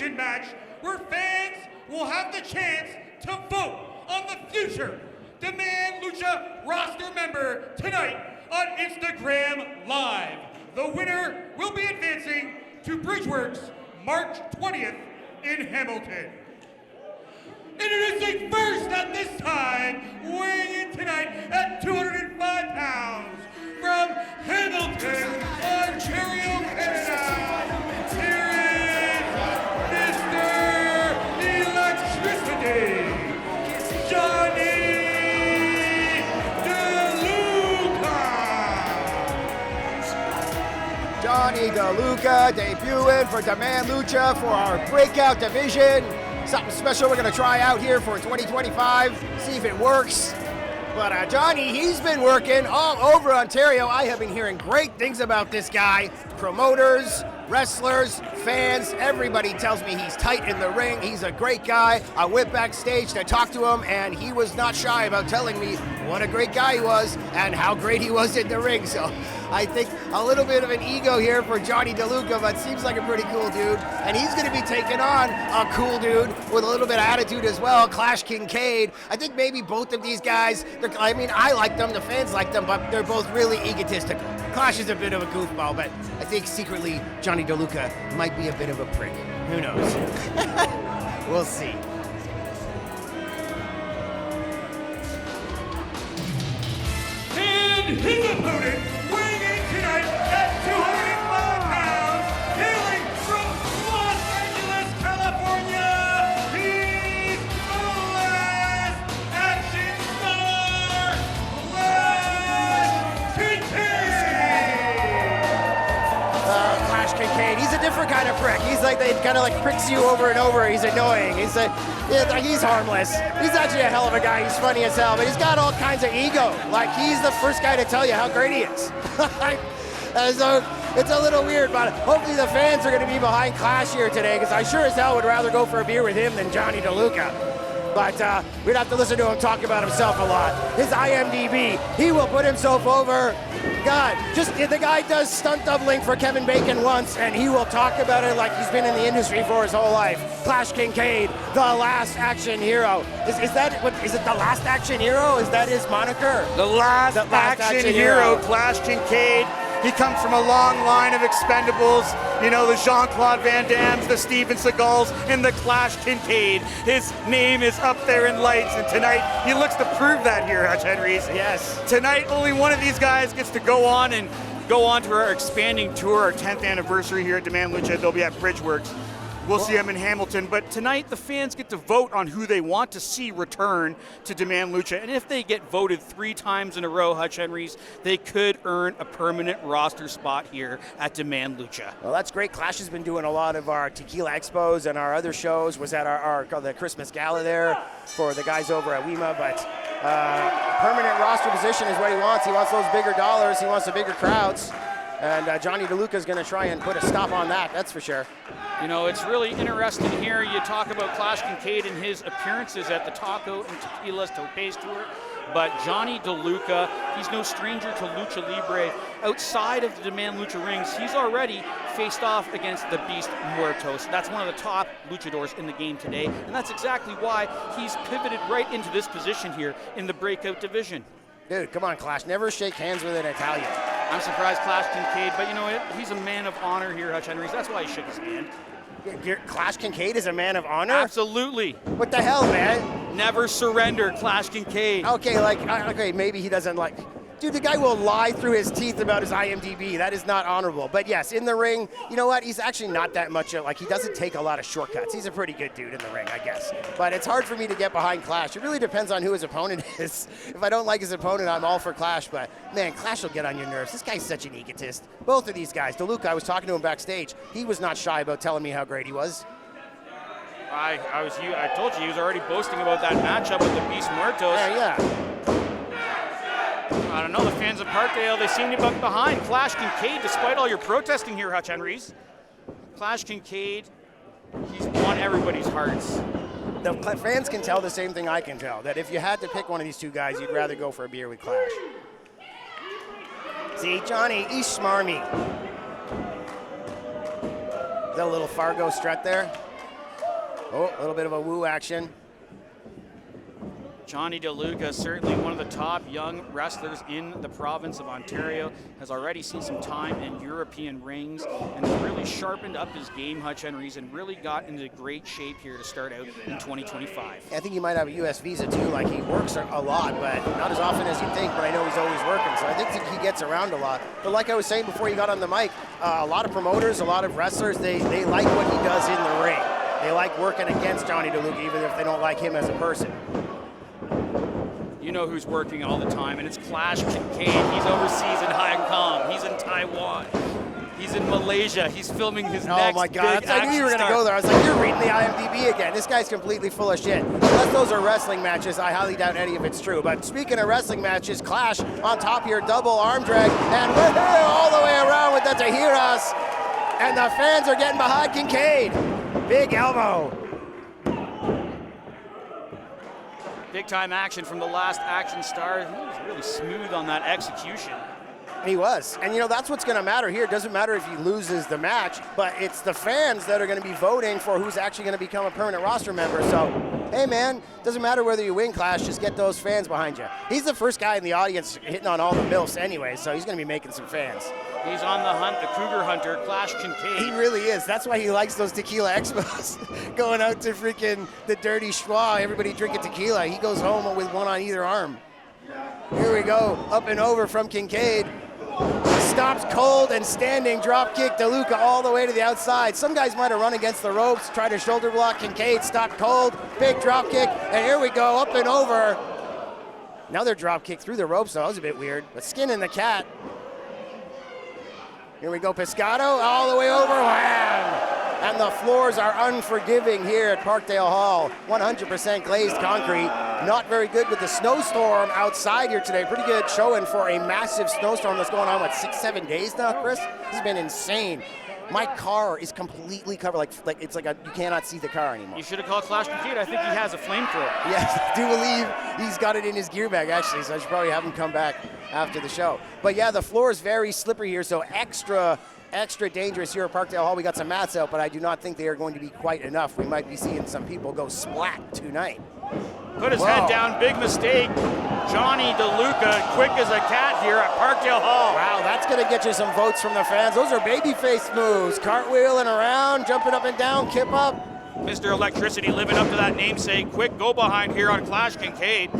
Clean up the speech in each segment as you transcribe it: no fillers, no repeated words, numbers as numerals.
division match where fans will have the chance to vote on the future Demand Lucha roster member tonight on Instagram Live. The winner will be advancing to Bridgeworks March 20th in Hamilton. Introducing first at this time, weighing in tonight at 205 pounds, from Hamilton, Ontario, Canada, here is Mr. Electricity, Johnny DeLuca. Johnny DeLuca debuting for Demand Lucha for our breakout division. Something special we're going to try out here for 2025, see if it works. But Johnny, he's been working all over Ontario. I have been hearing great things about this guy. Promoters, wrestlers, fans, everybody tells me he's tight in the ring. He's a great guy. I went backstage to talk to him, and he was not shy about telling me what a great guy he was and how great he was in the ring. So I think a little bit of an ego here for Johnny DeLuca, but seems like a pretty cool dude. And he's going to be taking on a cool dude with a little bit of attitude as well, Clash Kincaid. I think maybe both of these guys, I mean, I like them, the fans like them, but they're both really egotistical. Clash is a bit of a goofball, but I think secretly Johnny DeLuca might be a bit of a prick. Who knows? We'll see. And his opponent, weighing in tonight at 205 pounds, hailing from Los Angeles, California, he's the last action star, Clash Kincaid, he's a different kind of prick. He's like, they kind of like pricks you over and over. He's annoying. He's harmless. He's actually a hell of a guy. He's funny as hell, but he's got all kinds of ego. Like, he's the first guy to tell you how great he is. So it's a little weird, but hopefully the fans are going to be behind Clash here today, because I sure as hell would rather go for a beer with him than Johnny DeLuca. But we'd have to listen to him talk about himself a lot. His IMDb, he will put himself over. God, just the guy does stunt doubling for Kevin Bacon once, and he will talk about it like he's been in the industry for his whole life. Clash Kincaid, the last action hero. Is it the last action hero? Is that his moniker? The last action hero, Clash Kincaid. He comes from a long line of expendables, you know, the Jean-Claude Van Dammes, the Steven Seagals, and the Clash Kincaid. His name is up there in lights, and tonight he looks to prove that here, Hutch Henries. Yes. Tonight, only one of these guys gets to go on to our expanding tour, our 10th anniversary here at Demand Lucha. They'll be at Bridgeworks. We'll see them in Hamilton, but tonight the fans get to vote on who they want to see return to Demand Lucha, and if they get voted 3 times in a row, Hutch Henries, they could earn a permanent roster spot here at Demand Lucha. Well, that's great. Clash has been doing a lot of our Tequila Expos and our other shows. Was at the Christmas Gala there for the guys over at WEMA, but permanent roster position is what he wants. He wants those bigger dollars. He wants the bigger crowds. And Johnny DeLuca is going to try and put a stop on that, that's for sure. You know, it's really interesting here. You talk about Clash Kincaid and his appearances at the Taco and Tequila's Topes Tour, but Johnny DeLuca, he's no stranger to Lucha Libre. Outside of the Demand Lucha rings, he's already faced off against the Beast Muertos. That's one of the top luchadors in the game today, and that's exactly why he's pivoted right into this position here in the breakout division. Dude, come on, Clash. Never shake hands with an Italian. I'm surprised Clash Kincaid, but you know, he's a man of honor here, Hutch Henries. That's why he shook his hand. Clash Kincaid is a man of honor? Absolutely. What the hell, man? Never surrender, Clash Kincaid. Okay, maybe he doesn't like... Dude, the guy will lie through his teeth about his IMDb. That is not honorable. But yes, in the ring, you know what? He's actually not that much, he doesn't take a lot of shortcuts. He's a pretty good dude in the ring, I guess. But it's hard for me to get behind Clash. It really depends on who his opponent is. If I don't like his opponent, I'm all for Clash. But man, Clash will get on your nerves. This guy's such an egotist. Both of these guys. DeLuca, I was talking to him backstage. He was not shy about telling me how great he was. I told you he was already boasting about that matchup with the Beast Muertos. Yeah. I don't know, the fans of Parkdale, they seem to be behind Clash Kincaid, despite all your protesting here, Hutch Henries. Clash Kincaid, he's won everybody's hearts. The fans can tell the same thing I can tell, that if you had to pick one of these two guys, you'd rather go for a beer with Clash. See, Johnny, he's smarmy. The little Fargo strut there. Oh, a little bit of a woo action. Johnny DeLuca, certainly one of the top young wrestlers in the province of Ontario, has already seen some time in European rings and has really sharpened up his game, Hutch Henries, and really got into great shape here to start out in 2025. I think he might have a US visa too, like he works a lot, but not as often as you'd think, but I know he's always working, so I think he gets around a lot. But like I was saying before you got on the mic, a lot of promoters, a lot of wrestlers, they like what he does in the ring. They like working against Johnny DeLuca, even if they don't like him as a person. You know who's working all the time, and it's Clash Kincaid. He's overseas in Hong Kong. He's in Taiwan. He's in Malaysia. He's filming his next Oh my God, big I knew you were going to go there. I was like, you're reading the IMDb again. This guy's completely full of shit. Unless those are wrestling matches, I highly doubt any of it's true. But speaking of wrestling matches, Clash on top here, double arm drag, and all the way around with the Tahiras. And the fans are getting behind Kincaid. Big elbow. Big time action from the last action star. He was really smooth on that execution. He was. And, you know, that's what's going to matter here. It doesn't matter if he loses the match, but it's the fans that are going to be voting for who's actually going to become a permanent roster member. So, hey, man, doesn't matter whether you win, Clash, just get those fans behind you. He's the first guy in the audience hitting on all the MILFs anyway, so he's going to be making some fans. He's on the hunt, the Cougar Hunter, Clash Kincaid. He really is. That's why he likes those tequila expos. Going out to freaking the dirty schwa, everybody drinking tequila. He goes home with one on either arm. Here we go, up and over from Kincaid. Stops cold and standing, drop kick DeLuca all the way to the outside. Some guys might have run against the ropes, tried to shoulder block. Kincaid stopped cold, big drop kick, and here we go, up and over. Another drop kick through the ropes, that was a bit weird, but skinning the cat. Here we go, Pescado, all the way over, wham! And the floors are unforgiving here at Parkdale Hall. 100% glazed concrete. Not very good with the snowstorm outside here today. Pretty good showing for a massive snowstorm that's going on, what, 6-7 days now, Chris? This has been insane. My car is completely covered, like it's like you cannot see the car anymore. You should have called Clash Kincaid. I think he has a flamethrower. Yes, I do believe he's got it in his gear bag, actually, so I should probably have him come back after the show. But yeah, the floor is very slippery here, so extra dangerous here at Parkdale Hall. We got some mats out, but I do not think they are going to be quite enough. We might be seeing some people go splat tonight. Put his head down, big mistake. Johnny DeLuca, quick as a cat here at Parkdale Hall. Wow, that's gonna get you some votes from the fans. Those are babyface moves. Cartwheeling around, jumping up and down, kip up. Mr. Electricity living up to that namesake. Quick go behind here on Clash Kincaid.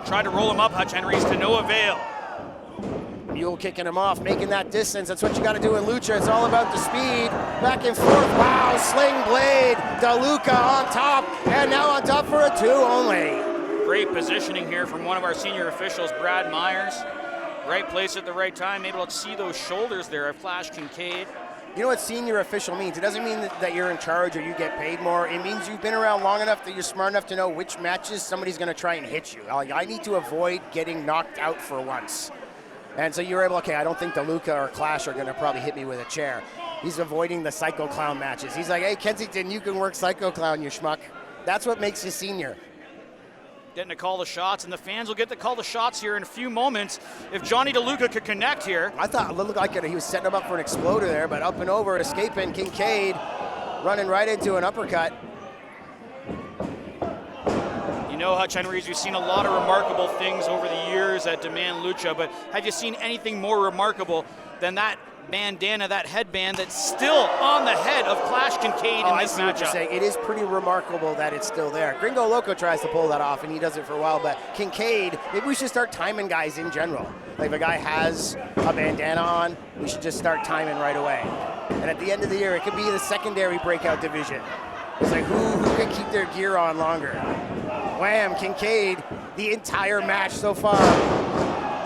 Tried to roll him up, Hutch Henries, to no avail. Mule kicking him off, making that distance. That's what you got to do in Lucha. It's all about the speed. Back and forth. Wow, sling blade. DeLuca on top, and now on top for a 2 only. Great positioning here from one of our senior officials, Brad Myers. Right place at the right time, able to see those shoulders there of Clash Kincaid. You know what senior official means? It doesn't mean that you're in charge or you get paid more. It means you've been around long enough that you're smart enough to know which matches somebody's going to try and hit you. I need to avoid getting knocked out for once. And so you're able, okay, I don't think DeLuca or Clash are going to probably hit me with a chair. He's avoiding the Psycho Clown matches. He's like, hey, Kensington, you can work Psycho Clown, you schmuck. That's what makes you senior. Getting to call the shots, and the fans will get to call the shots here in a few moments. If Johnny DeLuca could connect here. I thought it looked like he was setting him up for an exploder there, but up and over, escaping Kincaid, running right into an uppercut. You know, Hutch Henries, we've seen a lot of remarkable things over the years at Demand Lucha, but have you seen anything more remarkable than that bandana, that headband that's still on the head of Clash Kincaid in this matchup? It is pretty remarkable that it's still there. Griingo Loco tries to pull that off, and he does it for a while, but Kincaid, maybe we should start timing guys in general. Like if a guy has a bandana on, we should just start timing right away. And at the end of the year, it could be the secondary breakout division. It's like who can keep their gear on longer? Wham, Kincaid, the entire match so far.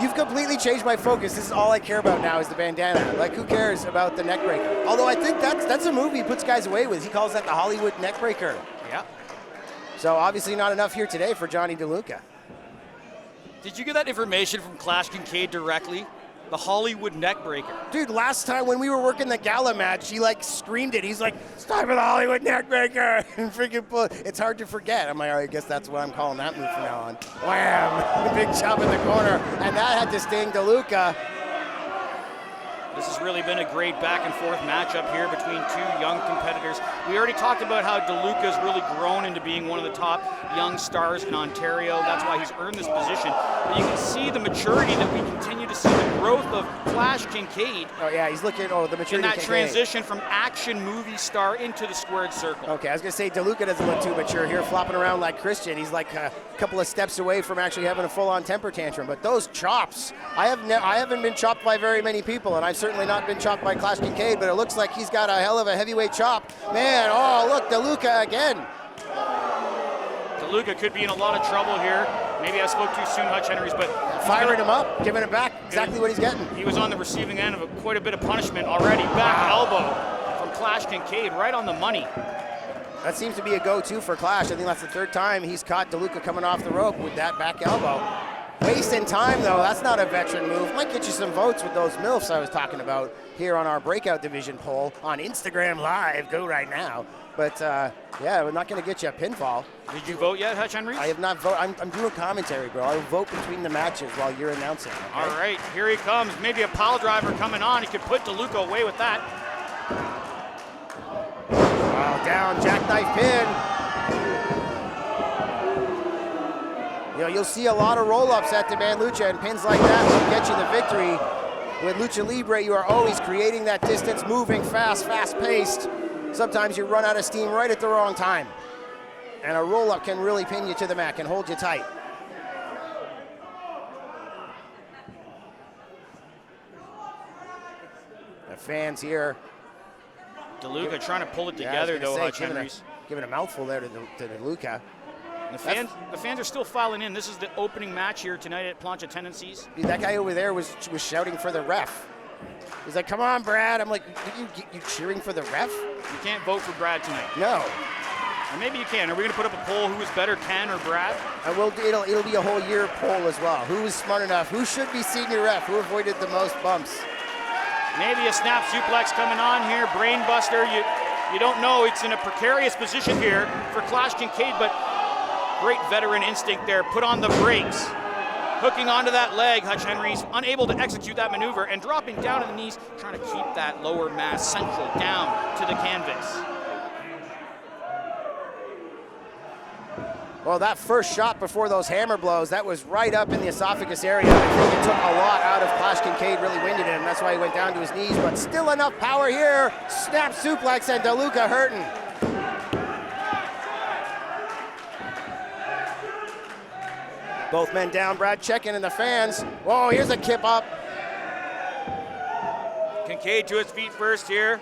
You've completely changed my focus. This is all I care about now is the bandana. Like, who cares about the neckbreaker? Although I think that's a move he puts guys away with. He calls that the Hollywood neckbreaker. Yeah. So obviously not enough here today for Johnny DeLuca. Did you get that information from Clash Kincaid directly? The Hollywood neckbreaker. Dude, last time when we were working the gala match, he like screamed it. He's like, it's time for the Hollywood neckbreaker. And freaking pull. It's hard to forget. I'm like, all right, I guess that's what I'm calling that move from now on. Wham! Big chop in the corner. And that had to sting DeLuca. This has really been a great back and forth matchup here between two young competitors. We already talked about how DeLuca's really grown into being one of the top young stars in Ontario. That's why he's earned this position. But you can see the maturity that we continue to see, the growth of Flash Kincaid. Oh yeah, he's looking, the maturity. In that Kincaid. transition from action movie star into the squared circle. Okay, I was gonna say DeLuca doesn't look too mature here, flopping around like Christian. He's like a couple of steps away from actually having a full-on temper tantrum. But those chops, I haven't been chopped by very many people, and I've certainly not been chopped by Flash Kincaid, but it looks like he's got a hell of a heavyweight chop. Man, oh look, DeLuca again. DeLuca could be in a lot of trouble here. Maybe I spoke too soon, Hutch Henries, but firing him up, giving it back, exactly what he's getting. He was on the receiving end of quite a bit of punishment already. Back elbow from Flash Kincaid, right on the money. That seems to be a go-to for Clash. I think that's the third time he's caught DeLuca coming off the rope with that back elbow. Wasting time, though. That's not a veteran move. Might get you some votes with those MILFs I was talking about here on our breakout division poll on Instagram Live. Go right now. But, yeah, we're not going to get you a pinfall. Did you vote yet, Hutch Henry? I have not voted. I'm doing commentary, bro. I'll vote between the matches while you're announcing. Okay? All right, here he comes. Maybe a pile driver coming on. He could put DeLuca away with that. Wow, down, jackknife pin. You know, you'll see a lot of roll-ups at Demand Lucha, and pins like that will get you the victory. With Lucha Libre, you are always creating that distance, moving fast, fast-paced. Sometimes you run out of steam right at the wrong time. And a roll-up can really pin you to the mat and hold you tight. The fans here. DeLuca trying to pull it together, though, Hutch Henries. Giving a mouthful there to DeLuca. The fans are still filing in. This is the opening match here tonight at Plancha Tendencies. Dude, that guy over there was shouting for the ref. He's like, come on, Brad. I'm like, you cheering for the ref? You can't vote for Brad tonight. No. Or maybe you can. Are we going to put up a poll who is better, Ken or Brad? It'll be a whole year poll as well. Who is smart enough? Who should be senior ref? Who avoided the most bumps? Maybe a snap suplex coming on here. Brain buster. You don't know. It's in a precarious position here for Clash Kincaid, but great veteran instinct there. Put on the brakes. Hooking onto that leg, Hutch Henries unable to execute that maneuver and dropping down to the knees, trying to keep that lower mass central down to the canvas. Well, that first shot before those hammer blows, that was right up in the esophagus area. I think it took a lot out of Clash Kincaid, really winded him. That's why he went down to his knees, but still enough power here. Snap suplex and DeLuca hurting. Both men down, Brad checking in the fans. Whoa, here's a kip up. Kincaid to his feet first here.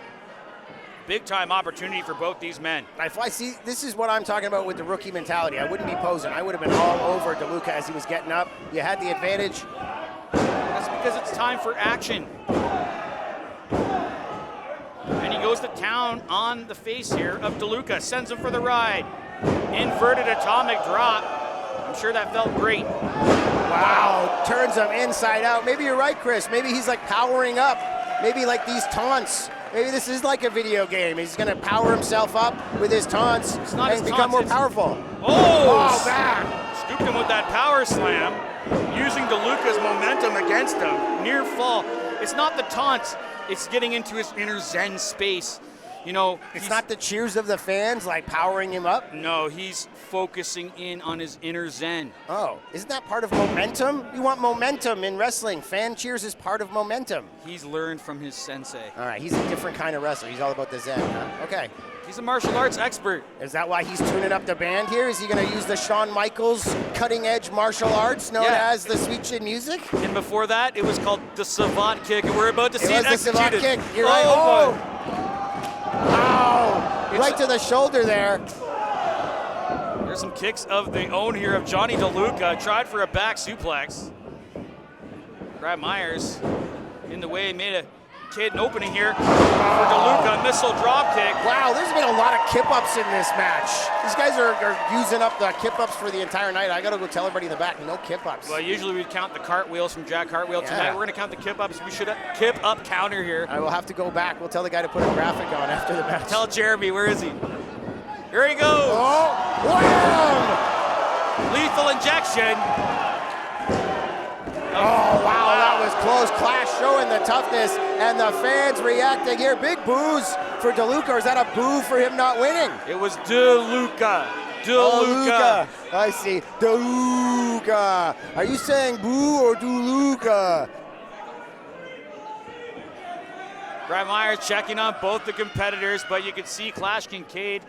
Big time opportunity for both these men. If I see, this is what I'm talking about with the rookie mentality. I wouldn't be posing. I would have been all over DeLuca as he was getting up. You had the advantage. That's because it's time for action. And he goes to town on the face here of DeLuca. Sends him for the ride. Inverted atomic drop. I'm sure that felt great. Wow, turns him inside out. Maybe you're right, Chris. Maybe he's like powering up. Maybe like these taunts. Maybe this is like a video game. He's gonna power himself up with his taunts and become more powerful. Oh, back. Scooped him with that power slam, using DeLuca's momentum against him. Near fall. It's not the taunts, it's getting into his inner Zen space. You know, it's not the cheers of the fans like powering him up? No, he's focusing in on his inner Zen. Oh, isn't that part of momentum? You want momentum in wrestling. Fan cheers is part of momentum. He's learned from his sensei. All right, he's a different kind of wrestler. He's all about the Zen, huh? Okay. He's a martial arts expert. Is that why he's tuning up the band here? Is he going to use the Shawn Michaels cutting-edge martial arts known as the Sweet Chin Music? And before that, it was called the Savant Kick, and we're about to see it executed. The Savant Kick. You're right. Oh! Wow! Right to the shoulder there. There's some kicks of the own here of Johnny DeLuca. Tried for a back suplex. Brad Myers in the way, made a kid opening here for DeLuca. Missile drop kick. Wow, there's been a lot of kip-ups in this match. These guys are using up the kip-ups for the entire night. I got to go tell everybody in the back, no kip-ups. Well, usually we count the cartwheels from Jack Cartwheel. Tonight we're going to count the kip-ups. We should kip-up counter here. I will have to go back. We'll tell the guy to put a graphic on after the match. Tell Jeremy, where is he? Here he goes. Oh, wham! Lethal injection. Oh, wow, that was close. Clash showing the toughness, and the fans reacting here. Big boos for DeLuca, or is that a boo for him not winning? It was DeLuca. DeLuca. I see. DeLuca. Are you saying boo or DeLuca? Brett Myers checking on both the competitors, but you can see Clash Kincaid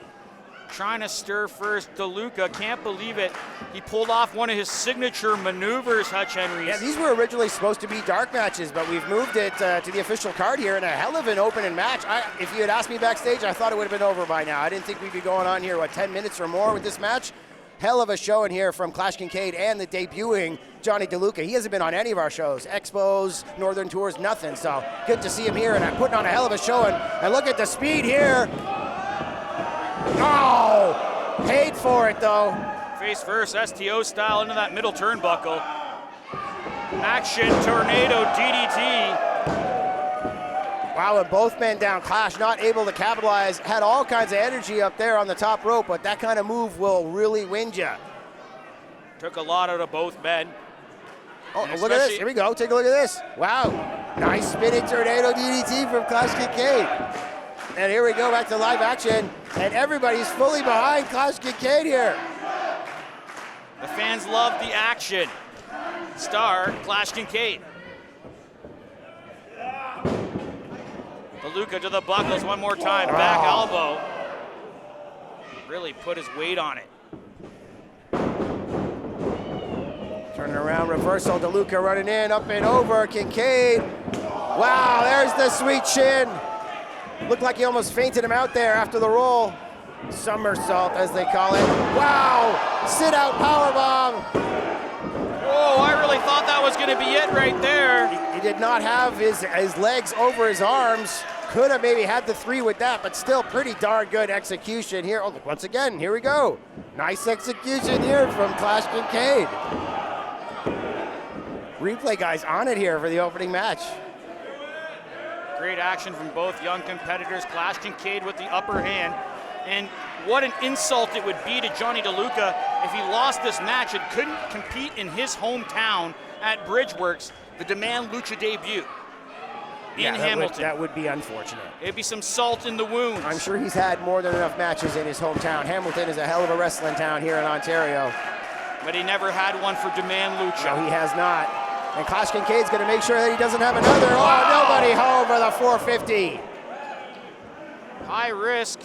trying to stir first. DeLuca, can't believe it. He pulled off one of his signature maneuvers, Hutch Henries. Yeah, these were originally supposed to be dark matches, but we've moved it to the official card here in a hell of an opening match. If you had asked me backstage, I thought it would have been over by now. I didn't think we'd be going on here, 10 minutes or more with this match? Hell of a show in here from Clash Kincaid and the debuting Johnny DeLuca. He hasn't been on any of our shows, Expos, Northern Tours, nothing. So good to see him here and putting on a hell of a show. And look at the speed here. Oh, paid for it though. Face first, STO style into that middle turnbuckle. Action tornado DDT. Wow, and both men down. Clash not able to capitalize. Had all kinds of energy up there on the top rope, but that kind of move will really wind you. Took a lot out of both men. Oh, look at this. Here we go. Take a look at this. Wow. Nice spinning tornado DDT from Clash Kincaid. And here we go back to live action. And everybody's fully behind Clash Kincaid here. The fans love the action. Star, Clash Kincaid. DeLuca to the buckles one more time. Back elbow. Really put his weight on it. Turning around, reversal. DeLuca running in, up and over. Kincaid. Wow, there's the sweet chin. Looked like he almost fainted him out there after the roll. Somersault, as they call it. Wow, sit out powerbomb. Whoa, I really thought that was gonna be it right there. He did not have his legs over his arms. Could have maybe had the 3 with that, but still pretty darn good execution here. Oh, look, once again, here we go. Nice execution here from Clash Kincaid. Replay guys on it here for the opening match. Great action from both young competitors. Clash Kincaid with the upper hand. And what an insult it would be to Johnny DeLuca if he lost this match and couldn't compete in his hometown at Bridgeworks, the Demand Lucha debut in Hamilton. That would be unfortunate. It'd be some salt in the wounds. I'm sure he's had more than enough matches in his hometown. Hamilton is a hell of a wrestling town here in Ontario. But he never had one for Demand Lucha. No, he has not. And Clash Kincaid's going to make sure that he doesn't have another. Oh, nobody home for the 450. High risk.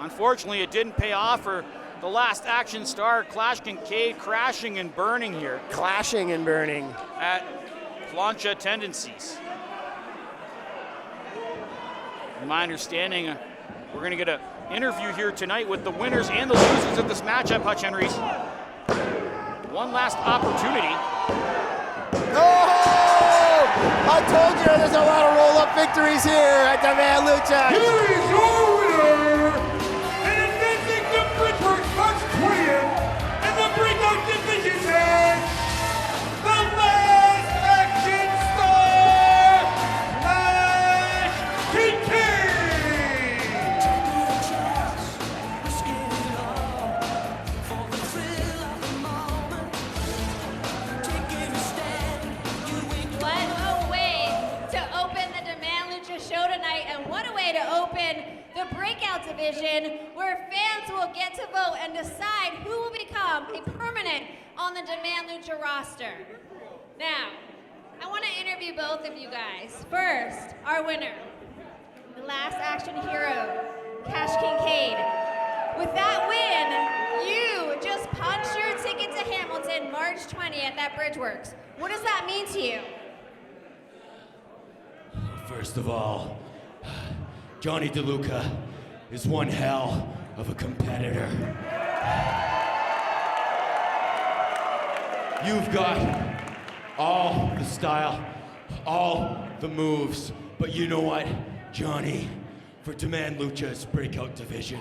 Unfortunately, it didn't pay off for the last action star, Clash Kincaid, crashing and burning here. Clashing and burning. At PLANCHA Tendencies. In my understanding, we're going to get an interview here tonight with the winners and the losers of this matchup, Hutch Henries. One last opportunity. Oh! I told you there's a lot of roll-up victories here at Demand Lucha. Here is your winner, and advancing to Bridgeworks March 20th in the breakout division match, the last action star, Clash Kincaid. What a way to open the Demand Lucha show tonight, and what a way to open the breakout division where fans will get to vote and decide who will become a permanent on the Demand Lucha roster. Now, I want to interview both of you guys. First, our winner, the last action hero, Clash Kincaid. With that win, you just punched your ticket to Hamilton March 20th at Bridgeworks. What does that mean to you? First of all, Johnny DeLuca is one hell of a competitor. You've got all the style, all the moves, but you know what, Johnny? For Demand Lucha's breakout division,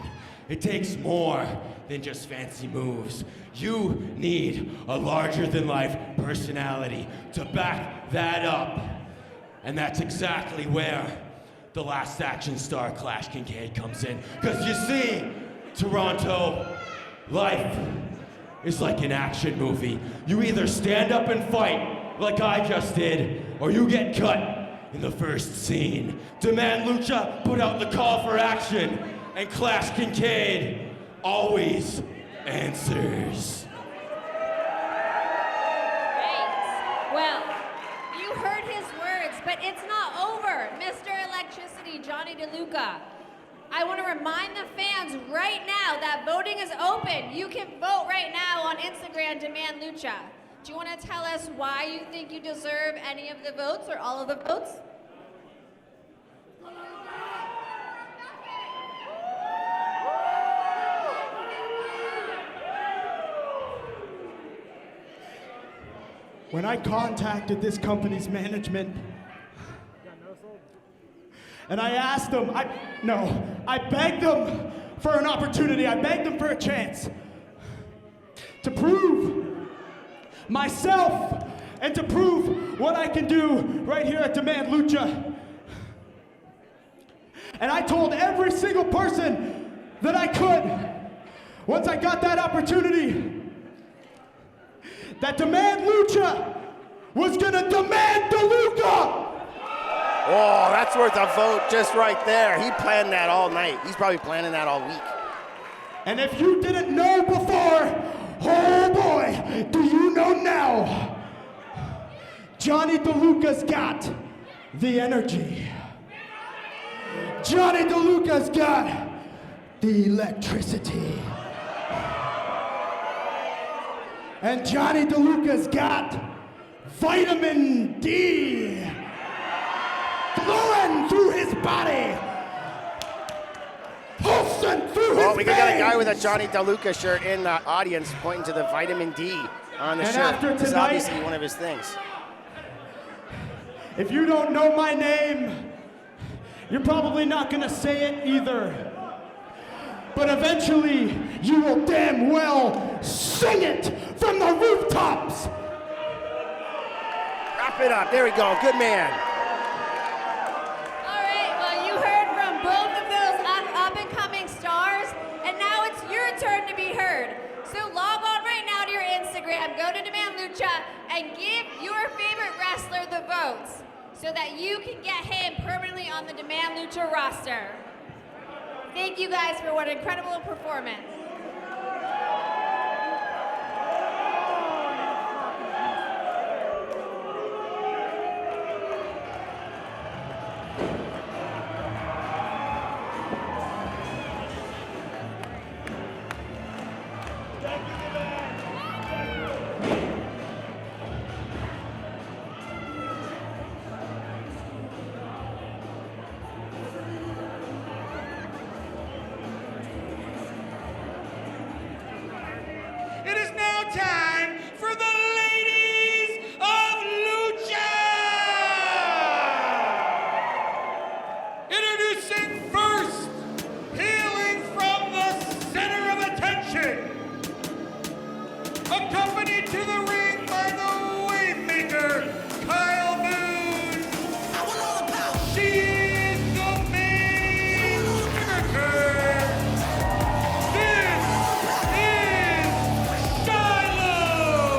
it takes more than just fancy moves. You need a larger-than-life personality to back that up. And that's exactly where the last action star, Clash Kincaid, comes in. Because you see, Toronto, life is like an action movie. You either stand up and fight, like I just did, or you get cut in the first scene. Demand Lucha put out the call for action, and Clash Kincaid always answers. Right. Well, you heard his words, but it's not over. Mr. Electricity, Johnny DeLuca. I want to remind the fans right now that voting is open. You can vote right now on Instagram, Demand Lucha. Do you want to tell us why you think you deserve any of the votes or all of the votes? When I contacted this company's management, and I asked them, I begged them for an opportunity, I begged them for a chance to prove myself and to prove what I can do right here at Demand Lucha. And I told every single person that I could, once I got that opportunity, that Demand Lucha was gonna demand DeLuca! Oh, that's worth a vote just right there. He planned that all night. He's probably planning that all week. And if you didn't know before, oh boy, do you know now? Johnny DeLuca's got the energy. Johnny DeLuca's got the electricity. And Johnny DeLuca's got vitamin D flowing through his body, pulsing through his Well, we got a veins. guy with a Johnny DeLuca shirt in the audience pointing to the vitamin D on the And shirt. after It's tonight- obviously one of his things. If you don't know my name, you're probably not gonna say it either. But eventually, you will damn well sing it from the rooftops. Wrap it up. There we go. Good man. All right, well, you heard from both of those up-and-coming stars, and now it's your turn to be heard. So log on right now to your Instagram, go to Demand Lucha, and give your favorite wrestler the votes so that you can get him permanently on the Demand Lucha roster. Thank you guys for what an incredible performance. It is now time for the ladies of Lucha! Introducing first, hailing from the center of attention, accompanied to the ring by the Wavemaker, Kyle Moon. She is the main character. This is Shiloh!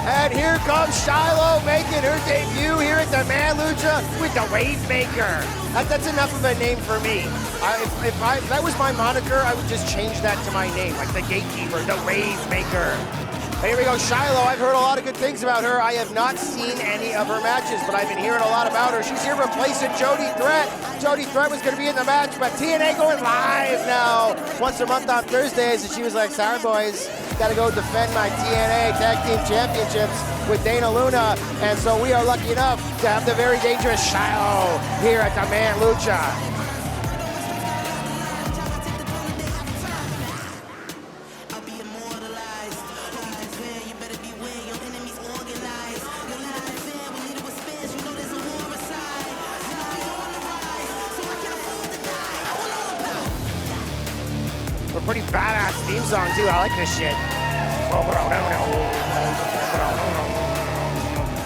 And here comes Shiloh making her debut here at Demand Lucha with the Wavemaker. That's enough of a name for me. If that was my moniker, I would just change that to my name, like the Gatekeeper, the Wavemaker. Here we go, Shiloh. I've heard a lot of good things about her. I have not seen any of her matches, but I've been hearing a lot about her. She's here replacing Jody Threat. Jody Threat was going to be in the match, but TNA going live now once a month on Thursdays, and she was like, sorry, boys, got to go defend my TNA Tag Team Championships with Dana Luna, and so we are lucky enough to have the very dangerous Shiloh here at Demand Lucha. A pretty badass theme song too. I like this shit.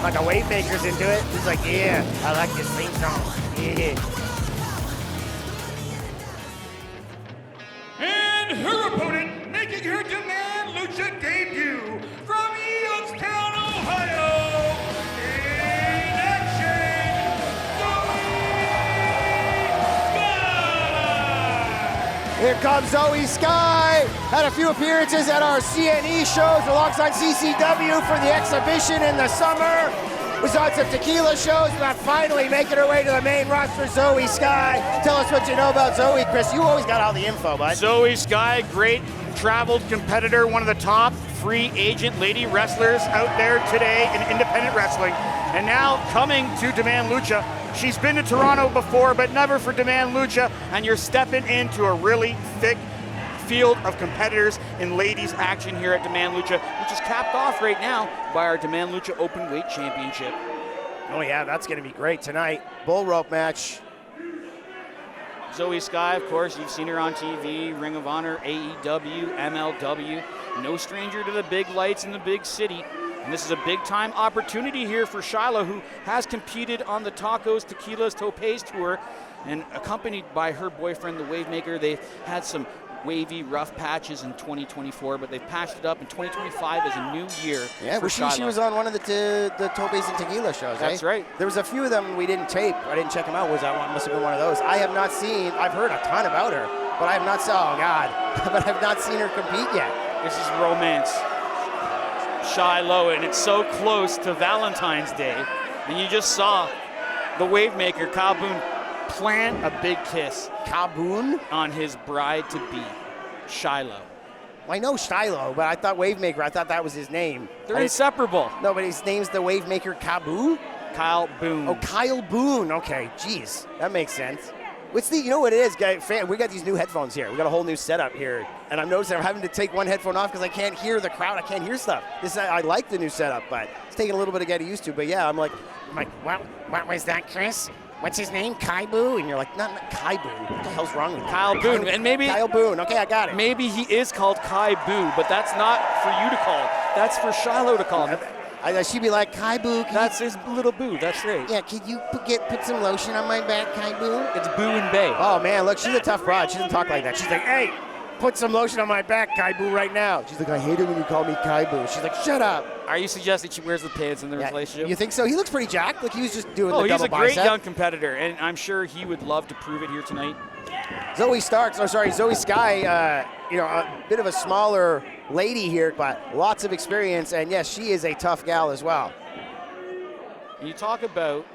Like the Wavemaker's into it. He's like, yeah, I like this theme song. Yeah. And her opponent, making her Demand Lucha debut from Youngstown, Ohio, Here comes Zoe Sky. Had a few appearances at our CNE shows alongside CCW for the exhibition in the summer. Was on some tequila shows, but finally making her way to the main roster, Zoe Sky. Tell us what you know about Zoe, Chris. You always got all the info, bud. Zoe Sky, great traveled competitor, one of the top free agent lady wrestlers out there today in independent wrestling. And now coming to Demand Lucha. She's been to Toronto before, but never for Demand Lucha, and you're stepping into a really thick field of competitors in ladies action here at Demand Lucha, which is capped off right now by our Demand Lucha Openweight Championship. Oh yeah, that's gonna be great tonight. Bull rope match. Zoe Sky, of course, you've seen her on TV, Ring of Honor, AEW, MLW. No stranger to the big lights in the big city. And this is a big-time opportunity here for Shiloh, who has competed on the Tacos, Tequilas, Topes tour, and accompanied by her boyfriend, the Wavemaker. They've had some wavy, rough patches in 2024, but they've patched it up, and 2025 is a new year for Shiloh. She was on one of the Topes and Tequila shows, That's right. There was a few of them we didn't tape. I didn't check them out. Must have been one of those. I have not seen, I've heard a ton about her, but I have not seen, oh God, but I've not seen her compete yet. This is romance. Shiloh, and it's so close to Valentine's Day, and you just saw the Wavemaker, Kyle Boone, plant a big kiss Kaboon? on his bride-to-be, Shiloh. I know Shiloh, but I thought Wavemaker, I thought that was his name. They're inseparable. No, but his name's the Wavemaker Kaboo? Kyle Boone. Oh, Kyle Boone. Okay, geez, that makes sense. What's the, you know what it is, guys? We got these new headphones here. We got a whole new setup here. And I'm noticing I'm having to take one headphone off because I can't hear the crowd. I can't hear stuff. I like the new setup, but it's taking a little bit to get used to. But yeah, I'm like, what was that, Chris? What's his name? Kaibu? And you're like, not Kaibu. What the hell's wrong with you? Kyle Boone. And maybe Kyle Boone. Okay, I got it. Maybe he is called Kai Boo, but that's not for you to call. That's for Shiloh to call him. She'd be like, Kaibu. That's his little boo. That's right. Yeah, could you put some lotion on my back, Kaibu? It's Boo and Bay. Oh man, look, she's a tough broad. She doesn't talk like that. She's like, hey, put some lotion on my back, Kaibu, right now. She's like, I hate it when you call me Kaibu. She's like, shut up. Are you suggesting she wears the pants in the relationship? You think so? He looks pretty jacked. Like he was just doing the double he's a bicep. great young competitor, and I'm sure he would love to prove it here tonight. Zoe Sky, a bit of a smaller lady here, but lots of experience, and yes, she is a tough gal as well. You talk about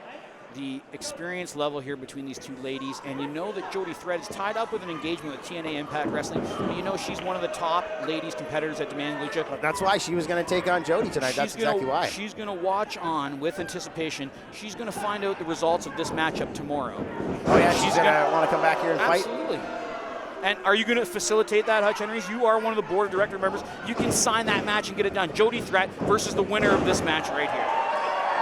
the experience level here between these two ladies, and you know that Jody Thread is tied up with an engagement with TNA Impact Wrestling, but you know she's one of the top ladies competitors at Demand Lucha. That's why she was going to take on Jody tonight. That's exactly why. She's going to watch on with anticipation. She's going to find out the results of this matchup tomorrow. Oh yeah, she's going to want to come back here and fight. Absolutely. And are you going to facilitate that, Hutch Henries? You are one of the board of director members. You can sign that match and get it done. Jody Threat versus the winner of this match right here.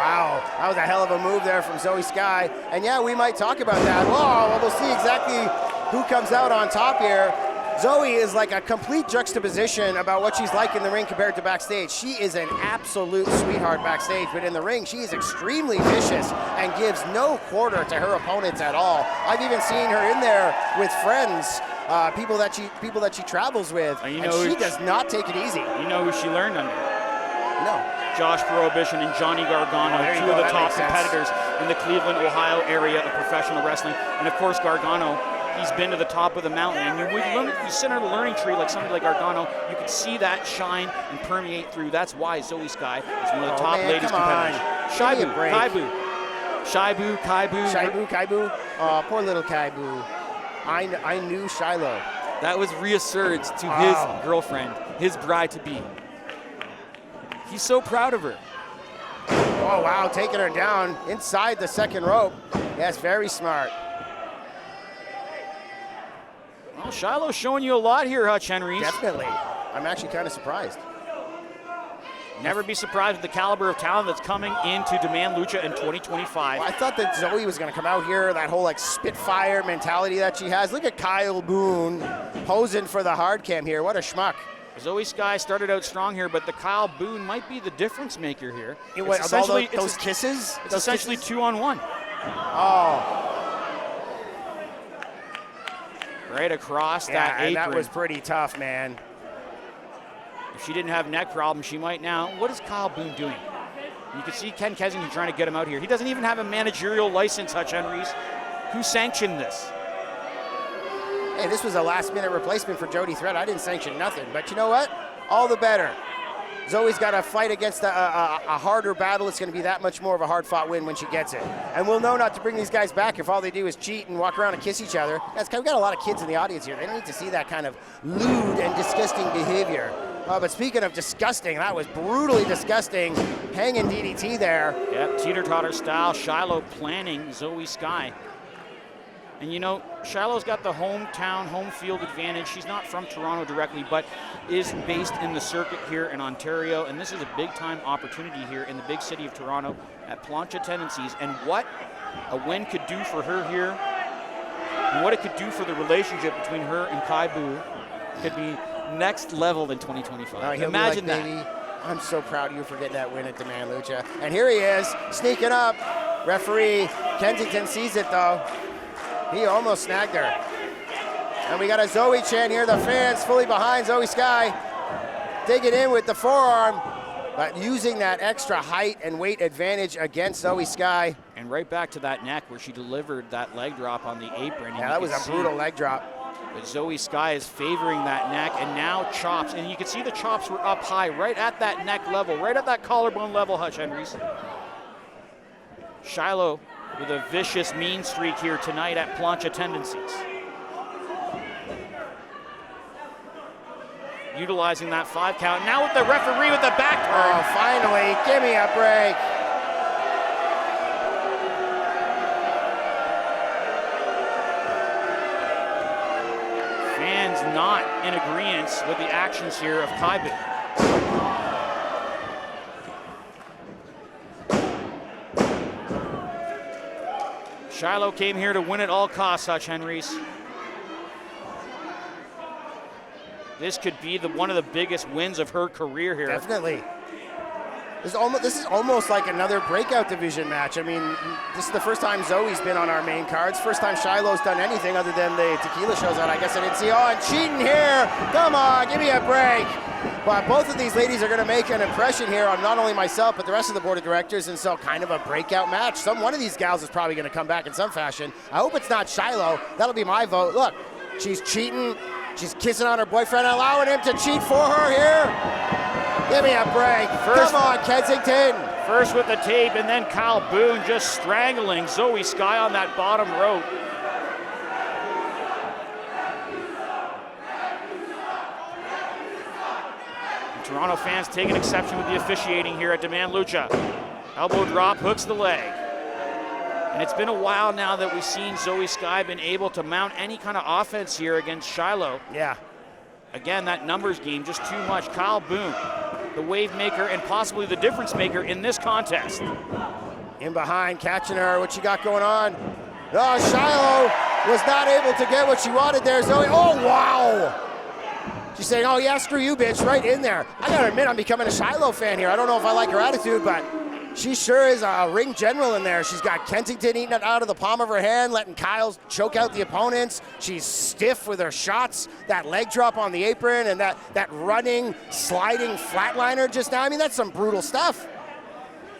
Wow, that was a hell of a move there from Zoe Sky. And yeah, we might talk about that. Well, we'll see exactly who comes out on top here. Zoe is like a complete juxtaposition about what she's like in the ring compared to backstage. She is an absolute sweetheart backstage, but in the ring, she is extremely vicious and gives no quarter to her opponents at all. I've even seen her in there with friends, people that she travels with, and she does not take it easy. You know who she learned under? No. Josh Prohibition and Johnny Gargano, two of the top competitors in the Cleveland, Ohio area of professional wrestling. And of course, Gargano, he's been to the top of the mountain. And you sit on the learning tree like somebody like Gargano, you can see that shine and permeate through. That's why Zoe Sky is one of the top ladies competitors. Shibu, Kaibu. Oh, poor little Kaibu. I knew Shiloh. That was reassured to his girlfriend, his bride-to-be. He's so proud of her. Oh, wow, taking her down inside the second rope. Yes, very smart. Well, Shiloh's showing you a lot here, Hutch Henries. Definitely. I'm actually kind of surprised. Never be surprised with the caliber of talent that's coming into Demand Lucha in 2025. Well, I thought that Zoe was going to come out here, that whole like Spitfire mentality that she has. Look at Kyle Boone posing for the hard cam here. What a schmuck. Zoe Sky started out strong here, but the Kyle Boone might be the difference maker here. It's essentially those kisses? It's essentially 2-on-1. Oh. Right across that apron. And that was pretty tough, man. If she didn't have neck problems, she might now. What is Kyle Boone doing? You can see Ken Kensington trying to get him out here. He doesn't even have a managerial license, Hutch Henries. Who sanctioned this? hey, this was a last-minute replacement for Jody Threat. I didn't sanction nothing, but you know what? All the better. Zoe's got to fight against a harder battle. It's going to be that much more of a hard-fought win when she gets it. And we'll know not to bring these guys back if all they do is cheat and walk around and kiss each other. We've got a lot of kids in the audience here. They don't need to see that kind of lewd and disgusting behavior. But speaking of disgusting, that was brutally disgusting. Hanging DDT there. Yep, teeter-totter style. Shiloh planning Zoe Sky. And you know, Shiloh's got the hometown, home field advantage. She's not from Toronto directly, but is based in the circuit here in Ontario. And this is a big-time opportunity here in the big city of Toronto at PLANCHA Tendencies. And what a win could do for her here, and what it could do for the relationship between her and Kai Bu could be next level in 2025. Imagine like, that. Baby, I'm so proud of you for getting that win at Demand Lucha. And here he is, sneaking up. Referee Kensington sees it, though. He almost snagged her. And we got a Zoe chant here. The fans fully behind Zoe Sky. Digging in with the forearm, but using that extra height and weight advantage against Zoe Sky. And right back to that neck where she delivered that leg drop on the apron. Yeah, that was a brutal leg drop. But Zoe Sky is favoring that neck, and now chops. And you can see the chops were up high, right at that neck level, right at that collarbone level, Hutch Henries. Shiloh with a vicious mean streak here tonight at PLANCHA Tendencies. Utilizing that 5 count. Now with the referee with the back turn. Oh, finally, give me a break. Fans not in agreement with the actions here of Kai Bu. Shiloh came here to win at all costs, Hutch Henries. This could be one of the biggest wins of her career here. Definitely. This is almost like another breakout division match. I mean, this is the first time Zoe's been on our main cards. First time Shiloh's done anything other than the tequila shows out. I guess I didn't see. Oh, and cheating here. Come on, give me a break. But both of these ladies are going to make an impression here on not only myself, but the rest of the board of directors, and so kind of a breakout match. One of these gals is probably going to come back in some fashion. I hope it's not Shiloh. That'll be my vote. Look, she's cheating. She's kissing on her boyfriend, allowing him to cheat for her here. Give me a break. Come on, Kensington. First with the tape, and then Kyle Boone just strangling Zoe Sky on that bottom rope. Toronto fans taking exception with the officiating here at Demand Lucha. Elbow drop, hooks the leg. And it's been a while now that we've seen Zoe Sky been able to mount any kind of offense here against Shiloh. Yeah. Again, that numbers game, just too much. Kyle Boone, the wave maker and possibly the difference maker in this contest. In behind, catching her, what she got going on. Oh, Shiloh was not able to get what she wanted there. Zoe, oh, wow. She's saying, oh yeah, screw you, bitch, right in there. I gotta admit, I'm becoming a Shiloh fan here. I don't know if I like her attitude, but she sure is a ring general in there. She's got Kensington eating it out of the palm of her hand, letting Kyle choke out the opponents. She's stiff with her shots, that leg drop on the apron, and that running, sliding flatliner just now. I mean, that's some brutal stuff.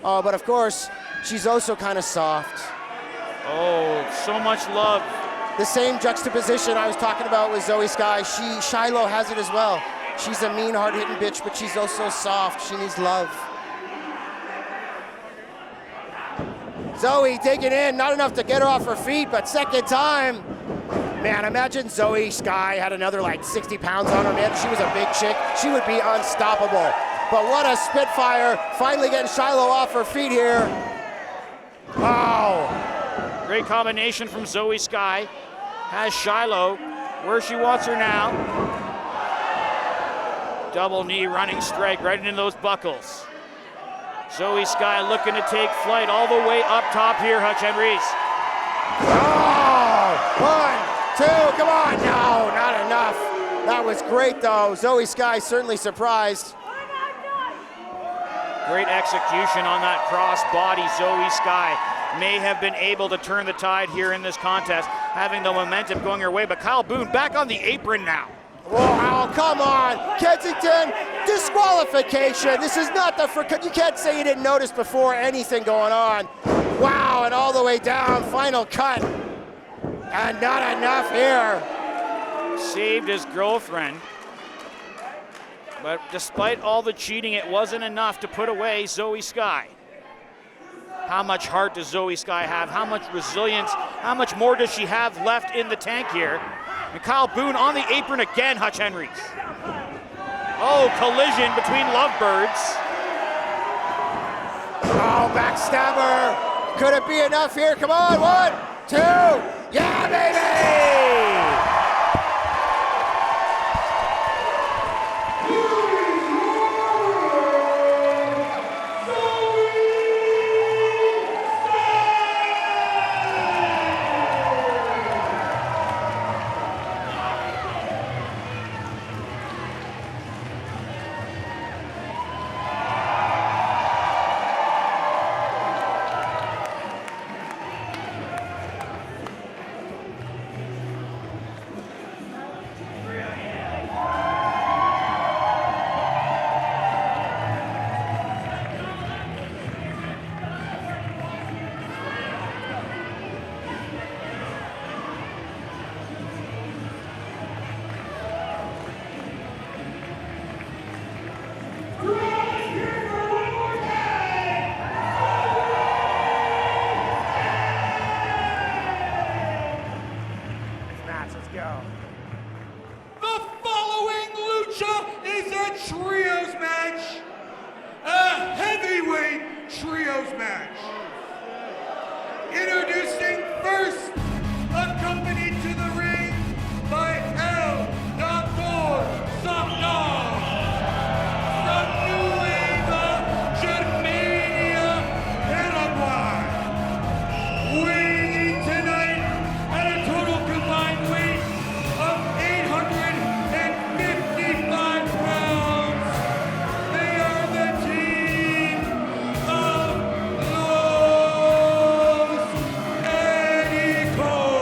Oh, but of course, she's also kind of soft. Oh, so much love. The same juxtaposition I was talking about with Zoe Sky, Shiloh has it as well. She's a mean, hard-hitting bitch, but she's also soft. She needs love. Zoe taking in, not enough to get her off her feet, but second time. Man, imagine Zoe Sky had another like 60 pounds on her, man. She was a big chick. She would be unstoppable. But what a Spitfire, finally getting Shiloh off her feet here. Wow. Great combination from Zoe Sky. Has Shiloh where she wants her now. Double knee running strike right into those buckles. Zoe Sky looking to take flight all the way up top here, Hutch Henries. Oh, 1, 2, come on. No, not enough. That was great though. Zoe Sky certainly surprised. Great execution on that cross body. Zoe Sky may have been able to turn the tide here in this contest, having the momentum going her way, but Kyle Boone back on the apron now. Wow, come on, Kensington, disqualification. This is not you can't say you didn't notice before anything going on. Wow, and all the way down, final cut. And not enough here. saved his girlfriend. But despite all the cheating, it wasn't enough to put away Zoe Sky. How much heart does Zoe Sky have? How much resilience? How much more does she have left in the tank here? And Kyle Boone on the apron again, Hutch Henries. Oh, collision between lovebirds. Oh, backstabber. Could it be enough here? Come on, 1, 2. Yeah, baby! The following Lucha is a trios match, a heavyweight trios match. Introducing first, accompanied to the ring by El Doctor Sofdog from Nueva Germania, Paraguay. Weighing in tonight at a total combined weight of 855 pounds. They are the team of Los Medicos.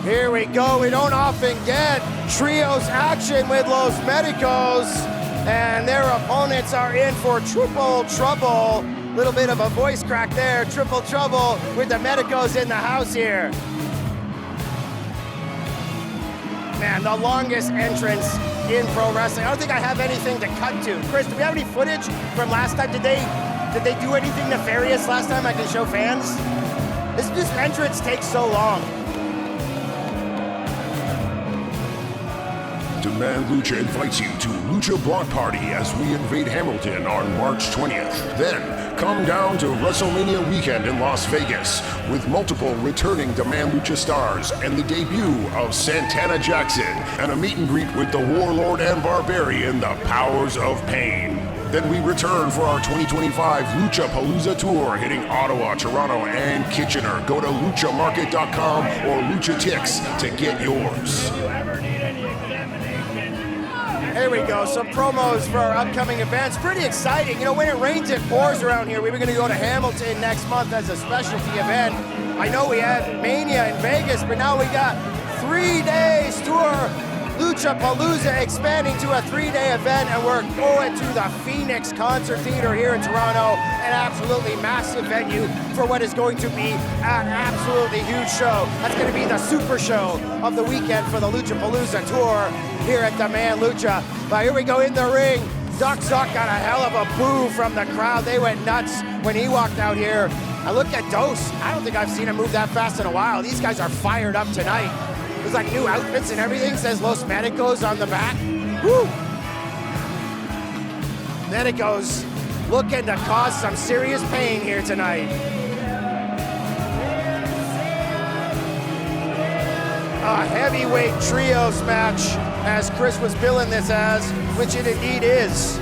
Here we go. We don't often get trios action with Los Medicos, and their opponents are in for triple trouble. Little bit of a voice crack there. Triple trouble with the Medicos in the house here. Man, the longest entrance in pro wrestling. I don't think I have anything to cut to. Chris, do we have any footage from last time? Did they do anything nefarious last time I can show fans? This entrance takes so long. Demand Lucha invites you to Lucha Block Party as we invade Hamilton on March 20th. Then, come down to WrestleMania weekend in Las Vegas with multiple returning Demand Lucha stars and the debut of Santana Jackson and a meet and greet with the Warlord and Barbarian, the Powers of Pain. Then we return for our 2025 Lucha Palooza Tour hitting Ottawa, Toronto, and Kitchener. Go to luchamarket.com or LuchaTix to get yours. Here we go, some promos for our upcoming events. Pretty exciting. You know, when it rains, it pours around here. We were going to go to Hamilton next month as a specialty event. I know we had Mania in Vegas, but now we got 3 days tour. Lucha Palooza expanding to a 3-day event, and we're going to the Phoenix Concert Theater here in Toronto, an absolutely massive venue for what is going to be an absolutely huge show. That's going to be the super show of the weekend for the Lucha Palooza tour here at Demand Lucha. But here we go in the ring. Doc Sock got a hell of a boo from the crowd. They went nuts when he walked out here. I look at Dos. I don't think I've seen him move that fast in a while. These guys are fired up tonight. There's like new outfits and everything. Says Los Medicos on the back. Woo! Medicos looking to cause some serious pain here tonight. A heavyweight trios match, as Chris was billing this as, which it indeed is.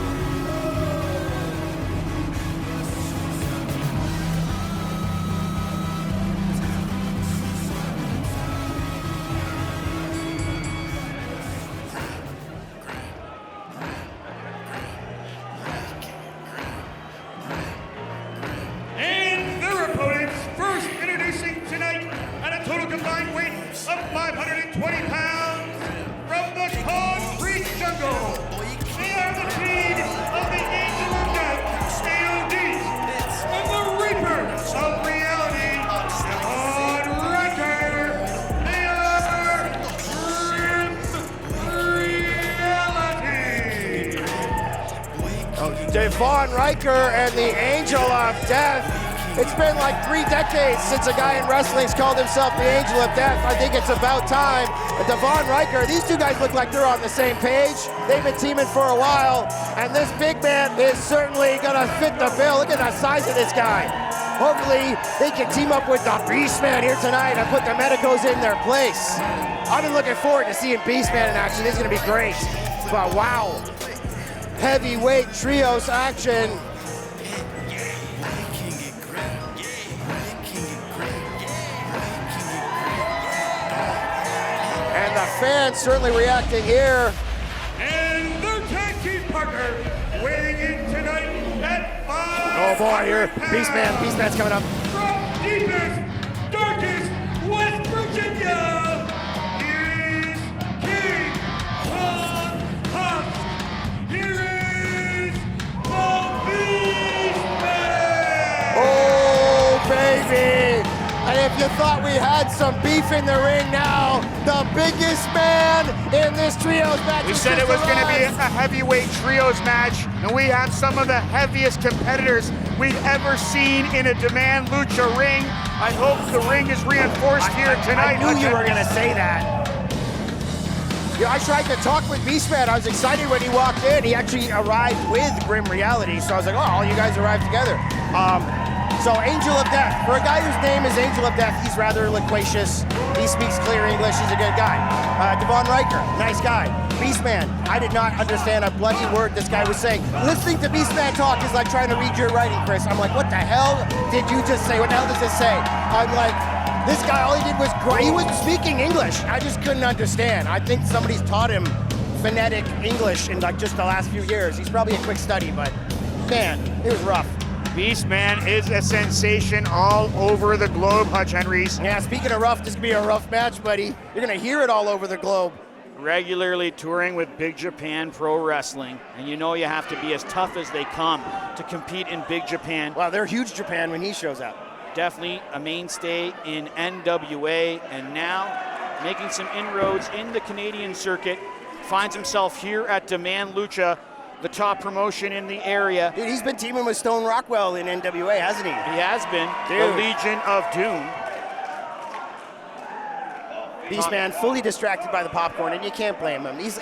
And their opponents, first introducing tonight at a total combined weight of 520 pounds from the concrete jungle. They are the team Devon Riker and the Angel of Death. It's been like 3 decades since a guy in wrestling's called himself the Angel of Death. I think it's about time. Devon Riker, these two guys look like they're on the same page. They've been teaming for a while, and this big man is certainly gonna fit the bill. Look at the size of this guy. Hopefully, they can team up with the Beastman here tonight and put the Medicos in their place. I've been looking forward to seeing Beastman in action. This is gonna be great. But wow, heavyweight trios action. And the fans certainly reacting here. And their tag team partner weighing in tonight at 5. Oh boy, here, Beastman's coming up. From deepest, darkest West Virginia, is King of HUTCH. Here is the Beastman. Oh baby! And if you thought we had some beef in the ring now, the biggest man in this trios match. We said it was going to be a heavyweight trios match, and we have some of the heaviest competitors we've ever seen in a Demand Lucha ring. I hope the ring is reinforced here tonight. I knew you were going to say that. Yeah, I tried to talk with Beastman. I was excited when he walked in. He actually arrived with Grim Reality, so I was like, oh, all you guys arrived together. So Angel of Death. For a guy whose name is Angel of Death, he's rather loquacious. He speaks clear English. He's a good guy. Devon Riker, nice guy. Beastman, I did not understand a bloody word this guy was saying. Listening to Beastman talk is like trying to read your writing, Chris. I'm like, what the hell did you just say? What the hell does this say? I'm like, this guy, all he did was, he was speaking English. I just couldn't understand. I think somebody's taught him phonetic English in like just the last few years. He's probably a quick study, but man, it was rough. Beastman is a sensation all over the globe, Hutch Henries. Yeah, speaking of rough, this could be a rough match, buddy. You're gonna hear it all over the globe. Regularly touring with Big Japan Pro Wrestling, and you know you have to be as tough as they come to compete in Big Japan. Wow, they're huge Japan when he shows up. Definitely a mainstay in NWA, and now making some inroads in the Canadian circuit. Finds himself here at Demand Lucha, the top promotion in the area. Dude, he's been teaming with Stone Rockwell in NWA, hasn't he? He has been. Dude. The Legion of Doom. Beastman fully distracted by the popcorn, and you can't blame him. He's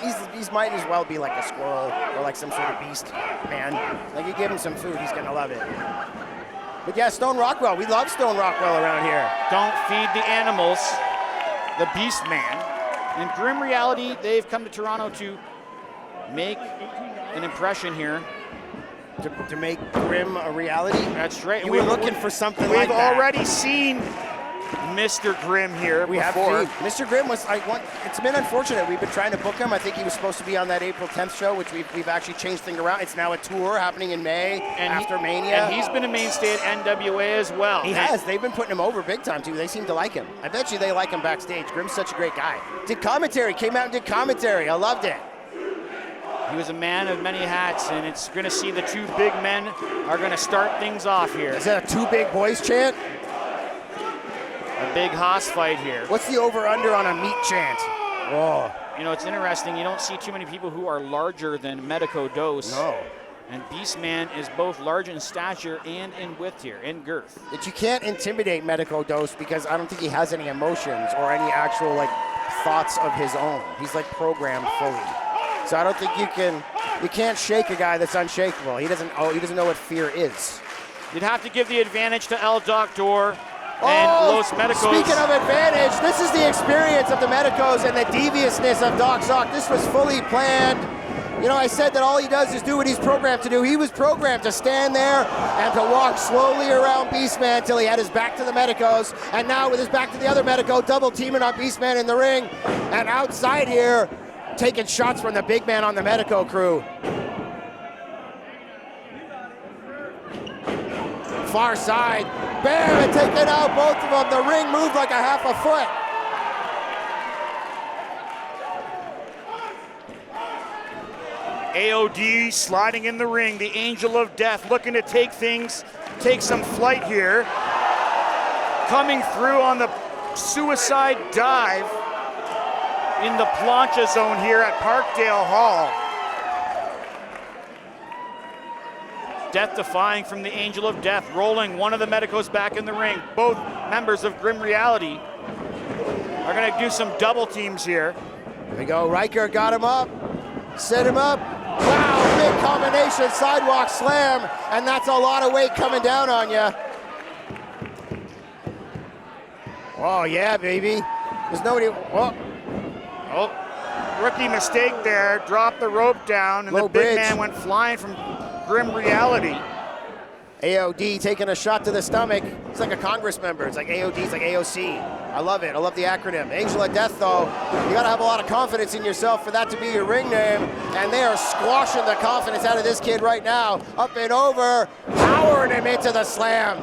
might as well be like a squirrel or like some sort of beast man. Like you give him some food, he's gonna love it. But yeah, Stone Rockwell, we love Stone Rockwell around here. Don't feed the animals. The Beastman. And Grim Reality, they've come to Toronto to make an impression here. To make Grim a reality? That's right. You were looking for something like that. We've already seen Mr. Grimm here we before. have Mr. Grimm was, it's been unfortunate. We've been trying to book him. I think he was supposed to be on that April 10th show, which we've actually changed things around. It's now a tour happening in May after Mania. And he's been a mainstay at NWA as well. He has. They've been putting him over big time, too. They seem to like him. I bet you they like him backstage. Grimm's such a great guy. Did commentary, came out and did commentary. I loved it. He was a man of many hats, and it's going to see the two big men are going to start things off here. Is that a two big boys chant? A big Haas fight here. What's the over-under on a meat chant? Oh. You know, it's interesting. You don't see too many people who are larger than Medico Dos. No. And Beastman is both large in stature and in width here, in girth. But you can't intimidate Medico Dos because I don't think he has any emotions or any actual, thoughts of his own. He's, programmed fully. So I don't think you can't shake a guy that's unshakable. He doesn't know what fear is. You'd have to give the advantage to El Doctor and Los Medicos. Speaking of advantage, this is the experience of the Medicos and the deviousness of Doc Sock. This was fully planned. You know, I said that all he does is do what he's programmed to do. He was programmed to stand there and to walk slowly around Beastman until he had his back to the Medicos. And now with his back to the other Medico, double teaming on Beastman in the ring. And outside here, taking shots from the big man on the Medico crew. Far side, bam, and taking out both of them. The ring moved like a half a foot. AOD sliding in the ring. The Angel of Death looking to take some flight here. Coming through on the suicide dive in the plancha zone here at Parkdale Hall. death-defying from the Angel of Death, rolling one of the Medicos back in the ring. Both members of Grim Reality are gonna do some double teams here. There we go, Riker got him up, set him up. Wow, big combination sidewalk slam, and that's a lot of weight coming down on you. Oh yeah, baby. There's nobody, Oh, rookie mistake there, dropped the rope down, and Low the big bridge. man went flying from Grim Reality. AOD taking a shot to the stomach. It's like a Congress member. It's like AOD, it's like AOC. I love it. I love the acronym. Angel of Death, though, you got to have a lot of confidence in yourself for that to be your ring name. And they are squashing the confidence out of this kid right now. Up and over, powering him into the slam.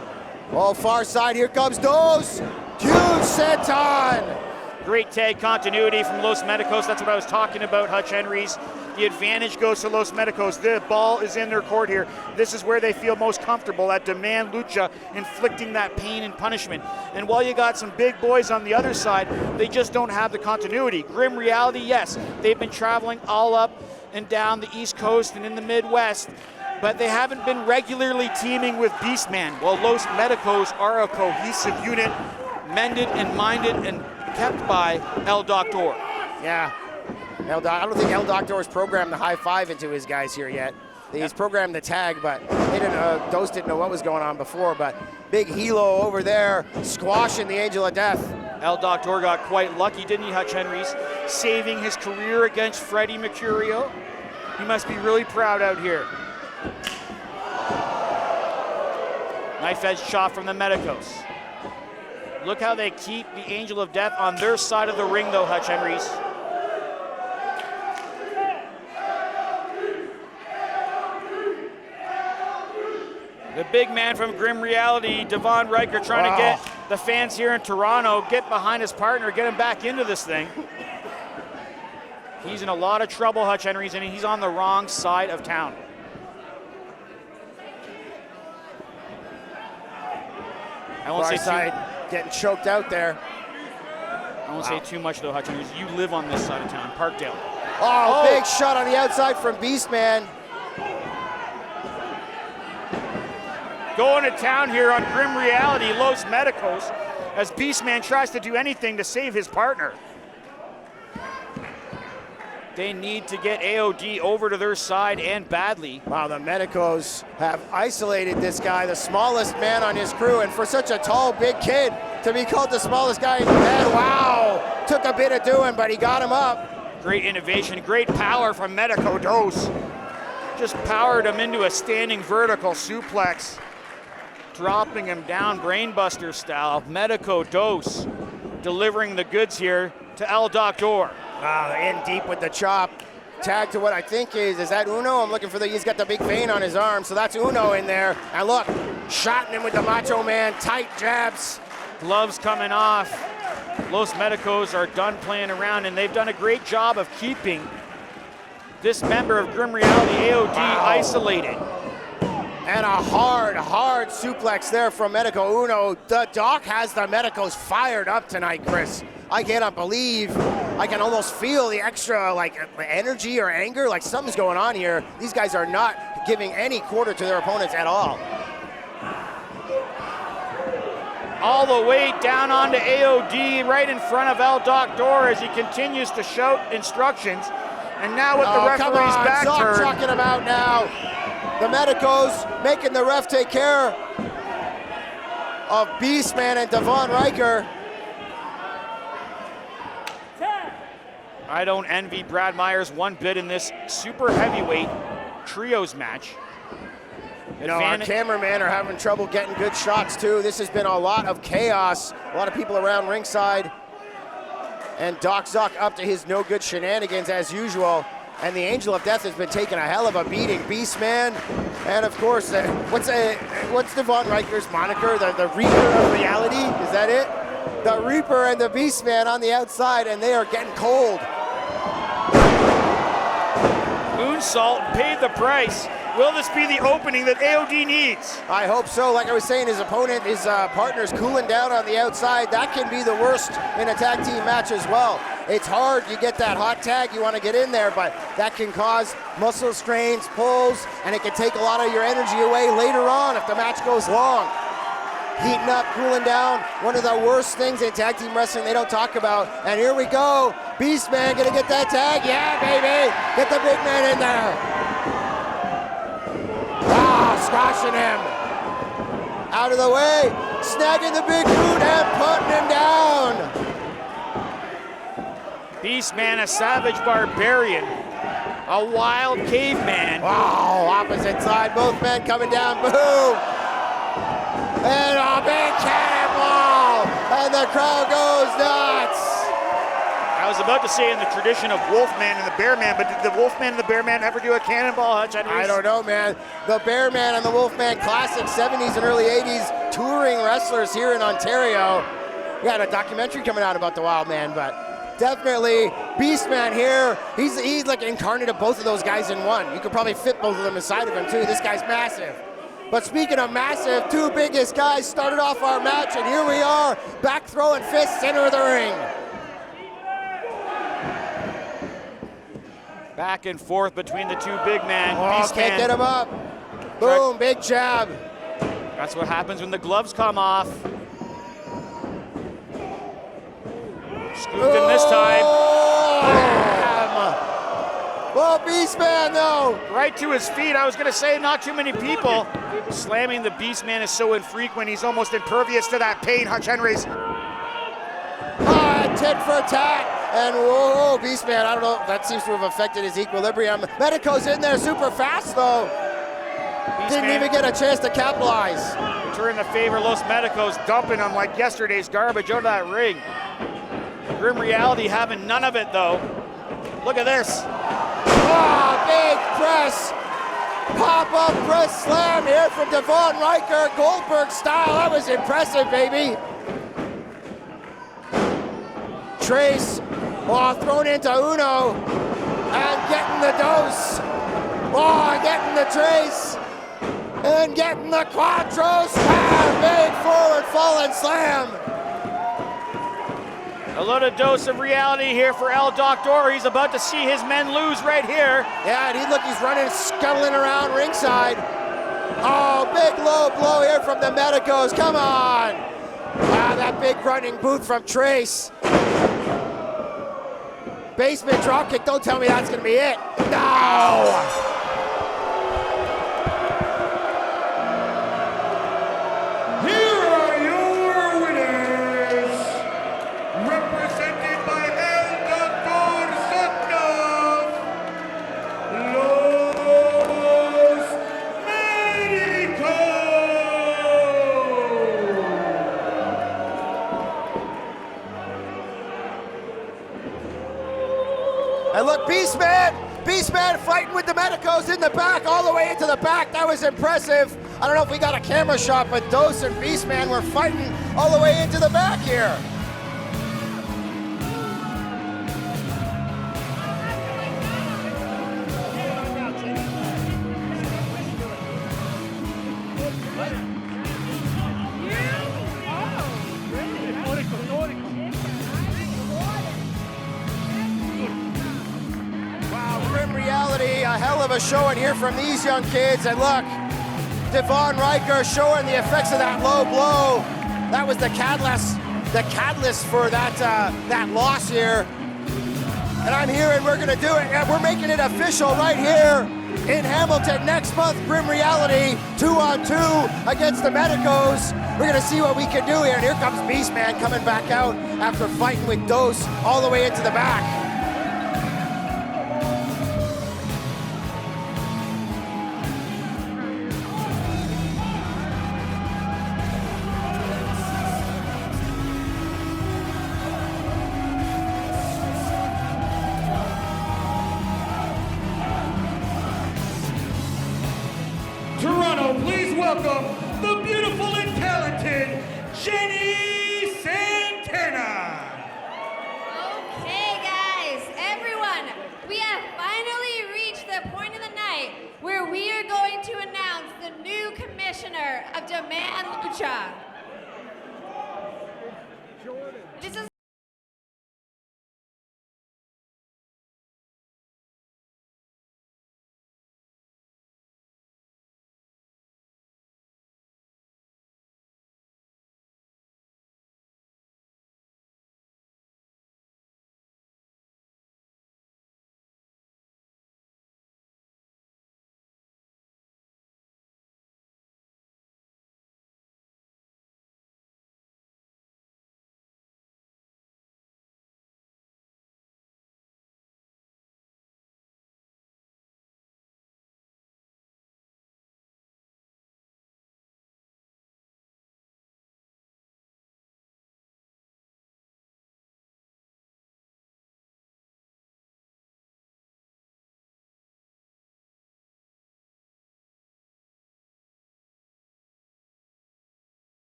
Oh, far side, here comes Dos. Huge senton. Great tag continuity from Los Medicos. That's what I was talking about, Hutch Henries. The advantage goes to Los Medicos. The ball is in their court here. This is where they feel most comfortable at Demand Lucha, inflicting that pain and punishment. And while you got some big boys on the other side, they just don't have the continuity. Grim Reality, yes, they've been traveling all up and down the East Coast and in the Midwest, but they haven't been regularly teaming with Beastman. While Los Medicos are a cohesive unit, mended and minded and kept by El Doctor. Yeah. I don't think El Doctor's programmed the high five into his guys here yet. He's programmed the tag, but they didn't, Dos didn't know what was going on before, but big Hilo over there squashing the Angel of Death. El Doctor got quite lucky, didn't he, Hutch Henries? Saving his career against Freddie Mercurio. He must be really proud out here. Knife edge shot from the Medicos. Look how they keep the Angel of Death on their side of the ring, though, Hutch Henries. The big man from Grim Reality, Devon Riker, trying to get the fans here in Toronto, get behind his partner, get him back into this thing. He's in a lot of trouble, Hutch Henries, and he's on the wrong side of town. I won't Far say side getting choked out there. I won't say too much though, Hutch Henries. You live on this side of town, Parkdale. Oh, big shot on the outside from Beastman. Going to town here on Grim Reality, Los Medicos, as Beastman tries to do anything to save his partner. They need to get AOD over to their side and badly. Wow, the Medicos have isolated this guy, the smallest man on his crew, and for such a tall, big kid to be called the smallest guy in the head, wow, took a bit of doing, but he got him up. Great innovation, great power from Medico Dos. Just powered him into a standing vertical suplex, dropping him down brainbuster style. Medico Dos delivering the goods here to El Doctor. Wow, in deep with the chop. Tag to what I think is that Uno? I'm looking for he's got the big vein on his arm, so that's Uno in there. And look, shotting him with the Macho Man, tight jabs. Gloves coming off. Los Medicos are done playing around, and they've done a great job of keeping this member of Grim Reality, AOD, isolated. And a hard suplex there from Medico Uno. The Doc has the Medicos fired up tonight, Chris. I cannot believe, I can almost feel the extra energy or anger, like something's going on here. These guys are not giving any quarter to their opponents at all. All the way down onto AOD, right in front of El Doctor as he continues to shout instructions. And now with the referee's back turn. Chucking him out now. The Medicos making the ref take care of Beastman and Devon Riker. I don't envy Brad Myers one bit in this super heavyweight trios match. You know, our cameramen are having trouble getting good shots too. This has been a lot of chaos. A lot of people around ringside. And Doc Zoc up to his no good shenanigans as usual. And the Angel of Death has been taking a hell of a beating. Beastman, and of course, what's Devon Riker's moniker? The Reaper of Reality, is that it? The Reaper and the Beastman on the outside, and they are getting cold. Moonsault paid the price. Will this be the opening that AOD needs? I hope so. Like I was saying, his opponent, his partner's cooling down on the outside. That can be the worst in a tag team match as well. It's hard. You get that hot tag, you want to get in there, but that can cause muscle strains, pulls, and it can take a lot of your energy away later on if the match goes long. Heating up, cooling down, one of the worst things in tag team wrestling they don't talk about. And here we go, Beastman gonna get that tag? Yeah, baby, get the big man in there. Ah, squashing him. Out of the way, snagging the big boot and putting him down. Beastman, a savage barbarian, a wild caveman. Wow, opposite side, both men coming down, boom. And a big cannonball, and the crowd goes nuts. I was about to say in the tradition of Wolfman and the Bearman, but did the Wolfman and the Bearman ever do a cannonball, Hutch? I don't know, man. The Bearman and the Wolfman, classic 70s and early 80s touring wrestlers here in Ontario. We got a documentary coming out about the Wild Man, but definitely Beastman here. He's like incarnate of both of those guys in one. You could probably fit both of them inside of him too. This guy's massive. But speaking of massive, two biggest guys started off our match, and here we are, back throwing fists, center of the ring. Back and forth between the two big men. Oh, Beastman. can't get him up. Boom, big jab. That's what happens when the gloves come off. Scooped him this time. Well, Beastman though. Right to his feet. I was gonna say not too many people. Slamming the Beastman is so infrequent, he's almost impervious to that pain, Hutch Henries. Tit for tat. And whoa, Beastman, I don't know, that seems to have affected his equilibrium. Medico's in there super fast though. Beastman didn't even get a chance to capitalize. Return the favor, Los Medicos dumping him like yesterday's garbage out of that ring. Grim Reality having none of it though. Look at this. Oh, big press. Pop-up press slam here from Devon Riker, Goldberg style. That was impressive, baby. Trace, thrown into Uno, and getting the dose. Getting the trace, and getting the quattro slam. Big forward falling slam. A little dose of reality here for El Doctor. He's about to see his men lose right here. Yeah, and he's running, scuttling around ringside. Oh, big low blow here from the Medicos. Come on. Wow, that big running boot from Trace. Basement dropkick. Don't tell me that's going to be it. No. Here are your winners, represented by El Doctor Sotnov, Los Medicos. And look, Beastman fighting with the Medicos in the back, all the way into the back. That was impressive. I don't know if we got a camera shot, but Dose and Beastman were fighting all the way into the back here. Grim Reality, a hell of a showing here from these young kids. And look, Devon Riker showing the effects of that low blow. That was the catalyst for that loss here. And I'm here and we're gonna do it. And we're making it official right here in Hamilton next month. Grim Reality 2-on-2 against the Medicos. We're gonna see what we can do here. And here comes Beastman coming back out after fighting with Dose all the way into the back. Toronto, please welcome the beautiful and talented Jenny Santana. Okay, guys, everyone, we have finally reached the point of the night where we are going to announce the new commissioner of Demand Lucha. This is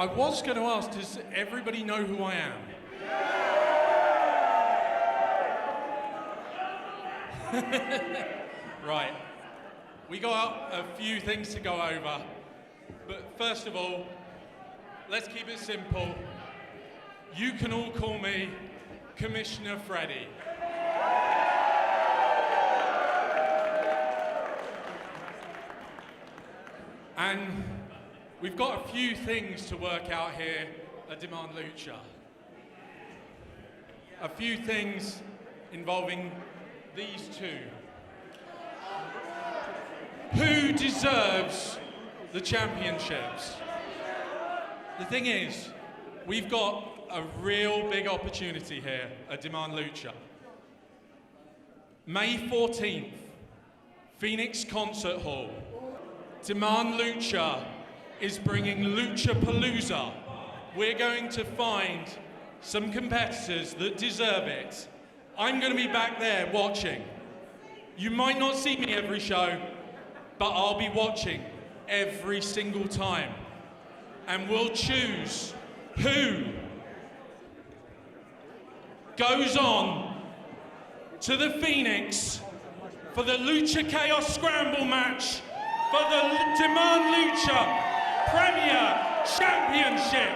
was going to ask, does everybody know who I am? Right. We got a few things to go over. But first of all, let's keep it simple. You can all call me Commissioner Freddie. And we've got a few things to work out here at Demand Lucha. A few things involving these two. Who deserves the championships? The thing is, we've got a real big opportunity here at Demand Lucha. May 14th, Phoenix Concert Hall. Demand Lucha is bringing Lucha Palooza. We're going to find some competitors that deserve it. I'm going to be back there watching. You might not see me every show, but I'll be watching every single time. And we'll choose who goes on to the Phoenix for the Lucha Chaos Scramble match for the Demand Lucha Premier Championship.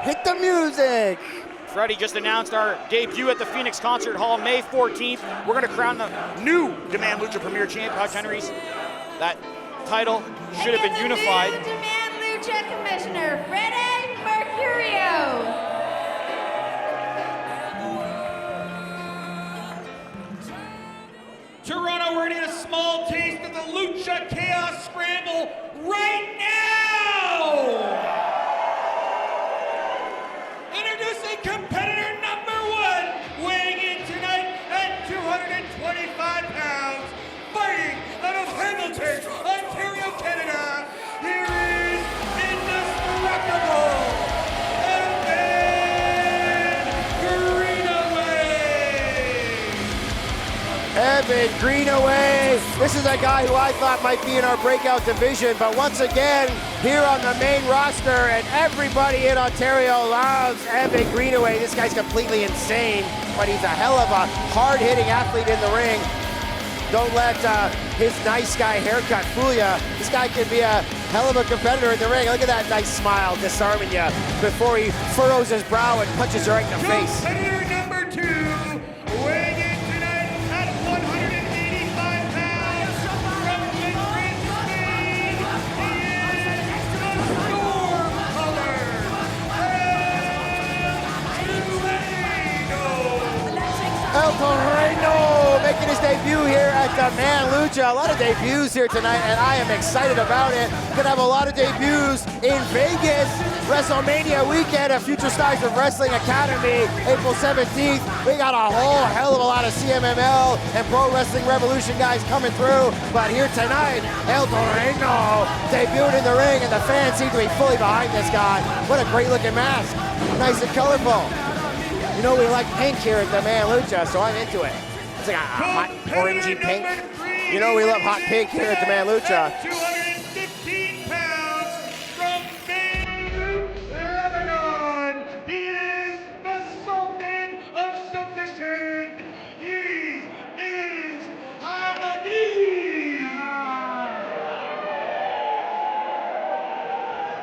Hit the music! Freddie just announced our debut at the Phoenix Concert Hall May 14th. We're going to crown the new Demand Lucha Premier Champ, Hutch Henries. That title should have been unified. The Demand Lucha Commissioner, Freddie Mercurio. Toronto, we're getting a small taste of the Lucha Chaos Scramble right now! Introducing competitor number 1, weighing in tonight at 225 pounds, fighting out of Hamilton, Ontario, Canada. Here is indestructible Evan Greenaway. This is a guy who I thought might be in our breakout division, but once again, here on the main roster, and everybody in Ontario loves Evan Greenaway. This guy's completely insane, but he's a hell of a hard-hitting athlete in the ring. Don't let his nice guy haircut fool you. This guy can be a hell of a competitor in the ring. Look at that nice smile disarming you before he furrows his brow and punches you right in the face. Competitor number 2, weighing in tonight at 185 pounds, from Madrid, Spain, he is the Storm Color, El Torreno making his debut here at Demand Lucha. A lot of debuts here tonight, and I am excited about it. Gonna have a lot of debuts in Vegas, WrestleMania weekend at Future Stars of Wrestling Academy, April 17th. We got a whole hell of a lot of CMML and Pro Wrestling Revolution guys coming through. But here tonight, El Torreno debuted in the ring, and the fans seem to be fully behind this guy. What a great looking mask. Nice and colorful. You know, we like pink here at Demand Lucha, so I'm into it. It's like a hot orangey pink. You know we love hot pink here at Demand Lucha. 215 pounds from Beirut, Lebanon. He is the Sultan of Submission. He is Adonis.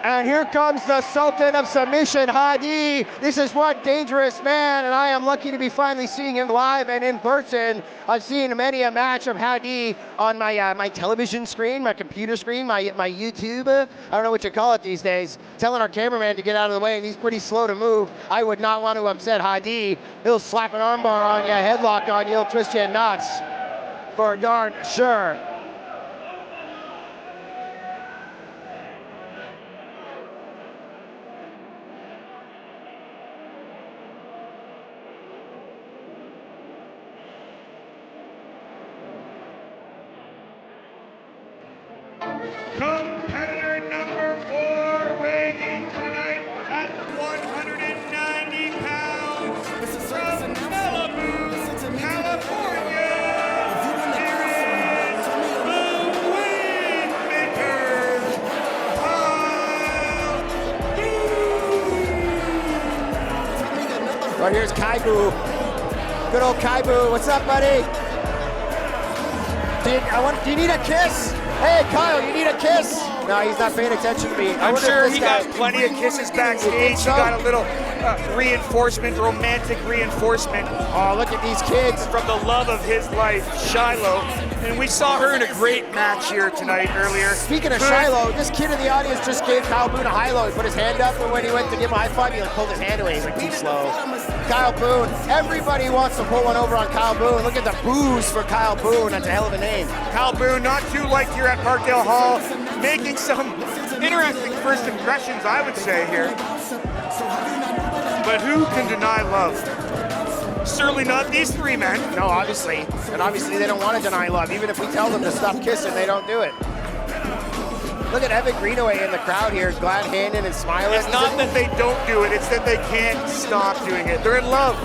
And here comes the Sultan of Submission, Hadi. This is one dangerous man, and I am lucky to be finally seeing him live and in person. I've seen many a match of Hadi on my my television screen, my computer screen, my YouTube. I don't know what you call it these days. Telling our cameraman to get out of the way, and he's pretty slow to move. I would not want to upset Hadi. He'll slap an armbar on you, a headlock on you, he'll twist you nuts. For darn sure. Competitor number 4, weighing in tonight at 190 pounds, from Malibu, California. Here is the Waymaker, Hadi. Oh, here's Kaibu. Good old Kaibu. What's up, buddy? Do you need a kiss? Hey, Kyle, you need a kiss? No, he's not paying attention to me. I'm sure he got plenty of kisses backstage. He got a little reinforcement, romantic reinforcement. Oh, look at these kids. From the love of his life, Shiloh. And we saw her in a great match here tonight earlier. Speaking of Shiloh, this kid in the audience just gave Kyle Boone a high-low. He put his hand up, and when he went to give him a high five, he pulled his hand away. He's like, too slow. Kyle Boone. Everybody wants to pull one over on Kyle Boone. Look at the boos for Kyle Boone. That's a hell of a name. Kyle Boone, not too liked here at Parkdale Hall, making some interesting first impressions, I would say, here. But who can deny love? Certainly not these three men. No, obviously. And obviously they don't want to deny love. Even if we tell them to stop kissing, they don't do it. Look at Evan Greenaway in the crowd here, glad-handed and smiling. It's not that they don't do it, it's that they can't stop doing it. They're in love.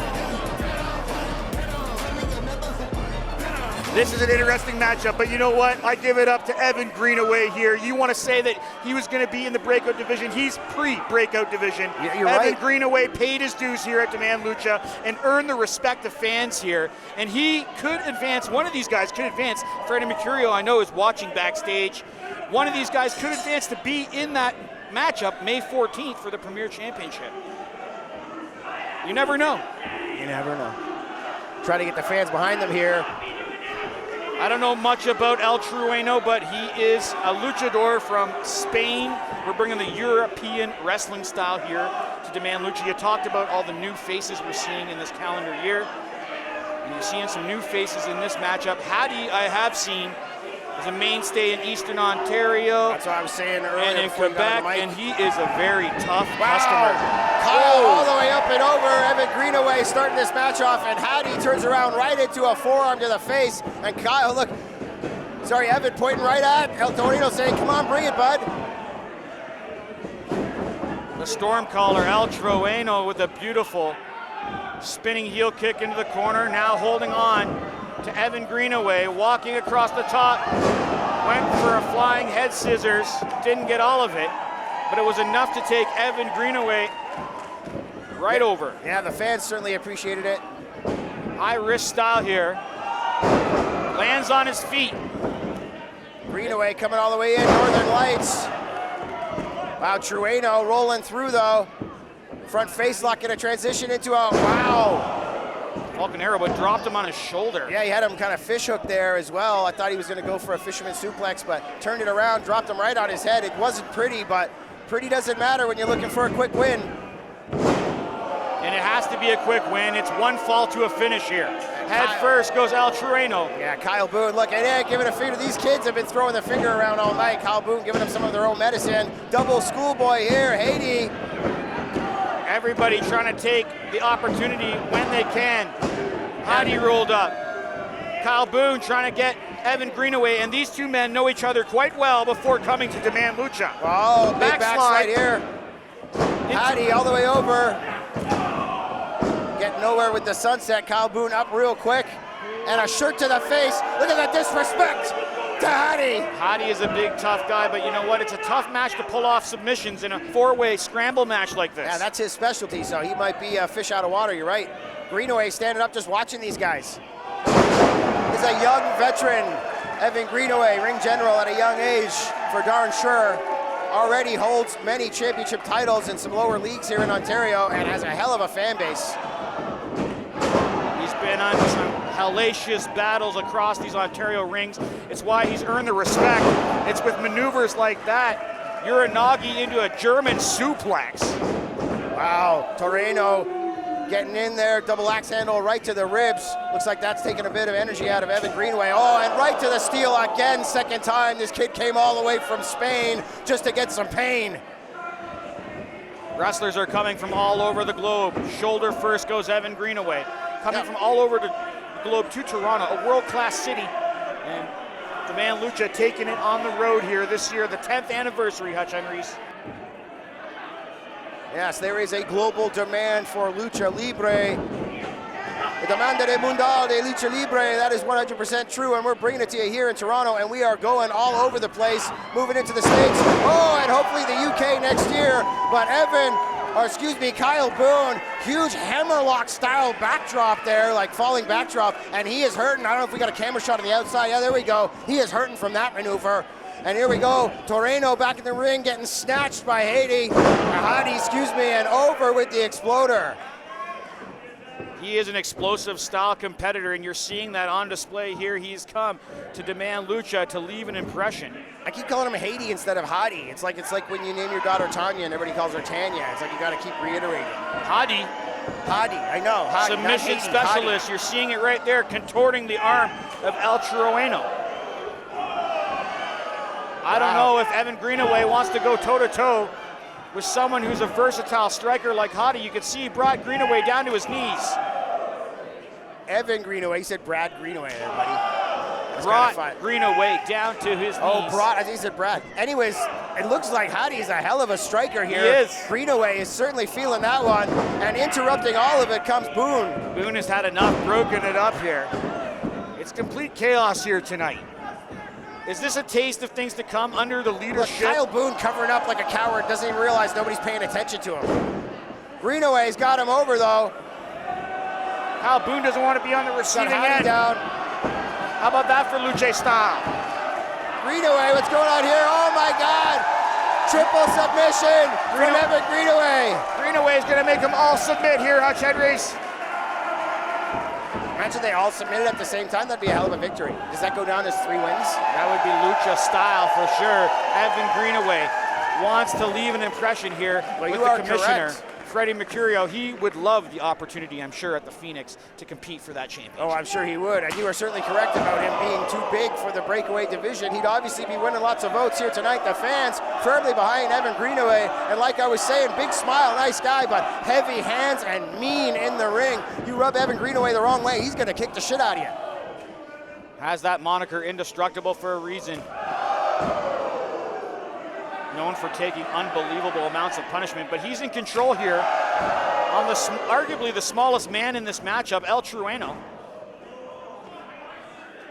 This is an interesting matchup, but you know what? I give it up to Evan Greenaway here. You want to say that he was going to be in the breakout division. He's pre-breakout division. You're Evan right. Greenaway paid his dues here at Demand Lucha and earned the respect of fans here. And he could advance, one of these guys could advance. Freddie Mercurio, I know, is watching backstage. One of these guys could advance to be in that matchup May 14th for the Premier Championship. You never know. You never know. Try to get the fans behind them here. I don't know much about El Trueno, but he is a luchador from Spain. We're bringing the European wrestling style here to Demand Lucha. You talked about all the new faces we're seeing in this calendar year. And you're seeing some new faces in this matchup. Hattie, I have seen, is a mainstay in Eastern Ontario. That's what I was saying earlier. And in Quebec, and he is a very tough Wow. customer. Kyle all the way up and over. Evan Greenaway starting this match off, and Hattie turns around right into a forearm to the face. And Kyle, look, sorry, Evan pointing right at El Torino saying, come on, bring it, bud. The storm caller, El Trueno, with a beautiful spinning heel kick into the corner, now holding on to Evan Greenaway, walking across the top, went for a flying head scissors, didn't get all of it, but it was enough to take Evan Greenaway right over. Yeah, the fans certainly appreciated it. High wrist style here, lands on his feet. Greenaway coming all the way in, Northern Lights. Wow, Trueno rolling through though. Front face lock gonna transition into a, wow. Falcon Arrow, but dropped him on his shoulder. Yeah, he had him kind of fish hook there as well. I thought he was gonna go for a fisherman suplex, but turned it around, dropped him right on his head. It wasn't pretty, but pretty doesn't matter when you're looking for a quick win. And it has to be a quick win. It's one fall to a finish here. Head first goes El Trueno. Yeah, Kyle Boone, look, and yeah, giving a finger. These kids have been throwing their finger around all night. Kyle Boone giving them some of their own medicine. Double schoolboy here, Haiti. Everybody trying to take the opportunity when they can. Heidi rolled up. Kyle Boone trying to get Evan Greenaway, and these two men know each other quite well before coming to Demand Lucha. Oh, big backslide here. Heidi all the way over. Getting nowhere with the sunset. Kyle Boone up real quick. And a shirt to the face. Look at that disrespect to Heidi. Heidi is a big, tough guy, but you know what? It's a tough match to pull off submissions in a four-way scramble match like this. Yeah, that's his specialty, so he might be a fish out of water, you're right. Greenaway standing up just watching these guys. He's a young veteran. Evan Greenaway, ring general at a young age, for darn sure. Already holds many championship titles in some lower leagues here in Ontario and has a hell of a fan base. He's been on some hellacious battles across these Ontario rings. It's why he's earned the respect. It's with maneuvers like that. Uranagi into a German suplex. Wow, Toreno getting in there, double axe handle right to the ribs. Looks like that's taking a bit of energy out of Evan Greenaway. Oh, and right to the steel again, second time. This kid came all the way from Spain just to get some pain. Wrestlers are coming from all over the globe. Shoulder first goes Evan Greenaway. Coming from all over the globe to Toronto, a world-class city. And Demand Lucha taking it on the road here this year, the 10th anniversary, Hutch HENRIES. Yes, there is a global demand for Lucha Libre. The demanda de mundial de Lucha Libre, that is 100% true, and we're bringing it to you here in Toronto, and we are going all over the place, moving into the States. Oh, and hopefully the UK next year. But Evan Kyle Boone, huge hammerlock style backdrop there, like falling backdrop, and he is hurting. I don't know if we got a camera shot on the outside. Yeah, there we go. He is hurting from that maneuver. And here we go, Toreno back in the ring, getting snatched by Hadi, and over with the exploder. He is an explosive style competitor, and you're seeing that on display here. He's come to demand Lucha to leave an impression. I keep calling him Hadi instead of Hadi. It's like when you name your daughter Tanya and everybody calls her Tanya. It's like you got to keep reiterating. Hadi, I know. Hadi, submission Hadi, specialist. Hadi. You're seeing it right there, contorting the arm of El Trueno. I don't know if Evan Greenaway wants to go toe-to-toe with someone who's a versatile striker like Hadi. You can see he brought Greenaway down to his knees. Evan Greenaway, he said Brad Greenaway there, buddy. Brought Greenaway down to his knees. Oh, I think he said Brad. Anyways, it looks like Hadi's a hell of a striker here. He is. Greenaway is certainly feeling that one, and interrupting all of it comes Boone. Boone has had enough, broken it up here. It's complete chaos here tonight. Is this a taste of things to come under the leadership? Look, Kyle Boone covering up like a coward, doesn't even realize nobody's paying attention to him. Greenaway's got him over though. Kyle Boone doesn't want to be on the receiving end. Down. How about that for Lucha style? Greenaway, what's going on here? Oh my God! Triple submission from Evan Greenaway. Greenaway is going to make them all submit here, Hutch Henries. Imagine they all submitted at the same time. That'd be a hell of a victory. Does that go down as 3 wins? That would be Lucha style for sure. Evan Greenaway wants to leave an impression here with the commissioner. Correct. Freddie Mercurio, he would love the opportunity, I'm sure, at the Phoenix to compete for that championship. Oh, I'm sure he would. And you are certainly correct about him being too big for the breakaway division. He'd obviously be winning lots of votes here tonight. The fans firmly behind Evan Greenaway. And like I was saying, big smile, nice guy, but heavy hands and mean in the ring. You rub Evan Greenaway the wrong way, he's going to kick the shit out of you. Has that moniker indestructible for a reason. Known for taking unbelievable amounts of punishment, but he's in control here on arguably the smallest man in this matchup, El Trueno.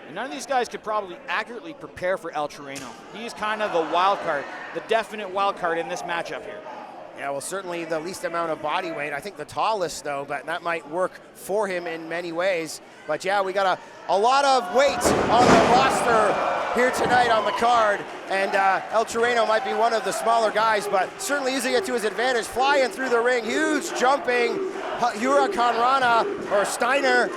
And none of these guys could probably accurately prepare for El Trueno. He's kind of the wild card, the definite wild card in this matchup here. Yeah, well, certainly the least amount of body weight. I think the tallest, though, but that might work for him in many ways. But yeah, we got a lot of weight on the roster here tonight on the card. And El Trueno might be one of the smaller guys, but certainly using it to his advantage. Flying through the ring, huge jumping, Hurricane Rana, or Steiner.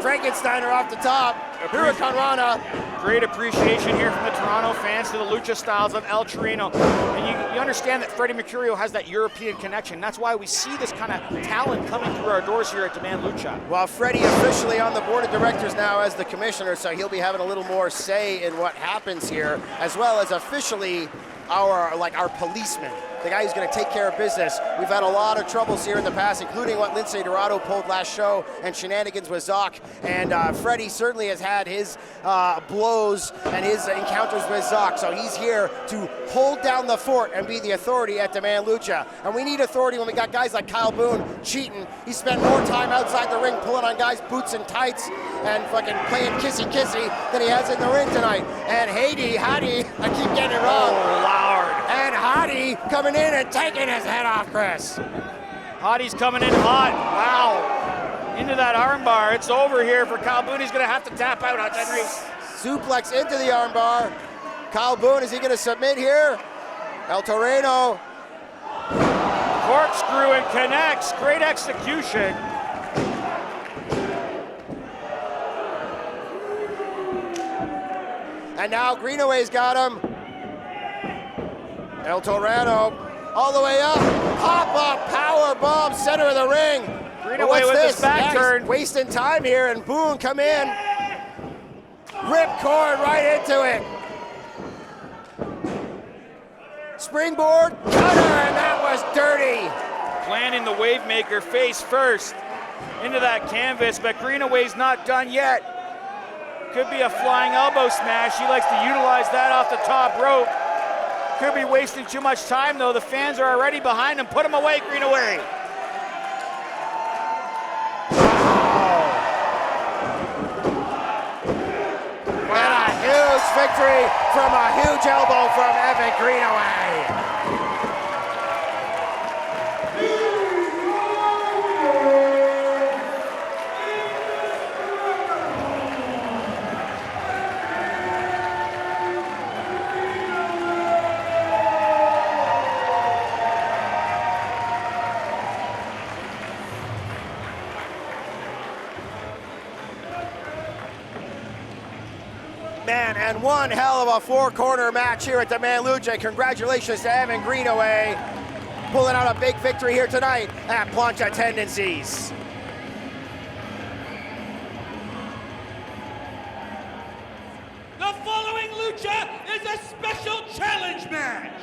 Frankensteiner off the top, Hurricane Rana. Great appreciation here from the Toronto fans to the Lucha styles of El Trueno. And you understand that Freddie Mercurio has that European connection. That's why we see this kind of talent coming through our doors here at Demand Lucha. Well, Freddie officially on the board of directors now as the commissioner, so he'll be having a little more say in what happens here, as well as officially our policeman, the guy who's going to take care of business. We've had a lot of troubles here in the past, including what Lince Dorado pulled last show and shenanigans with Zoc. And Freddie certainly has had his blows and his encounters with Zoc. So he's here to hold down the fort and be the authority at Demand Lucha. And we need authority when we got guys like Kyle Boone cheating. He spent more time outside the ring pulling on guys' boots and tights and fucking playing kissy-kissy than he has in the ring tonight. And Hadi, I keep getting it wrong. Oh, Lord. And Hadi coming in and taking his head off, Chris. Hadi's coming in hot. Wow. Into that armbar. It's over here for Kyle Boone. He's going to have to tap out on Henries. Suplex into the armbar. Kyle Boone, is he going to submit here? El Toreno. Corkscrew and connects. Great execution. And now Greenaway's got him. El Toreno all the way up. Pop-up power bomb, center of the ring. Greenaway with his back turned. Wasting time here, and Boone come in. Rip cord right into it. Springboard cutter, and that was dirty. Planting the wave maker face first into that canvas, but Greenaway's not done yet. Could be a flying elbow smash. He likes to utilize that off the top rope. Could be wasting too much time, though. The fans are already behind him. Put him away, Greenaway. And a huge victory from a huge elbow from Evan Greenaway. Man, and one hell of a four-corner match here at Demand Lucha. Congratulations to Evan Greenaway, pulling out a big victory here tonight at PLANCHA Tendencies. The following lucha is a special challenge match.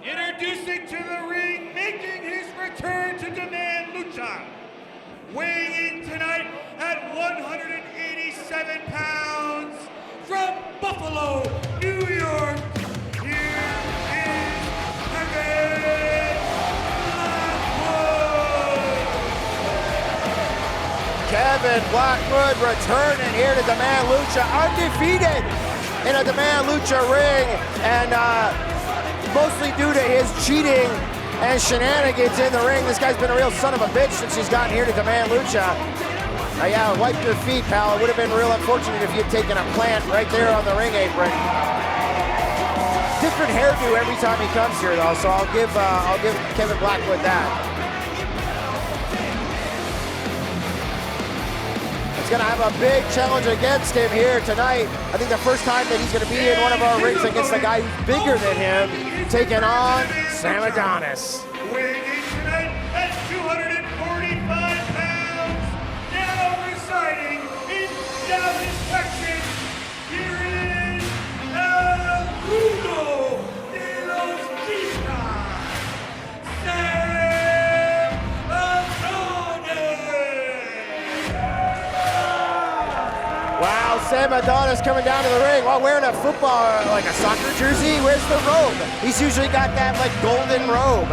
Introducing to the ring, making his return to Demand Lucha, weighing in tonight at 187 pounds, from Buffalo, New York, here is Kevin Blackwood returning here to Demand Lucha, undefeated in a Demand Lucha ring, and mostly due to his cheating and shenanigans in the ring. This guy's been a real son of a bitch since he's gotten here to Demand Lucha. Yeah, wipe your feet, pal. It would have been real unfortunate if you'd taken a plant right there on the ring apron. Different hairdo every time he comes here, though, so I'll give Kevin Blackwood that. He's gonna have a big challenge against him here tonight. I think the first time that he's gonna be in one of our rings against a guy who's bigger than him, taking on Sam Adonis. weighing in tonight at 245 pounds, now residing in Dallas, Texas. Here is El Rudo de los Beastman, Sam Adonis. Wow, Sam Adonis coming down to the ring while wearing a football, like a soccer jersey. Where's the robe? He's usually got that like golden robe.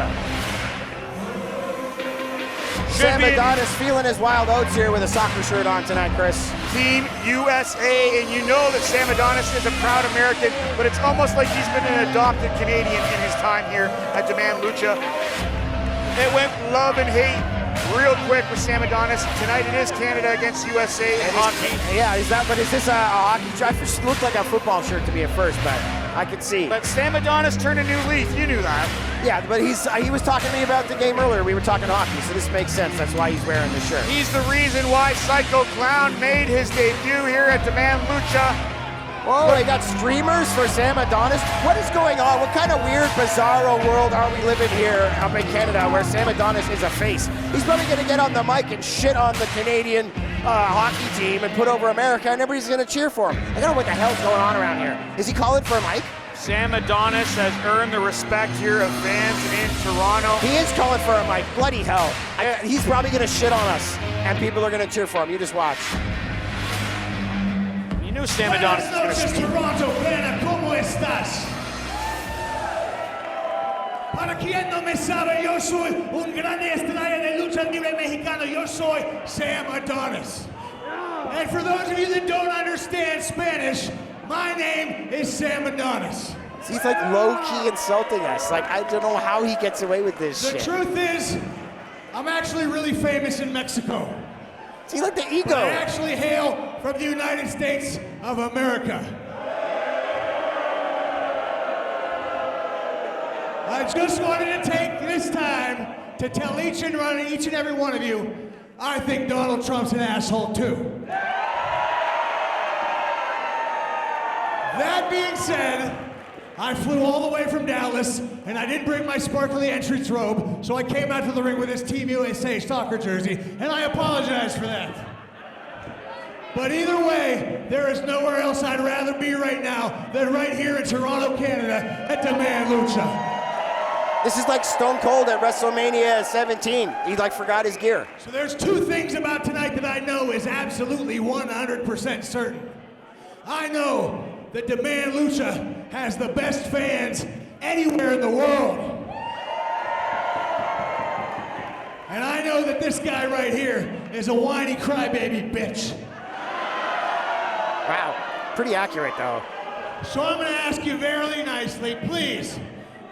Sam Adonis feeling his wild oats here with a soccer shirt on tonight, Chris. Team USA, and you know that Sam Adonis is a proud American, but it's almost like he's been an adopted Canadian in his time here at Demand Lucha. It went love and hate real quick with Sam Adonis. Tonight it is Canada against USA in hockey. Yeah, is this a hockey shirt? It looked like a football shirt to me at first, but I could see. But Sam Adonis turned a new leaf, you knew that. Yeah, but he was talking to me about the game earlier. We were talking hockey, so this makes sense. That's why he's wearing the shirt. He's the reason why Psycho Clown made his debut here at Demand Lucha. Whoa, they got streamers for Sam Adonis. What is going on? What kind of weird, bizarro world are we living here up in Canada where Sam Adonis is a face? He's probably going to get on the mic and shit on the Canadian hockey team and put over America, and everybody's going to cheer for him. I don't know what the hell's going on around here. Is he calling for a mic? Sam Adonis has earned the respect here of fans in Toronto. He is calling for a mic. Bloody hell. He's probably going to shit on us, and people are going to cheer for him. You just watch. You knew Sam Adonis was going to speak. Toronto, Plena, ¿cómo estás? Para quien no me sabe, yo soy un grande estrella de lucha libre mexicano. Yo soy Sam Adonis. And for those of you that don't understand Spanish, my name is Sam Adonis. He's like low-key insulting us. Like, I don't know how he gets away with this shit. The truth is, I'm actually really famous in Mexico. See, like the ego. I actually hail from the United States of America. I just wanted to take this time to tell each and every one of you, I think Donald Trump's an asshole too. That being said, I flew all the way from Dallas, and I didn't bring my sparkly entrance robe, so I came out to the ring with this Team USA soccer jersey, and I apologize for that. But either way, there is nowhere else I'd rather be right now than right here in Toronto, Canada, at Demand Lucha. This is like Stone Cold at WrestleMania 17. He like forgot his gear. So there's two things about tonight that I know is absolutely 100% certain. I know that Demand Lucha has the best fans anywhere in the world. And I know that this guy right here is a whiny crybaby bitch. Wow, pretty accurate though. So I'm gonna ask you very nicely, please,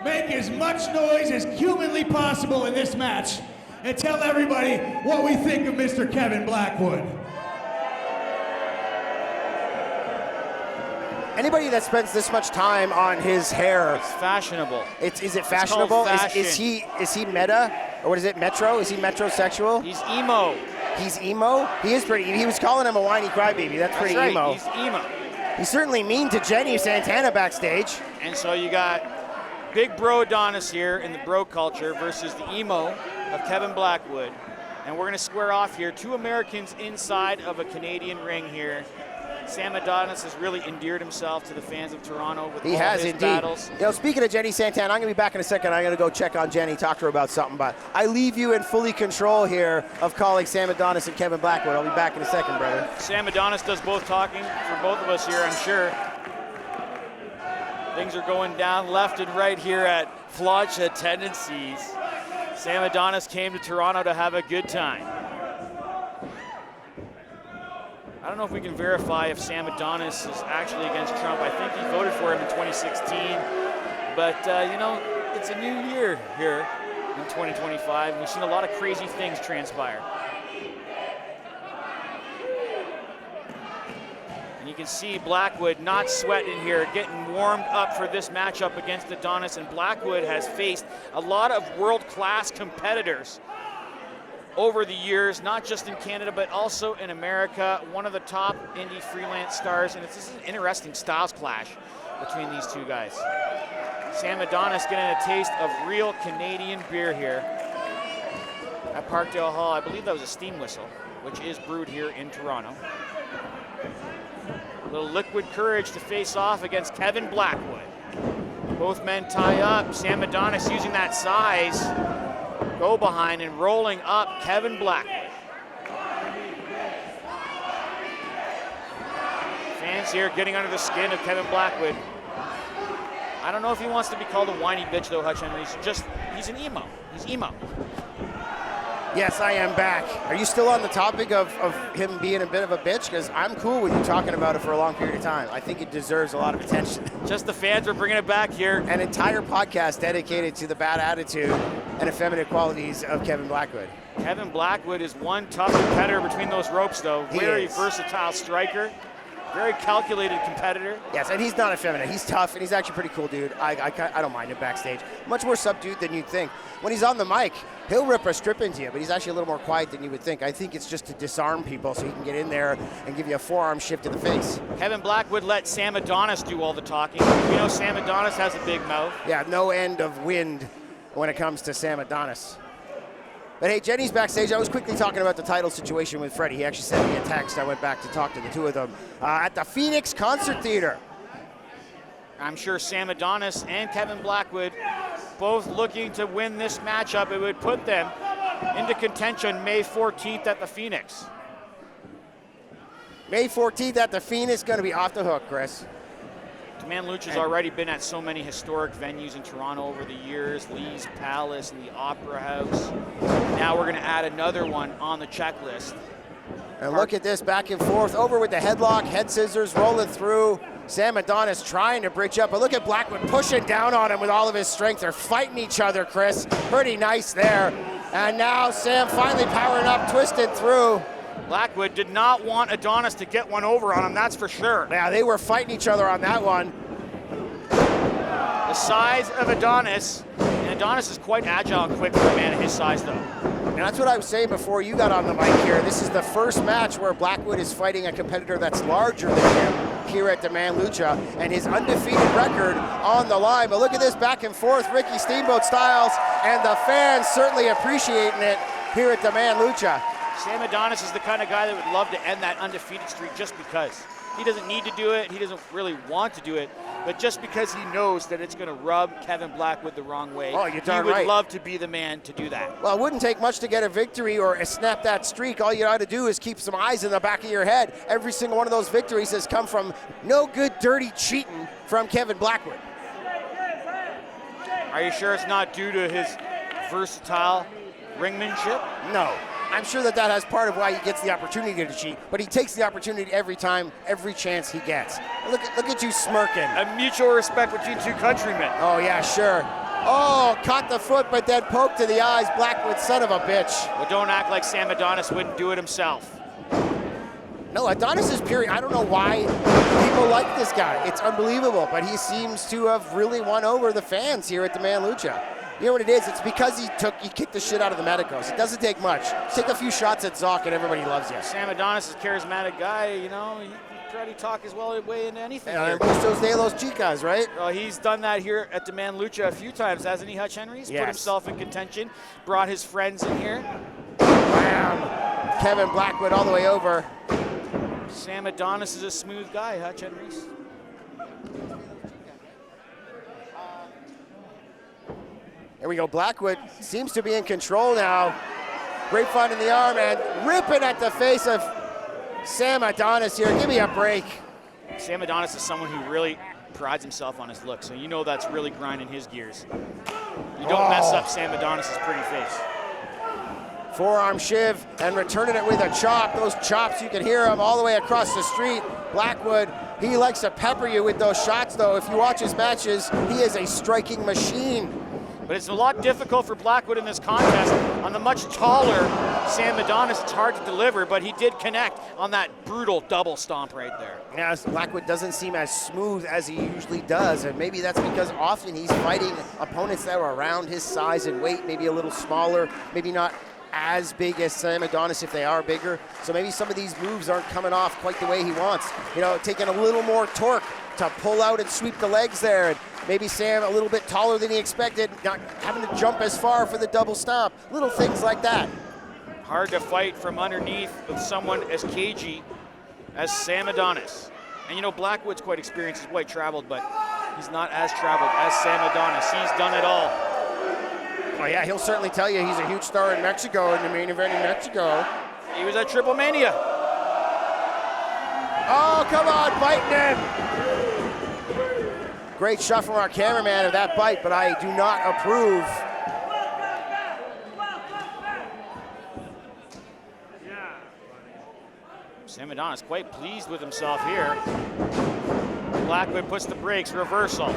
make as much noise as humanly possible in this match and tell everybody what we think of Mr. Kevin Blackwood. Anybody that spends this much time on his hair, It's fashionable. is it fashionable? fashion. Is he meta? Or what is it, metro? Is he metrosexual? He's emo. He's emo? He is pretty, he was calling him a whiny crybaby. That's pretty right. emo. He's emo. He's certainly mean to Jenny Santana backstage. And so you got Big Bro Adonis here in the bro culture versus the emo of Kevin Blackwood. And we're going to square off here. 2 Americans inside of a Canadian ring here. Sam Adonis has really endeared himself to the fans of Toronto with all his indeed. battles. You know, speaking of Jenny Santana, I'm going to be back in a second. I'm going to go check on Jenny, talk to her about something. But I leave you in fully control here of calling Sam Adonis and Kevin Blackwood. I'll be back in a second, brother. Sam Adonis does both talking for both of us here, I'm sure. Things are going down left and right here at PLANCHA Tendencies. Sam Adonis came to Toronto to have a good time. I don't know if we can verify if Sam Adonis is actually against Trump. I think he voted for him in 2016. But, you know, it's a new year here in 2025. We've seen a lot of crazy things transpire. And you can see Blackwood not sweating here, getting warmed up for this matchup against Adonis. And Blackwood has faced a lot of world-class competitors over the years, not just in Canada, but also in America. One of the top indie freelance stars, and this is an interesting styles clash between these two guys. Sam Adonis getting a taste of real Canadian beer here at Parkdale Hall. I believe that was a steam whistle, which is brewed here in Toronto. A little liquid courage to face off against Kevin Blackwood. Both men tie up. Sam Adonis using that size. Go behind and rolling up Kevin Blackwood. Fans here getting under the skin of Kevin Blackwood. I don't know if he wants to be called a whiny bitch though, Hutch Henry. He's an emo. He's emo. Yes, I am back. Are you still on the topic of him being a bit of a bitch? Because I'm cool with you talking about it for a long period of time. I think it deserves a lot of attention. Just the fans are bringing it back here. An entire podcast dedicated to the bad attitude and effeminate qualities of Kevin Blackwood. Kevin Blackwood is one tough competitor between those ropes though. Very versatile striker. Very calculated competitor. Yes, and he's not effeminate. He's tough, and he's actually a pretty cool dude. I don't mind him backstage. Much more subdued than you'd think. When he's on the mic, he'll rip a strip into you, but he's actually a little more quiet than you would think. I think it's just to disarm people so he can get in there and give you a forearm shift to the face. Kevin Blackwood let Sam Adonis do all the talking. You know Sam Adonis has a big mouth. Yeah, no end of wind when it comes to Sam Adonis. But hey, Jenny's backstage. I was quickly talking about the title situation with Freddie. He actually sent me a text. I went back to talk to the two of them at the Phoenix Concert Theater. I'm sure Sam Adonis and Kevin Blackwood both looking to win this matchup. It would put them into contention May 14th at the Phoenix. May 14th at the Phoenix, going to be off the hook, Chris. Demand Lucha's already been at so many historic venues in Toronto over the years, Lee's Palace and the Opera House. Now we're going to add another one on the checklist. And look at this, back and forth, over with the headlock, head scissors, rolling through. Sam Adonis trying to bridge up, but look at Blackwood pushing down on him with all of his strength. They're fighting each other, Chris. Pretty nice there. And now Sam finally powering up, twisted through. Blackwood did not want Adonis to get one over on him, that's for sure. Yeah, they were fighting each other on that one. The size of Adonis, and Adonis is quite agile and quick for a man of his size though. And that's what I was saying before you got on the mic here. This is the first match where Blackwood is fighting a competitor that's larger than him here at Demand Lucha, and his undefeated record on the line. But look at this back and forth, Ricky Steamboat Styles, and the fans certainly appreciating it here at Demand Lucha. Sam Adonis is the kind of guy that would love to end that undefeated streak just because. He doesn't need to do it, he doesn't really want to do it, but just because he knows that it's going to rub Kevin Blackwood the wrong way, oh, you're darn right. He would love to be the man to do that. Well, it wouldn't take much to get a victory or snap that streak. All you got to do is keep some eyes in the back of your head. Every single one of those victories has come from no good, dirty cheating from Kevin Blackwood. Are you sure it's not due to his versatile ringmanship? No. I'm sure that has part of why he gets the opportunity to cheat, but he takes the opportunity every time, every chance he gets. Look at you smirking. A mutual respect between two countrymen. Oh, yeah, sure. Oh, caught the foot, but then poked to the eyes. Blackwood, son of a bitch. Well, don't act like Sam Adonis wouldn't do it himself. No, Adonis is pure. I don't know why people like this guy. It's unbelievable, but he seems to have really won over the fans here at Demand Lucha. You know what it is? It's because he kicked the shit out of the Medicos. It doesn't take much. Take a few shots at Zoc and everybody loves you. Sam Adonis is a charismatic guy, you know. He try to talk his way into anything. And Bustos de los Chicas, right? Well, he's done that here at Demand Lucha a few times, hasn't he, Hutch Henries? Yes. Put himself in contention, brought his friends in here. Bam. Kevin Blackwood all the way over. Sam Adonis is a smooth guy, Hutch Henries. There we go. Blackwood seems to be in control now. Grapevine in the arm and ripping at the face of Sam Adonis here. Give me a break. Sam Adonis is someone who really prides himself on his look, so you know that's really grinding his gears. You don't mess up Sam Adonis's pretty face. Forearm shiv and returning it with a chop. Those chops, you can hear them all the way across the street. Blackwood, he likes to pepper you with those shots, though. If you watch his matches, he is a striking machine. But it's a lot difficult for Blackwood in this contest. On the much taller Sam Adonis, it's hard to deliver, but he did connect on that brutal double stomp right there. Yes, Blackwood doesn't seem as smooth as he usually does, and maybe that's because often he's fighting opponents that are around his size and weight, maybe a little smaller, maybe not as big as Sam Adonis if they are bigger. So maybe some of these moves aren't coming off quite the way he wants. You know, taking a little more torque to pull out and sweep the legs there. And maybe Sam a little bit taller than he expected, not having to jump as far for the double stomp. Little things like that. Hard to fight from underneath with someone as cagey as Sam Adonis. And you know, Blackwood's quite experienced, he's quite traveled, but he's not as traveled as Sam Adonis. He's done it all. Oh yeah, he'll certainly tell you he's a huge star in Mexico, in the main event in Mexico. He was at Triple Mania. Oh, come on, biting him. Great shot from our cameraman of that bite, but I do not approve. Sam Adonis quite pleased with himself here. Blackwood puts the brakes, reversal.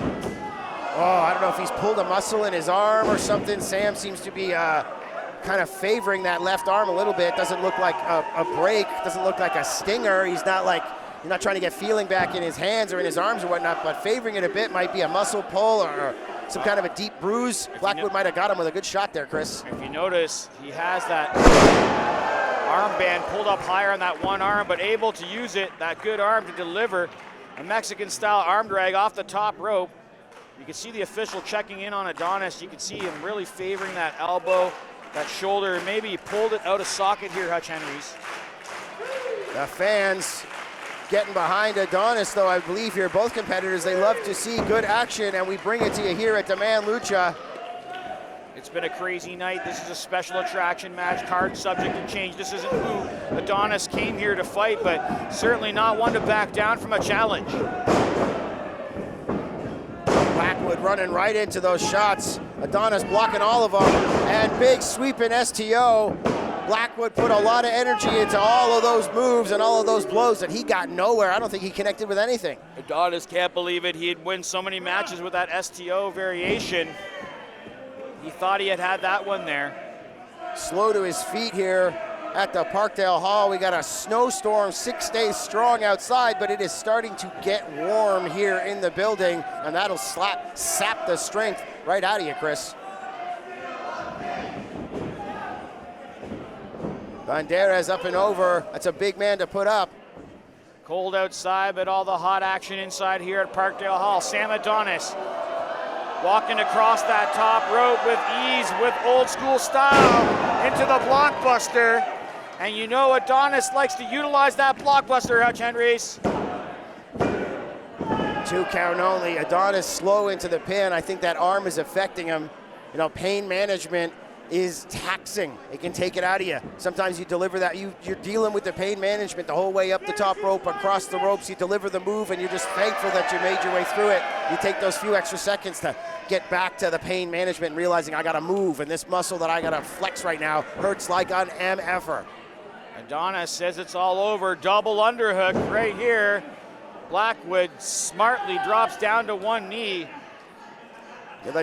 Oh, I don't know if he's pulled a muscle in his arm or something. Sam seems to be kind of favoring that left arm a little bit. Doesn't look like a break, doesn't look like a stinger. He's not trying to get feeling back in his hands or in his arms or whatnot, but favoring it a bit might be a muscle pull or some kind of a deep bruise. Blackwood might have got him with a good shot there, Chris. If you notice, he has that armband pulled up higher on that one arm, but able to use it, that good arm to deliver a Mexican-style arm drag off the top rope. You can see the official checking in on Adonis. You can see him really favoring that elbow, that shoulder. Maybe he pulled it out of socket here, Hutch Henries. The fans getting behind Adonis, though, I believe here. Both competitors, they love to see good action, and we bring it to you here at Demand Lucha. It's been a crazy night. This is a special attraction match, card subject to change. This isn't who Adonis came here to fight, but certainly not one to back down from a challenge. Blackwood running right into those shots. Adonis blocking all of them, and big sweeping STO. Blackwood put a lot of energy into all of those moves and all of those blows, and he got nowhere. I don't think he connected with anything. Adonis can't believe it. He'd win so many matches with that STO variation. He thought he had that one there. Slow to his feet here at the Parkdale Hall. We got a snowstorm, 6 days strong outside, but it is starting to get warm here in the building, and that'll sap the strength right out of you, Chris. Banderas up and over. That's a big man to put up. Cold outside, but all the hot action inside here at Parkdale Hall. Sam Adonis walking across that top rope with ease, with old school style, into the blockbuster. And you know Adonis likes to utilize that blockbuster, Hutch Henries. 2 count only. Adonis slow into the pin. I think that arm is affecting him. You know, pain management is taxing. It can take it out of you. Sometimes you deliver that, you're dealing with the pain management the whole way up the top rope, across the ropes. You deliver the move and you're just thankful that you made your way through it. You take those few extra seconds to get back to the pain management and realizing I gotta move, and this muscle that I gotta flex right now hurts like an MFer. Adonis says it's all over. Double underhook right here. Blackwood smartly drops down to one knee. The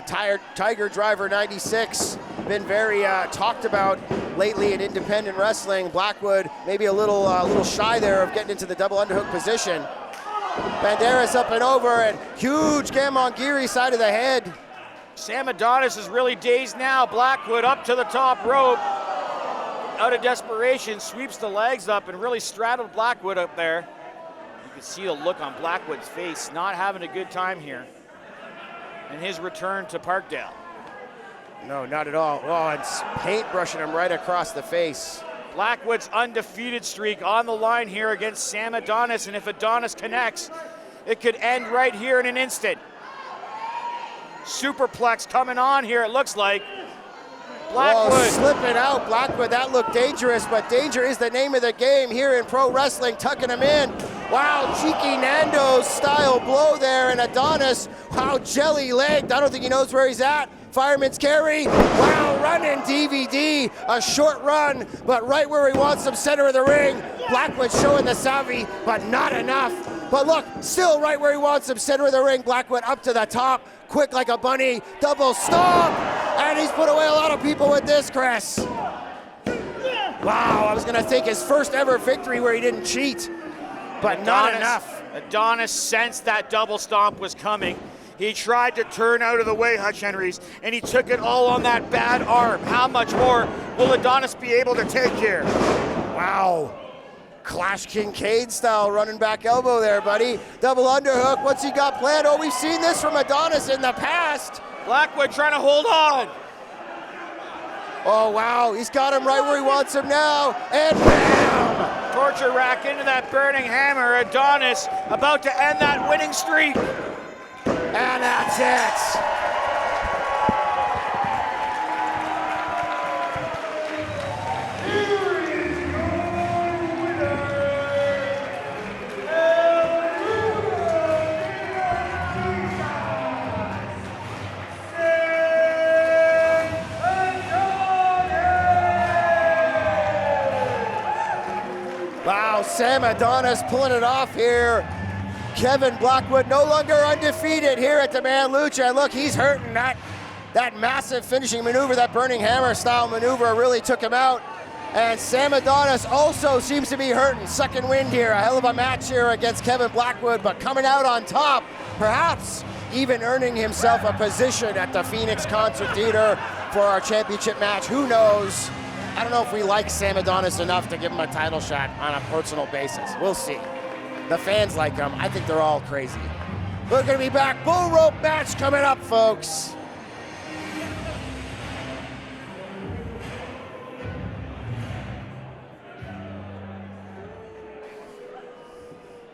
Tiger Driver 96, been very talked about lately in independent wrestling. Blackwood maybe a little shy there of getting into the double underhook position. Banderas up and over, and huge Gamongiri side of the head. Sam Adonis is really dazed now. Blackwood up to the top rope. Out of desperation, sweeps the legs up and really straddled Blackwood up there. You can see the look on Blackwood's face, not having a good time here. And his return to Parkdale. No, not at all. Oh, it's paint brushing him right across the face. Blackwood's undefeated streak on the line here against Sam Adonis, and if Adonis connects, it could end right here in an instant. Superplex coming on here, it looks like. Blackwood. Oh, slipping out, Blackwood. That looked dangerous, but danger is the name of the game here in pro wrestling, tucking him in. Wow, cheeky Nando's style blow there, and Adonis, wow, jelly-legged. I don't think he knows where he's at. Fireman's carry, wow, running DVD, a short run, but right where he wants him, center of the ring. Blackwood showing the savvy, but not enough. But look, still right where he wants him, center of the ring. Blackwood up to the top, quick like a bunny, double stomp, and he's put away a lot of people with this, Chris. Wow, I was gonna think his first ever victory where he didn't cheat, but not enough. Adonis sensed that double stomp was coming. He tried to turn out of the way, Hutch Henries, and he took it all on that bad arm. How much more will Adonis be able to take here? Wow. Clash Kincaid style running back elbow there, buddy. Double underhook. What's he got planned? Oh, we've seen this from Adonis in the past. Blackwood trying to hold on. Oh, wow. He's got him right where he wants him now. And bam! Torture rack into that burning hammer. Adonis about to end that winning streak. And that's it. Wow, Sam Adonis pulling it off here. Kevin Blackwood no longer undefeated here at Demand Lucha. And look, he's hurting. That massive finishing maneuver, that burning hammer style maneuver really took him out. And Sam Adonis also seems to be hurting. Second wind here, a hell of a match here against Kevin Blackwood, but coming out on top, perhaps even earning himself a position at the Phoenix Concert Theater for our championship match. Who knows? I don't know if we like Sam Adonis enough to give him a title shot on a personal basis. We'll see. The fans like him. I think they're all crazy. We're gonna be back. Bull rope match coming up, folks.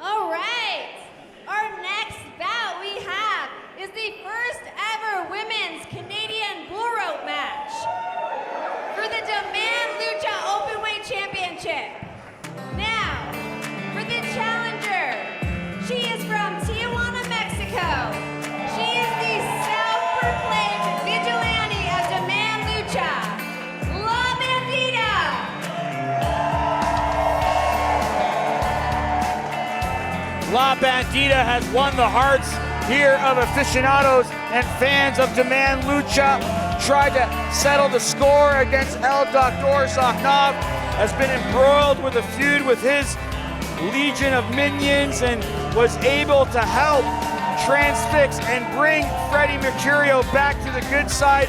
All right. Our next bout we have is the first ever women's Canadian bull rope match for the Demand Lucha Openweight Championship. Now, for the challenger, she is from Tijuana, Mexico. She is the self-proclaimed vigilante of Demand Lucha, La Bandita. La Bandita has won the hearts here of aficionados and fans of Demand Lucha. Tried to settle the score against El Doctor Zakhnov. Has been embroiled with a feud with his legion of minions and was able to help transfix and bring Freddie Mercurio back to the good side.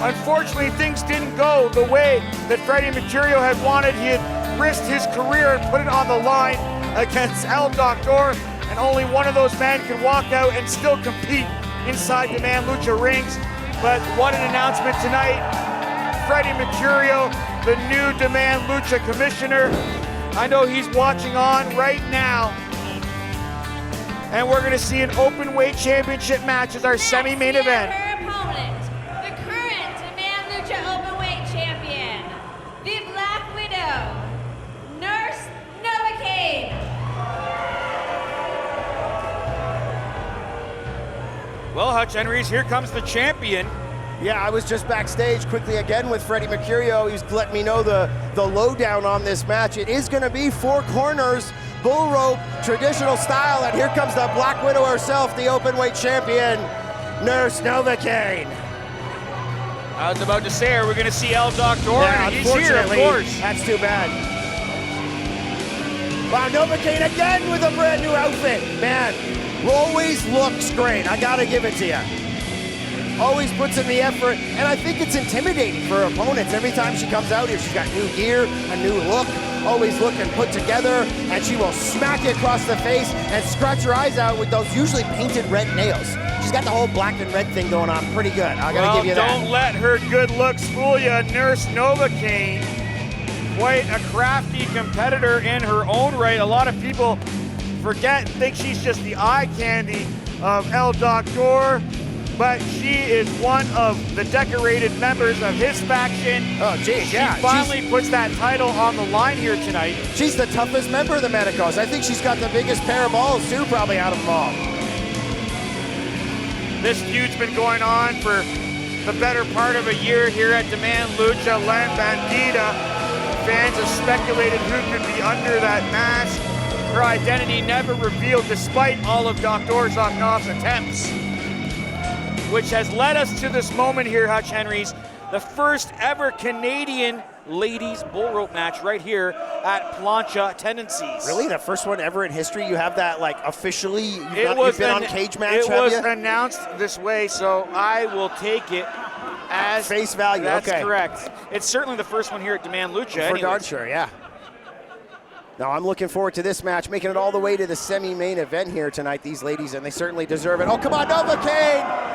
Unfortunately, things didn't go the way that Freddie Mercurio had wanted. He had risked his career and put it on the line against El Doctor, and only one of those men can walk out and still compete inside Demand Lucha rings. But what an announcement tonight. Freddie Mercurio, the new Demand Lucha commissioner. I know he's watching on right now. And we're gonna see an open weight championship match as our semi-main event. Her opponent, the current Demand Lucha Openweight champion, the Black Widow, Nurse Novocaine. Well, Hutch Henries, here comes the champion. Yeah, I was just backstage quickly again with Freddie Mercurio. He was letting me know the lowdown on this match. It is going to be 4 corners, bull rope, traditional style, and here comes the Black Widow herself, the openweight champion, Nurse Novocaine. I was about to say, are we going to see El Doctor? Yeah, He's here, of unfortunately, course. that's too bad. Wow, Novocaine again with a brand new outfit. Man, always looks great. I got to give it to you. always puts in the effort, and I think it's intimidating for opponents. Every time she comes out here, she's got new gear, a new look, always looking put together, and she will smack you across the face and scratch your eyes out with those usually painted red nails. She's got the whole black and red thing going on pretty good. I gotta give you that. Don't let her good looks fool you. Nurse Novocaine, quite a crafty competitor in her own right. A lot of people forget and think she's just the eye candy of El Doctor, but she is one of the decorated members of his faction. Oh, geez, yeah. She finally puts that title on the line here tonight. She's the toughest member of the Medicos. I think she's got the biggest pair of balls, too, probably out of them all. This feud's been going on for the better part of a year here at Demand Lucha. La Bandita. Fans have speculated who could be under that mask. Her identity never revealed despite all of Dr. Zaknov's attempts, which has led us to this moment here, Hutch Henries, the first ever Canadian ladies bull rope match right here at PLANCHA Tendencies. Really? The first one ever in history? You have that, like, officially? You've been on Cage Match, It was announced this way, so I will take it as face value. That's okay. correct. It's certainly the first one here at Demand Lucha. For darn sure, yeah. Now, I'm looking forward to this match, making it all the way to the semi-main event here tonight, these ladies, and they certainly deserve it. Oh, come on, Novocaine!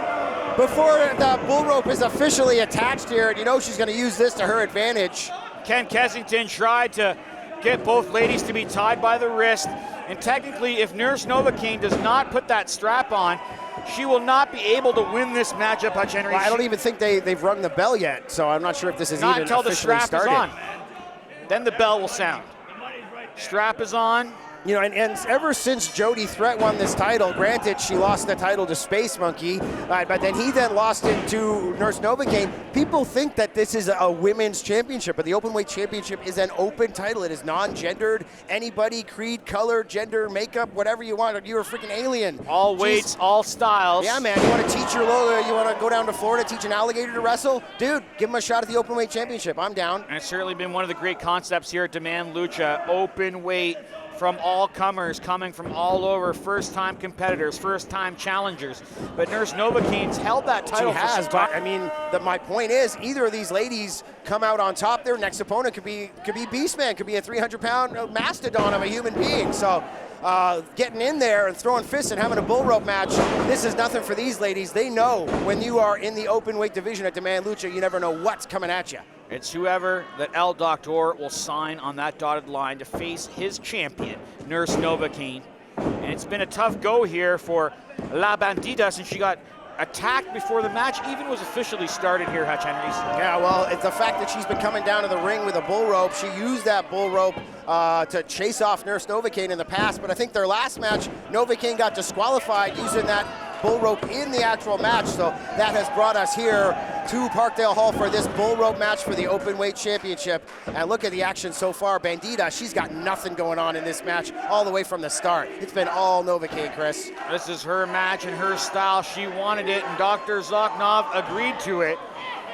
Before the bull rope is officially attached here, and you know she's going to use this to her advantage. Ken Kensington tried to get both ladies to be tied by the wrist, and technically, if Nurse Novocaine does not put that strap on, she will not be able to win this matchup, Hutch Henry. Well, I don't even think they've rung the bell yet, so I'm not sure if this is not even until the officially strap started. is on. Then the bell will sound. Strap is on. You know, and ever since Jody Threat won this title, granted she lost the title to Space Monkey, but then he lost it to Nurse Novocaine. People think that this is a women's championship, but the Openweight Championship is an open title. It is non-gendered. Anybody, creed, color, gender, makeup, whatever you want. You're a freaking alien. All weights, all styles. Yeah, man. You want to teach you want to go down to Florida, teach an alligator to wrestle? Dude, give him a shot at the Openweight Championship. I'm down. And it's certainly been one of the great concepts here at Demand Lucha. Open weight from all comers, coming from all over, first-time competitors, first-time challengers. But Nurse Novocaine's held that title. She has, but I mean, my point is, either of these ladies come out on top. Their next opponent could be Beastman, could be a 300-pound mastodon of a human being. So getting in there and throwing fists and having a bull rope match, this is nothing for these ladies. They know when you are in the open weight division at Demand Lucha, you never know what's coming at you. It's whoever that El Doctor will sign on that dotted line to face his champion, Nurse Novocaine. And it's been a tough go here for La Bandita since she got attacked before the match even was officially started here, Hutch Henries. Yeah, well, it's the fact that she's been coming down to the ring with a bull rope. She used that bull rope to chase off Nurse Novocaine in the past, but I think their last match, Novocaine got disqualified using that bull rope in the actual match, so that has brought us here to Parkdale Hall for this bull rope match for the Openweight Championship. And look at the action so far. Bandita, she's got nothing going on in this match all the way from the start. It's been all Novocaine, Chris. This is her match and her style. She wanted it, and Dr. Zaknov agreed to it.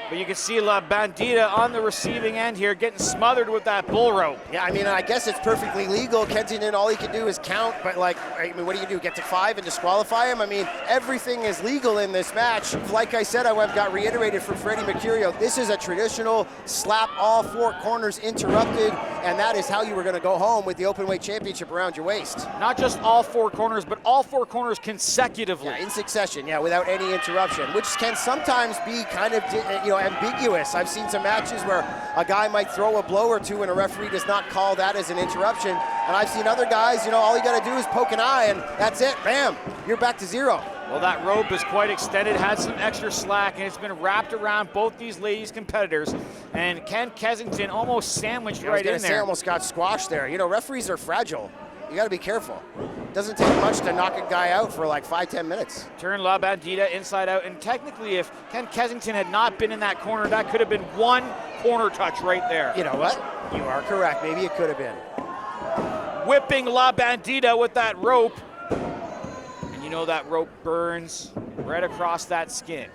But you can see La Bandita on the receiving end here, getting smothered with that bull rope. Yeah, I mean, I guess it's perfectly legal. Kensington, all he can do is count, but like, I mean, what do? Get to 5 and disqualify him? I mean, everything is legal in this match. Like I said, I got reiterated from Freddie Mercurio. This is a traditional slap all 4 corners interrupted, and that is how you were going to go home with the Openweight Championship around your waist. Not just all 4 corners, but all 4 corners consecutively. Yeah, in succession, yeah, without any interruption, which can sometimes be kind of, ambiguous. I've seen some matches where a guy might throw a blow or two and a referee does not call that as an interruption. And I've seen other guys, all you got to do is poke an eye and that's it, bam, you're back to 0. Well, that rope is quite extended, had some extra slack, and it's been wrapped around both these ladies' competitors. And Ken Kensington almost sandwiched right in there. Almost got squashed there. Referees are fragile. You got to be careful. Doesn't take much to knock a guy out for like 5-10 minutes. Turn La Bandita inside out, and technically if Ken Kensington had not been in that corner, that could have been 1 corner touch right there. You know what? You are correct. Maybe it could have been. Whipping La Bandita with that rope. And that rope burns right across that skin.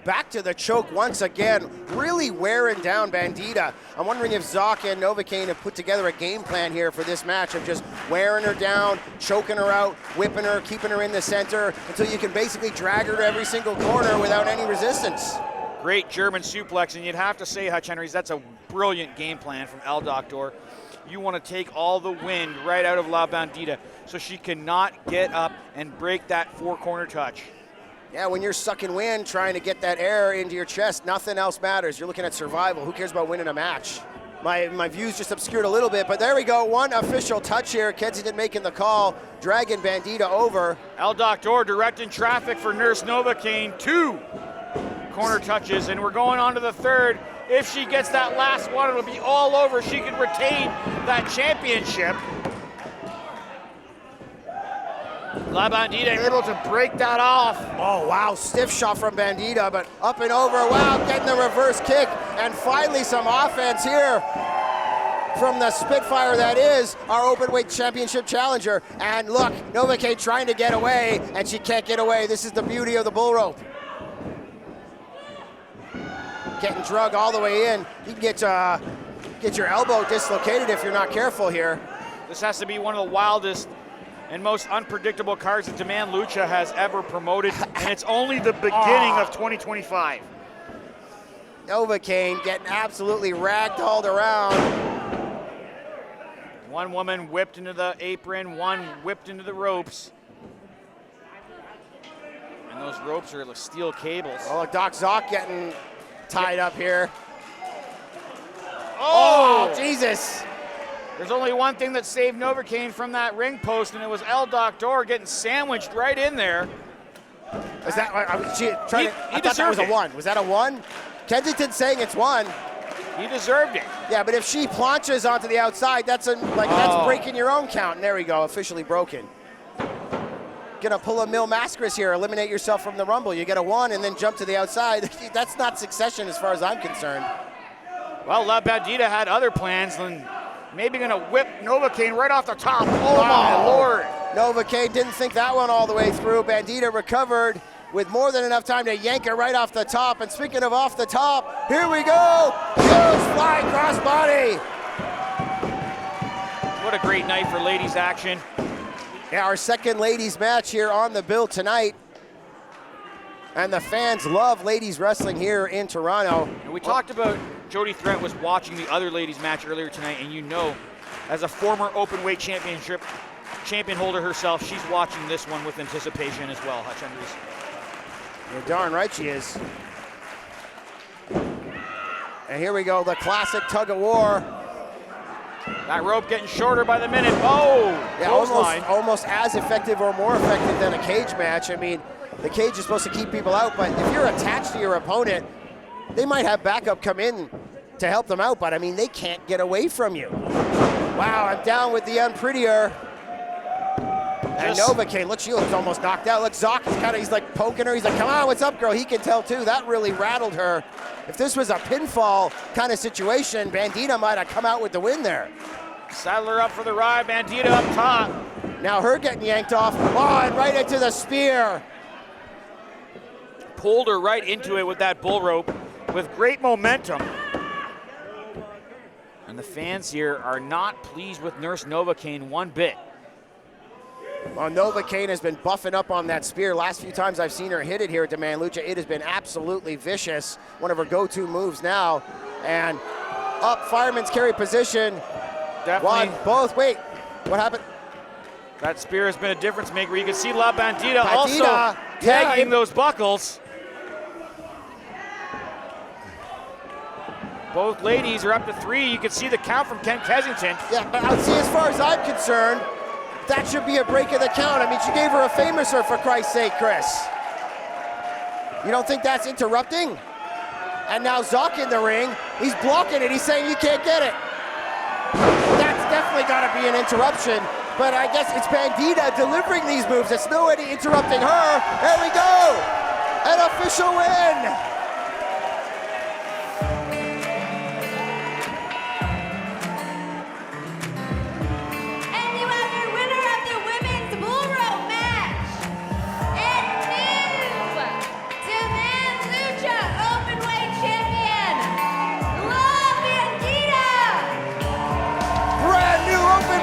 back to the choke once again, really wearing down Bandita. I'm wondering if Zoc and Novocaine have put together a game plan here for this match of just wearing her down, choking her out, whipping her, keeping her in the center until you can basically drag her to every single corner without any resistance. Great German suplex, and you'd have to say, Hutch HENRIES, that's a brilliant game plan from El Doctor. You want to take all the wind right out of La Bandita so she cannot get up and break that four-corner touch. Yeah, when you're sucking wind, trying to get that air into your chest, nothing else matters. You're looking at survival. Who cares about winning a match? My views just obscured a little bit, but there we go. One official touch here. Kensington making the call, dragging Bandita over. El Doctor directing traffic for Nurse Novocaine. 2 corner touches, and we're going on to the third. If she gets that last one, it'll be all over. She can retain that championship. La Bandita able to break that off. Oh, wow, stiff shot from Bandita, but up and over. Wow, getting the reverse kick, and finally some offense here from the Spitfire that is our openweight championship challenger. And look, Novocaine trying to get away, and she can't get away. This is the beauty of the bull rope. Getting drug all the way in. You can get your elbow dislocated if you're not careful here. This has to be one of the wildest and most unpredictable cards that Demand Lucha has ever promoted, and it's only the beginning of 2025. Novocaine getting absolutely ragdolled around. One woman whipped into the apron, one whipped into the ropes. And those ropes are like steel cables. Oh, Doc Zoc getting tied up here. Oh, Jesus. There's only one thing that saved Novocaine from that ring post, and it was El Doctor getting sandwiched right in there. Is that, I thought that was a 1. Was that a 1? Kensington saying it's 1. He deserved it. Yeah, but if she planches onto the outside, that's breaking your own count. And there we go, officially broken. Gonna pull a Mil Mascaris here, eliminate yourself from the Rumble. You get a 1 and then jump to the outside. That's not succession as far as I'm concerned. Well, La Bandita had other plans, and maybe gonna whip Novocaine right off the top. Oh my Lord. Novocaine didn't think that one all the way through. Bandita recovered with more than enough time to yank her right off the top. And speaking of off the top, here we go. Huge flying crossbody. What a great night for ladies action. Yeah, our second ladies match here on the bill tonight. And the fans love ladies wrestling here in Toronto. And we talked about Jody Threat was watching the other ladies match earlier tonight, and you know, as a former openweight championship champion holder herself, she's watching this one with anticipation as well, Hutch HENRIES. You're darn right she is. And here we go, the classic tug of war. That rope getting shorter by the minute. Oh, yeah, almost as effective or more effective than a cage match. I mean, the cage is supposed to keep people out, but if you're attached to your opponent, they might have backup come in to help them out, but I mean, they can't get away from you. Wow, I'm down with the unprettier. And Novocaine, look, she looks almost knocked out. Look, Zoc is he's like poking her. He's like, come on, what's up, girl? He can tell too. That really rattled her. If this was a pinfall kind of situation, Bandita might have come out with the win there. Saddle her up for the ride, Bandita up top. Now her getting yanked off. Oh, and right into the spear. Pulled her right into it with that bull rope with great momentum. And the fans here are not pleased with Nurse Novocaine one bit. Well, Novocaine has been buffing up on that spear. Last few times I've seen her hit it here at Demand Lucha, it has been absolutely vicious. One of her go-to moves now. And up, fireman's carry position. Definitely. One, both, wait, what happened? That spear has been a difference maker. You can see La Bandita also tagging those buckles. Both ladies are up to 3. You can see the count from Ken Kensington. Yeah, but see, as far as I'm concerned, that should be a break of the count. I mean, she gave her a famouser, for Christ's sake, Chris. You don't think that's interrupting? And now Zoc in the ring. He's blocking it. He's saying you can't get it. That's definitely got to be an interruption. But I guess it's Bandita delivering these moves. It's nobody interrupting her. There we go. An official win. Lucha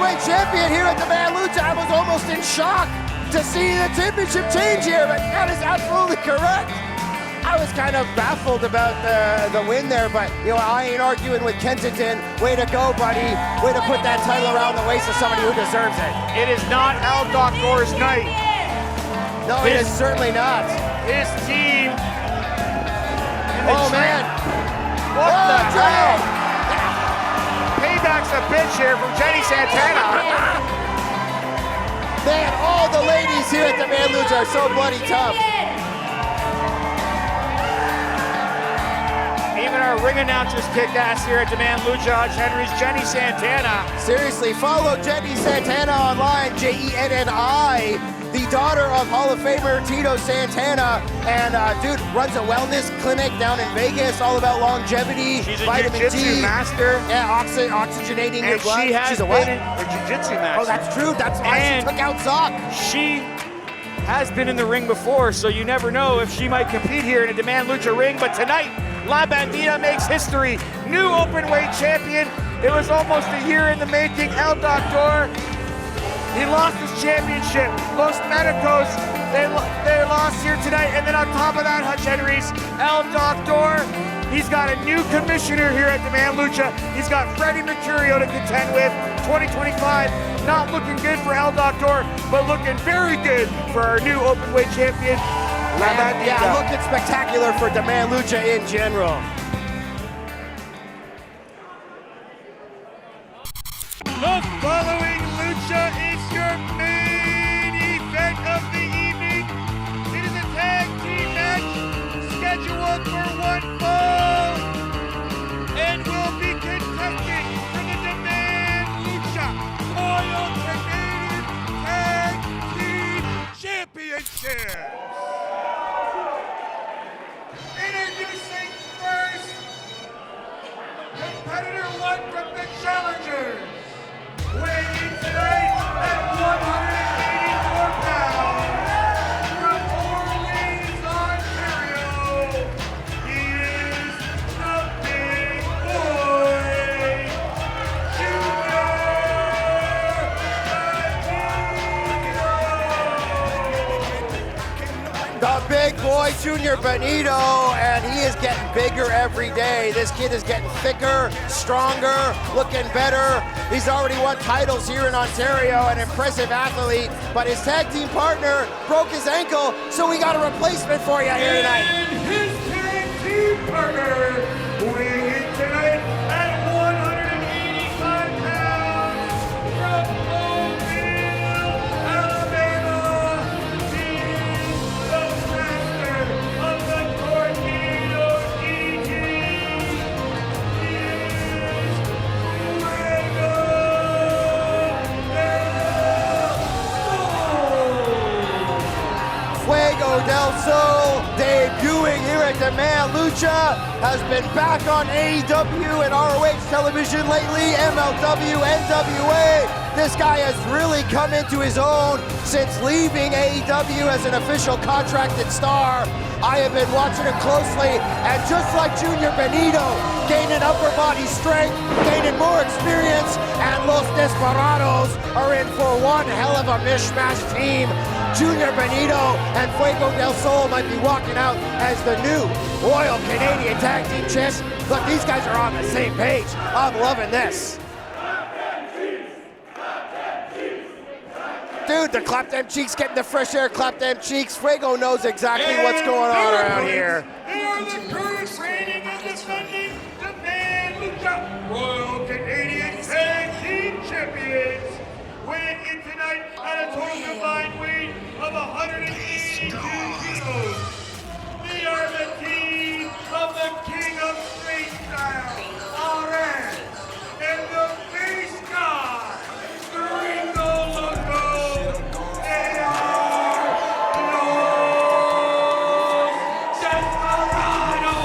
Openweight champion here at Demand Lucha. I was almost in shock to see the championship change here, but that is absolutely correct. I was kind of baffled about the win there, but you know, I ain't arguing with Kensington. Way to go, buddy. Way to put that title around the waist of somebody who deserves it. It is not El Doctor's night. No, it is certainly not. His team. Oh, man. What the hell? Payback's a bitch here from Jenny Santana. Man, all the ladies here at Demand Lucha are so bloody tough. Even our ring announcers kicked ass here at Demand Lucha. HENRIES, Jenny Santana. Seriously, follow Jenny Santana online, Jenni, the daughter of Hall of Famer Tito Santana, and dude runs a wellness clinic down in Vegas, all about longevity, She's a vitamin jiu-jitsu D, master. yeah, oxygenating your And blood. she has She's a been what? a jiu-jitsu master. Oh, that's true. That's why And she took out Zoc. She has been in the ring before, so you never know if she might compete here in a Demand Lucha ring. But tonight, La Bandita makes history. New openweight champion. It was almost a year in the making. El Doctor, he lost his championship. Los Medicos, they lost here tonight. And then on top of that, HUTCH HENRIES, El Doctor, he's got a new commissioner here at Demand Lucha. He's got Freddie Mercurio to contend with. 2025, not looking good for El Doctor, but looking very good for our new openweight champion, La Bandita. Yeah, looking spectacular for Demand Lucha in general. The following lucha is your main event of the evening. It is a tag team match scheduled for one fall and will be contested for the Demand Lucha Royal Canadian Tag Team Championship. Introducing first, competitor one from the Challengers. Weighing in tonight at 184 pounds, from Orleans, Ontario, he is the big boy, Junior Benito. The big boy, Junior Benito, and he is getting bigger every day. This kid is getting thicker, stronger, looking better. He's already won titles here in Ontario, an impressive athlete, but his tag team partner broke his ankle, so we got a replacement for you here tonight. And his tag team partner, weighing in tonight at 185 pounds, from Mobile, Alabama, he is the master of the Tornado DT. He is Fuego del Sol, debuting here at Demand Lucha, has been back on AEW and ROH television lately, MLW, NWA. This guy has really come into his own since leaving AEW as an official contracted star. I have been watching him closely, and just like Junior Benito, gaining upper body strength, gaining more experience, and Los Desperados are in for one hell of a mishmash team. Junior Benito and Fuego del Sol might be walking out as the new Royal Canadian Tag Team Champs. Look, these guys are on the same page. I'm loving this. Dude, the clap them cheeks, getting the fresh air, clap them cheeks. Fuego knows exactly what's going on around here. They are the current reigning and defending Demand Lucha Royal Canadian Tag Team Champions. Weighing in tonight at a total combined weight of 182 kilos. They are the team of the King of Street Style, Adonis, and the Beast God, Griingo, Loco. They are Los Desperados.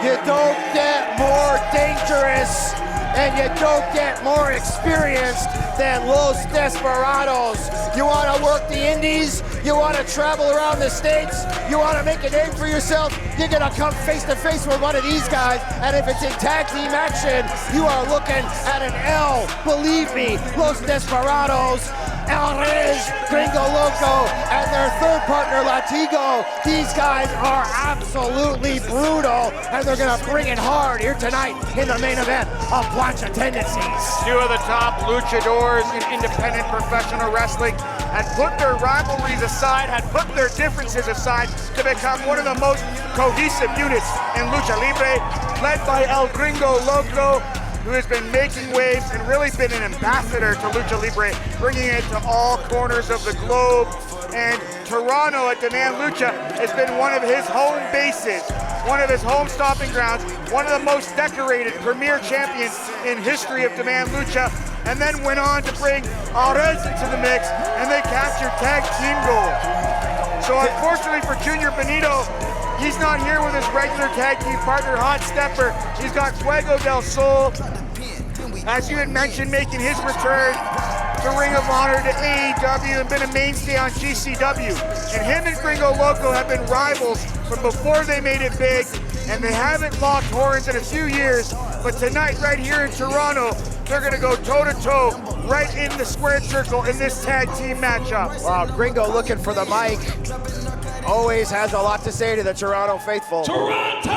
You don't get more dangerous and you don't get more experienced than Los Desperados. You want to work the indies, you want to travel around the States, you want to make a name for yourself, you're going to come face to face with one of these guys, and if it's in tag team action, you are looking at an L. Believe me, Los Desperados, HENRIES, Griingo, Loco, and their third partner, Latigo. These guys are absolutely brutal, and they're going to bring it hard here tonight in the main event of PLANCHA Tendencies. Two of the top luchadors in independent professional wrestling had put their rivalries aside, had put their differences aside to become one of the most cohesive units in Lucha Libre, led by El Griingo Loco, who has been making waves and really been an ambassador to Lucha Libre, bringing it to all corners of the globe. And Toronto at Demand Lucha has been one of his home bases, one of his home stomping grounds, one of the most decorated premier champions in history of Demand Lucha, and then went on to bring HENRIES into the mix, and they captured tag team gold. So unfortunately for Junior Benito, he's not here with his regular tag team partner, Hot Stepper. He's got Fuego del Sol, as you had mentioned, making his return to Ring of Honor to AEW and been a mainstay on GCW. And him and Griingo Loco have been rivals from before they made it big, and they haven't locked horns in a few years. But tonight, right here in Toronto, they're gonna go toe-to-toe right in the squared circle in this tag team matchup. Wow, Griingo looking for the mic. Always has a lot to say to the Toronto faithful. Toronto!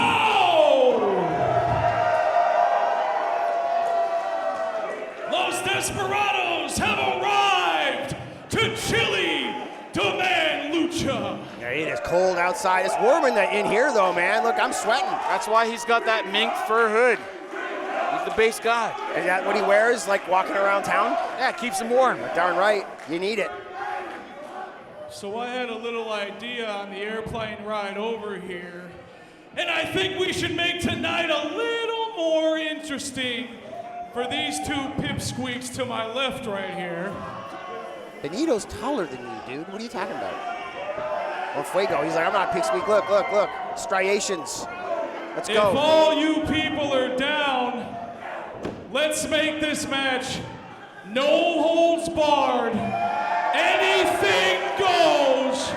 Los Desperados have arrived to chilly Demand Lucha. Yeah, it is cold outside. It's warm in here though, man. Look, I'm sweating. That's why he's got that mink fur hood. He's the base guy. Is that what he wears, like walking around town? Yeah, keeps him warm. Darn right, you need it. So I had a little idea on the airplane ride over here, and I think we should make tonight a little more interesting for these two pipsqueaks to my left right here. Benito's taller than you, dude. What are you talking about? Or Fuego, he's like, I'm not pipsqueak. Look, look, look. Striations. Let's go. If all you people are down, let's make this match no holds barred. Anything goes.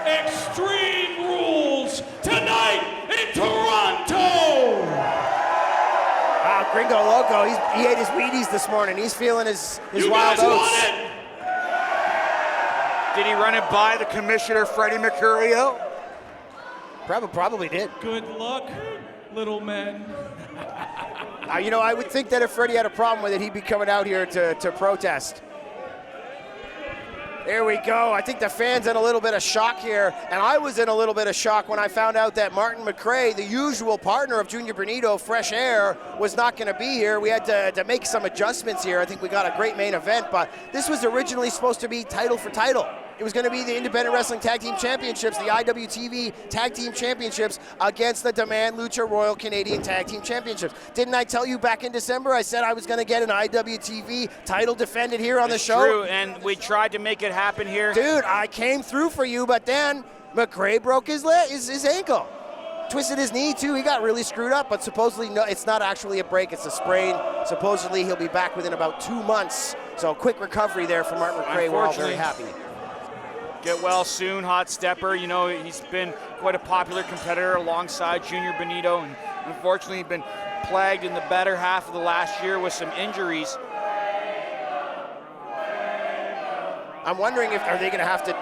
Extreme rules tonight in Toronto. Wow, Griingo Loco, he ate his Wheaties this morning. He's feeling his You wild guys oats. want it? Did he run it by the commissioner, Freddie Mercurio? Probably did. Good luck, little men. You know, I would think that if Freddie had a problem with it, he'd be coming out here to protest. There we go. I think the fans in a little bit of shock here, and I was in a little bit of shock when I found out that Martin McRae, the usual partner of Junior Benito, Fresh Air, was not going to be here. We had to make some adjustments here. I think we got a great main event, but this was originally supposed to be title for title. It was going to be the Independent Wrestling Tag Team Championships, the IWTV Tag Team Championships against the Demand Lucha Royal Canadian Tag Team Championships. Didn't I tell you back in December I said I was going to get an IWTV title defended here on the show? True, and we tried to make it happen here. Dude, I came through for you, but then McRae broke his ankle. Twisted his knee too. He got really screwed up, but supposedly no, it's not actually a break, it's a sprain. Supposedly he'll be back within about 2 months. So quick recovery there for Martin McRae. We're all very happy. Get well soon, Hot Stepper. You know, he's been quite a popular competitor alongside Junior Benito, and unfortunately been plagued in the better half of the last year with some injuries. I'm wondering if are they going to have to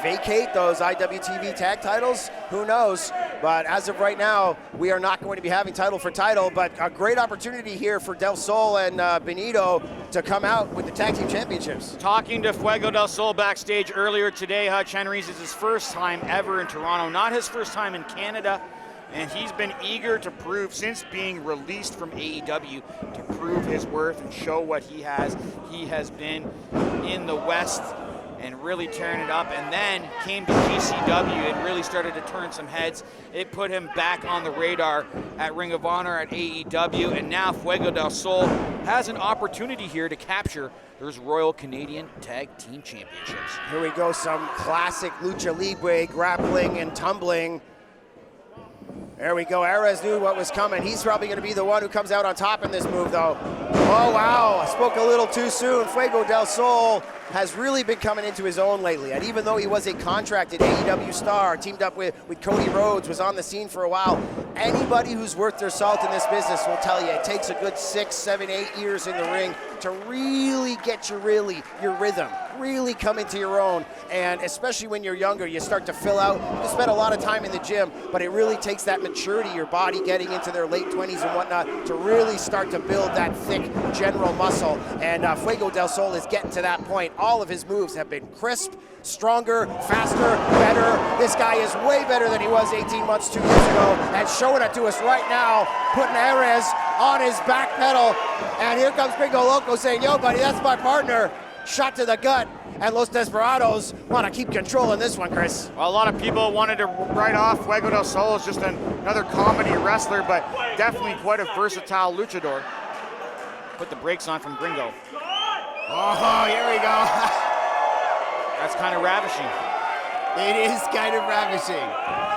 vacate those IWTV tag titles? Who knows? But as of right now, we are not going to be having title for title. But a great opportunity here for Del Sol and Benito to come out with the tag team championships. Talking to Fuego del Sol backstage earlier today, Hutch Henries is his first time ever in Toronto, not his first time in Canada. And he's been eager to prove, since being released from AEW, to prove his worth and show what he has. He has been in the West and really tearing it up, and then came to GCW and really started to turn some heads. It put him back on the radar at Ring of Honor, at AEW, and now Fuego del Sol has an opportunity here to capture those Royal Canadian Tag Team Championships. Here we go, some classic Lucha Libre grappling and tumbling. There we go. Ares knew what was coming. He's probably going to be the one who comes out on top in this move, though. Oh, wow. I spoke a little too soon. Fuego del Sol has really been coming into his own lately. And even though he was a contracted AEW star, teamed up with Cody Rhodes, was on the scene for a while, anybody who's worth their salt in this business will tell you it takes a good 6, 7, 8 years in the ring to really get your rhythm, really come into your own. And especially when you're younger, you start to fill out. You spend a lot of time in the gym, but it really takes that maturity, your body getting into their late 20s and whatnot, to really start to build that thick general muscle. And Fuego del Sol is getting to that point. All of his moves have been crisp, stronger, faster, better. This guy is way better than he was 18 months, 2 years ago, and showing it to us right now, putting Ares on his back pedal. And here comes Griingo Loco saying, yo, buddy, that's my partner. Shot to the gut. And Los Desperados want to keep control in this one, Chris. Well, a lot of people wanted to write off Fuego del Sol as just another comedy wrestler, but definitely quite a versatile luchador. Put the brakes on from Griingo. Oh, here we go. That's kind of ravishing. It is kind of ravishing.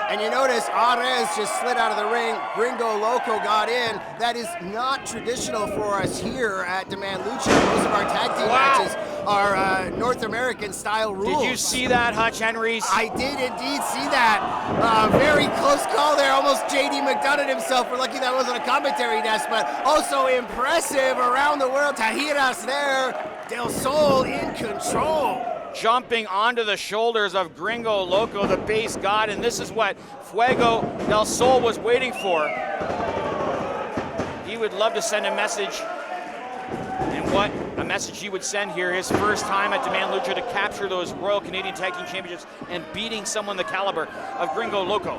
And you notice Ares just slid out of the ring. Griingo Loco got in. That is not traditional for us here at Demand Lucha. Most of our tag team matches are North American style rules. Did you see that, Hutch Henries? I did indeed see that. Very close call there. Almost JD McDonough himself. We're lucky that wasn't a commentary desk, but also impressive around the world. Tajiras there. Del Sol in control. Jumping onto the shoulders of Griingo Loco, the base god, and this is what Fuego del Sol was waiting for. He would love to send a message, and what a message he would send here, his first time at Demand Lucha to capture those Royal Canadian Tag Team Championships and beating someone the caliber of Griingo Loco.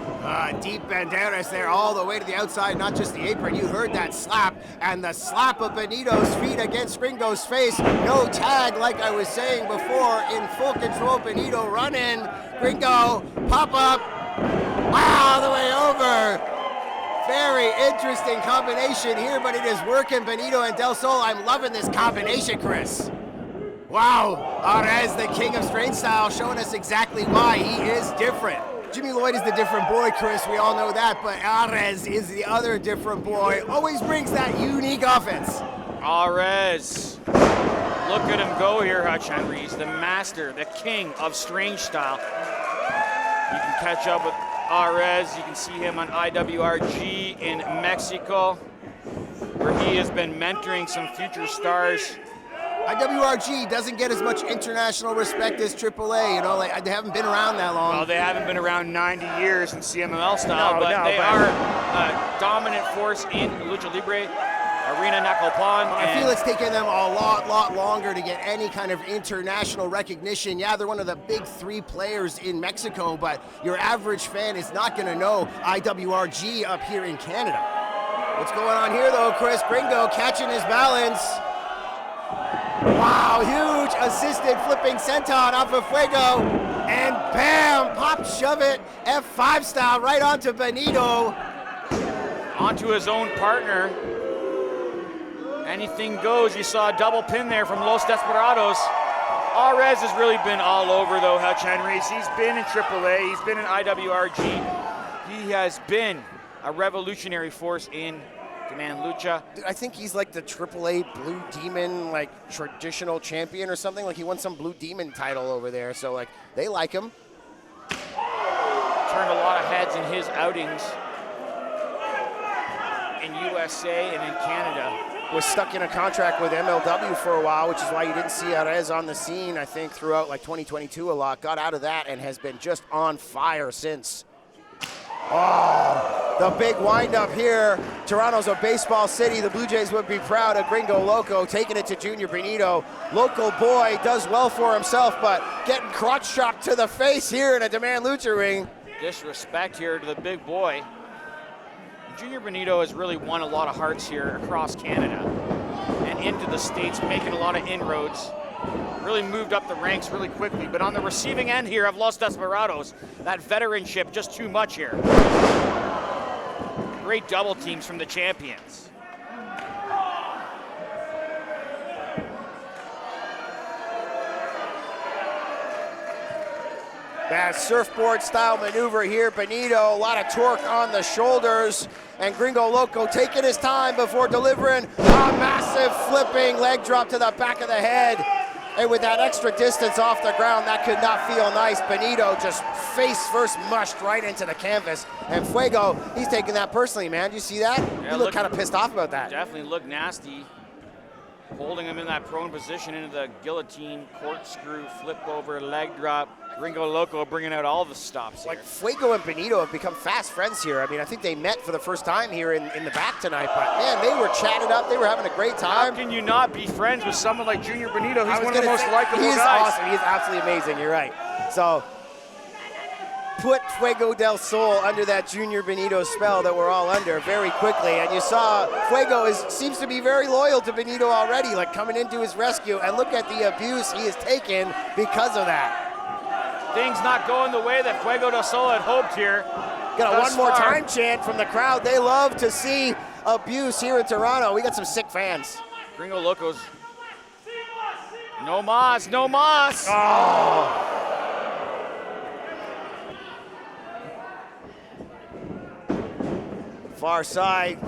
Deep banderas there all the way to the outside, not just the apron. You heard that slap, and the slap of Benito's feet against Gringo's face. No tag, like I was saying before, in full control. Benito running. Griingo, pop up, all the way over. Very interesting combination here, but it is working. Benito and Del Sol, I'm loving this combination, Chris. Wow, Ares, the king of strange style, showing us exactly why he is different. Jimmy Lloyd is the different boy, Chris, we all know that, but Ares is the other different boy. Always brings that unique offense. Ares, look at him go here, Hutch Henries, the master, the king of strange style. You can catch up with Ares, you can see him on IWRG in Mexico, where he has been mentoring some future stars. IWRG doesn't get as much international respect as AAA, you know, like they haven't been around that long. Well, they haven't been around 90 years in CMLL style, but they are a dominant force in Lucha Libre, Arena Nacopan. I feel it's taken them a lot longer to get any kind of international recognition. Yeah, they're one of the big 3 players in Mexico, but your average fan is not going to know IWRG up here in Canada. What's going on here, though, Chris? Griingo catching his balance. Wow, huge assisted flipping senton off of Fuego. And bam, pop, shove it, F5 style right onto Benito. Onto his own partner. Anything goes. You saw a double pin there from Los Desperados. Ares has really been all over, though, Hutch Henries. He's been in AAA. He's been in IWRG. He has been a revolutionary force in Demand Lucha. Dude, I think he's like the AAA Blue Demon, like traditional champion or something. Like he won some Blue Demon title over there. So like they like him. Turned a lot of heads in his outings in USA and in Canada. Was stuck in a contract with MLW for a while, which is why you didn't see Ares on the scene, I think, throughout like 2022 a lot. Got out of that and has been just on fire since. Oh, the big wind-up here. Toronto's a baseball city. The Blue Jays would be proud of Griingo Loco taking it to Junior Benito. Local boy does well for himself, but getting crotch shocked to the face here in a Demand Lucha ring. Disrespect here to the big boy. Junior Benito has really won a lot of hearts here across Canada and into the States, making a lot of inroads. Really moved up the ranks really quickly, but on the receiving end here of Los Desperados, that veteranship just too much here. Great double teams from the champions. That surfboard style maneuver here. Benito, a lot of torque on the shoulders. And Griingo Loco taking his time before delivering a massive flipping leg drop to the back of the head. And with that extra distance off the ground, that could not feel nice. Benito just face first mushed right into the canvas. And Fuego, he's taking that personally, man. Do you see that? Yeah, You look kind of pissed off about that. Definitely looked nasty. Holding him in that prone position into the guillotine, corkscrew, flip over, leg drop. Griingo Loco bringing out all the stops here. Like Fuego and Benito have become fast friends here. I mean, I think they met for the first time here in the back tonight, but man, they were chatted up. They were having a great time. How can you not be friends with someone like Junior Benito? He's one of the most likable guys. He's awesome. He's absolutely amazing. You're right. So put Fuego del Sol under that Junior Benito spell that we're all under very quickly. And you saw Fuego seems to be very loyal to Benito already, like coming into his rescue. And look at the abuse he has taken because of that. Things not going the way that Fuego del Sol had hoped here. Got a one more time chant from the crowd. They love to see abuse here in Toronto. We got some sick fans. Griingo Loco's no mas, no mas. Oh. Far side.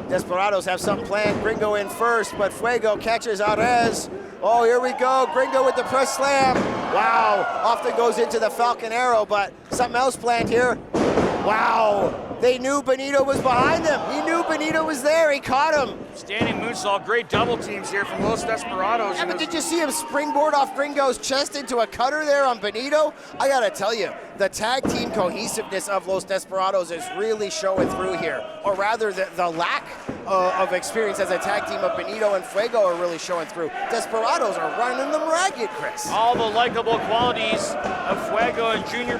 Desperados have something planned. Griingo in first, but Fuego catches Arez. Oh, here we go. Griingo with the press slam. Wow. Often goes into the Falcon Arrow, but something else planned here. Wow. They knew Benito was behind them. He knew Benito was there. He caught him. Standing moonsault. Great double teams here from Los Desperados. Yeah, but did you see him springboard off Gringo's chest into a cutter there on Benito? I gotta tell you, the tag team cohesiveness of Los Desperados is really showing through here. Or rather, the lack of experience as a tag team of Benito and Fuego are really showing through. Desperados are running them ragged, Chris. All the likable qualities of Fuego and Junior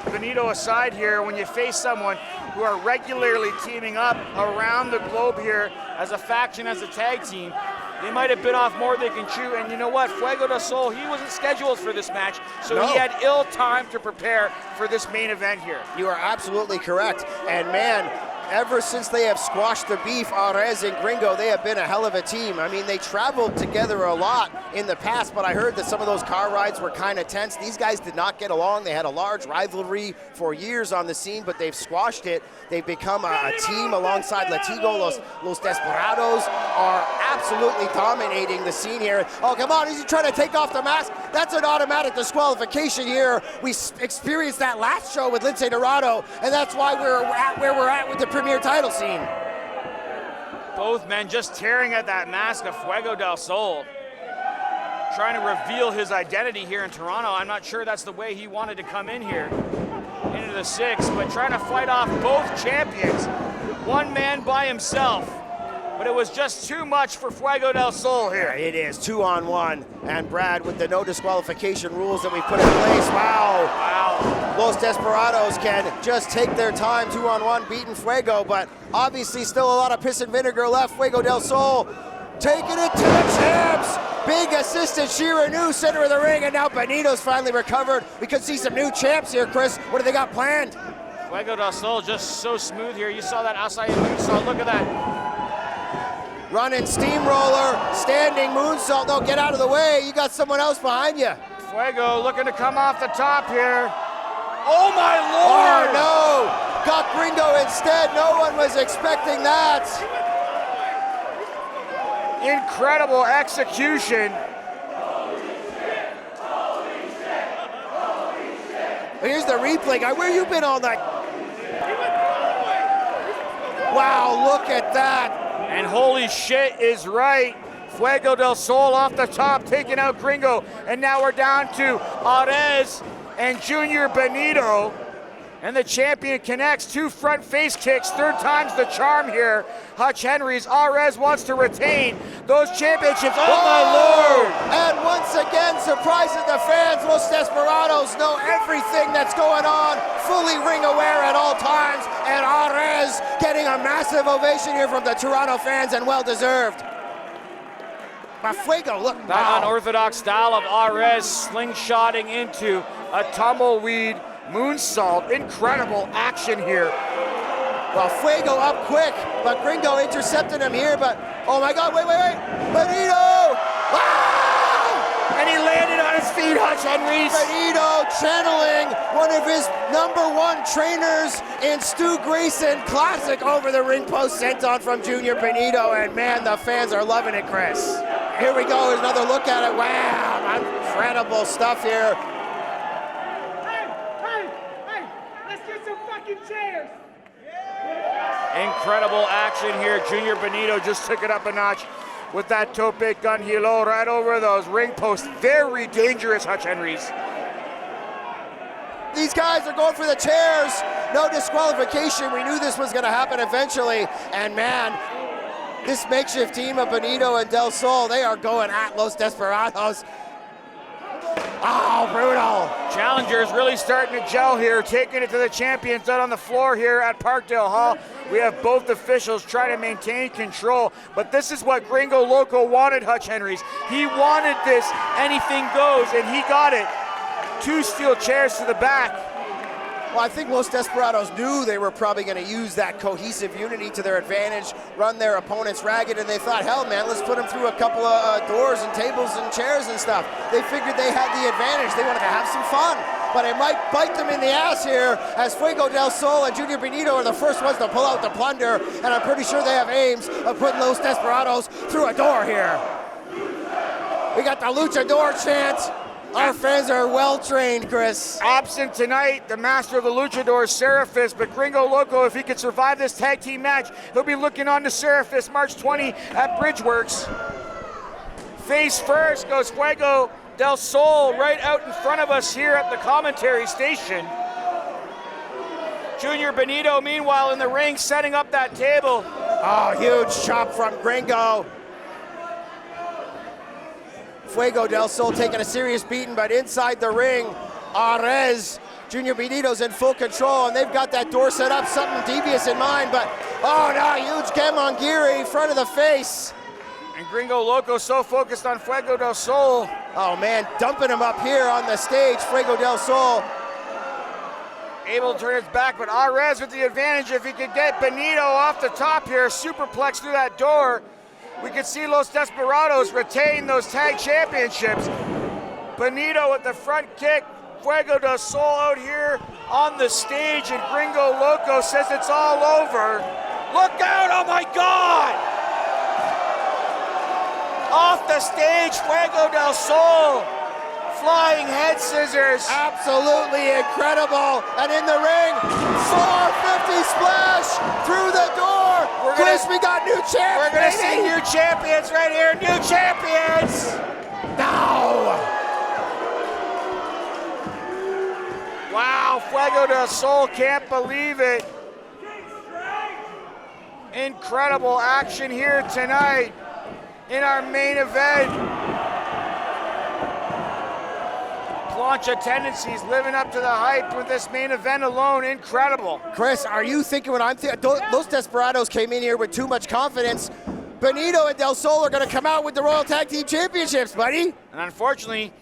Benito aside here, when you face someone who are regularly teaming up around the globe here as a faction, as a tag team, they might have bit off more than they can chew. And you know what? Fuego del Sol, he wasn't scheduled for this match, so he had ill time to prepare for this main event here. You are absolutely correct. And man, ever since they have squashed the beef, Arez and Griingo, they have been a hell of a team. I mean, they traveled together a lot in the past, but I heard that some of those car rides were kind of tense. These guys did not get along. They had a large rivalry for years on the scene, but they've squashed it. They've become a team alongside Latigo. Los Desperados are absolutely dominating the scene here. Oh, come on, is he trying to take off the mask? That's an automatic disqualification here. We experienced that last show with Lince Dorado, and that's why we're at where we're at with the premier title scene. Both men just tearing at that mask of Fuego del Sol, trying to reveal his identity here in Toronto. I'm not sure that's the way he wanted to come in here into the six, but trying to fight off both champions, one man by himself. But it was just too much for Fuego del Sol here. Yeah, it is 2-on-1, and Brad, with the no disqualification rules that we put in place, wow. Los Desperados can just take their time 2-on-1 beating Fuego, but obviously still a lot of piss and vinegar left. Fuego del Sol taking it to the champs. Big assistant Shiranu, center of the ring, and now Benito's finally recovered. We could see some new champs here, Chris. What do they got planned? Fuego del Sol just so smooth here. You saw that Asai moonsault. Look at that. Running steamroller, standing moonsault. No, get out of the way. You got someone else behind you. Fuego looking to come off the top here. Oh my Lord! Oh no! Got Griingo instead. No one was expecting that. Incredible execution. Here's the replay guy. Where you been all night? Wow, look at that. And holy shit is right. Fuego del Sol off the top, taking out Griingo. And now we're down to Arez and Junior Benito. And the champion connects, 2 front face kicks, 3rd time's the charm here. Hutch Henries, Arez wants to retain those championships. Oh my Lord! And once again, surprising the fans. Los Desperados know everything that's going on, fully ring aware at all times. And Arez getting a massive ovation here from the Toronto fans, and well deserved. But Fuego, look. That unorthodox style of Arez slingshotting into a tumbleweed moonsault. Incredible action here. Well, Fuego up quick, but Griingo intercepted him here, but oh my God, wait. Benito! Ah! And he landed on his feet. feet, Hutch Henries. Benito channeling one of his #1 trainers in Stu Grayson. Classic over the ring post sent on from Junior Benito, and man, the fans are loving it, Chris. Here we go, another look at it. Wow, incredible stuff here. Hey, let's get some fucking chairs. Incredible action here. Junior Benito just took it up a notch with that tope gun hilo right over those ring posts. Very dangerous, Hutch Henries. These guys are going for the chairs. No disqualification. We knew this was going to happen eventually. And man, this makeshift team of Benito and Del Sol, they are going at Los Desperados. Oh, brutal. Challengers really starting to gel here, taking it to the champions out on the floor here at Parkdale Hall. We have both officials trying to maintain control, but this is what Griingo Loco wanted, Hutch Henries. He wanted this, anything goes, and he got it. 2 steel chairs to the back. Well, I think Los Desperados knew they were probably going to use that cohesive unity to their advantage, run their opponents ragged, and they thought, hell, man, let's put them through a couple of doors and tables and chairs and stuff. They figured they had the advantage. They wanted to have some fun. But it might bite them in the ass here, as Fuego del Sol and Junior Benito are the first ones to pull out the plunder, and I'm pretty sure they have aims of putting Los Desperados through a door here. We got the luchador chant. Our fans are well trained, Chris. Absent tonight, the master of the luchadors, Seraphis, but Griingo Loco, if he can survive this tag team match, he'll be looking on to Seraphis March 20 at Bridgeworks. Face first goes Fuego del Sol right out in front of us here at the commentary station. Junior Benito, meanwhile, in the ring, setting up that table. Oh, huge chop from Griingo. Fuego del Sol taking a serious beating, but inside the ring, Arez, Junior Benito's in full control, and they've got that door set up, something devious in mind, but oh no, huge Gamongiri, front of the face. And Griingo Loco so focused on Fuego del Sol. Oh man, dumping him up here on the stage, Fuego del Sol. Able to turn his back, but Arez with the advantage if he could get Benito off the top here, superplex through that door. We could see Los Desperados retain those tag championships. Benito with the front kick, Fuego del Sol out here on the stage, and Griingo Loco says it's all over. Look out, oh my God! Off the stage, Fuego del Sol. Flying head scissors. Absolutely incredible. And in the ring, 450 splash through the door. Chris, we got new champions. We're gonna see new champions right here. New champions. No. Wow, Fuego del Sol can't believe it. Incredible action here tonight in our main event. PLANCHA Tendencies living up to the hype with this main event alone. Incredible. Chris, are you thinking what I'm thinking? Those Desperados came in here with too much confidence. Benito and Del Sol are going to come out with the Royal Tag Team Championships, buddy. And unfortunately,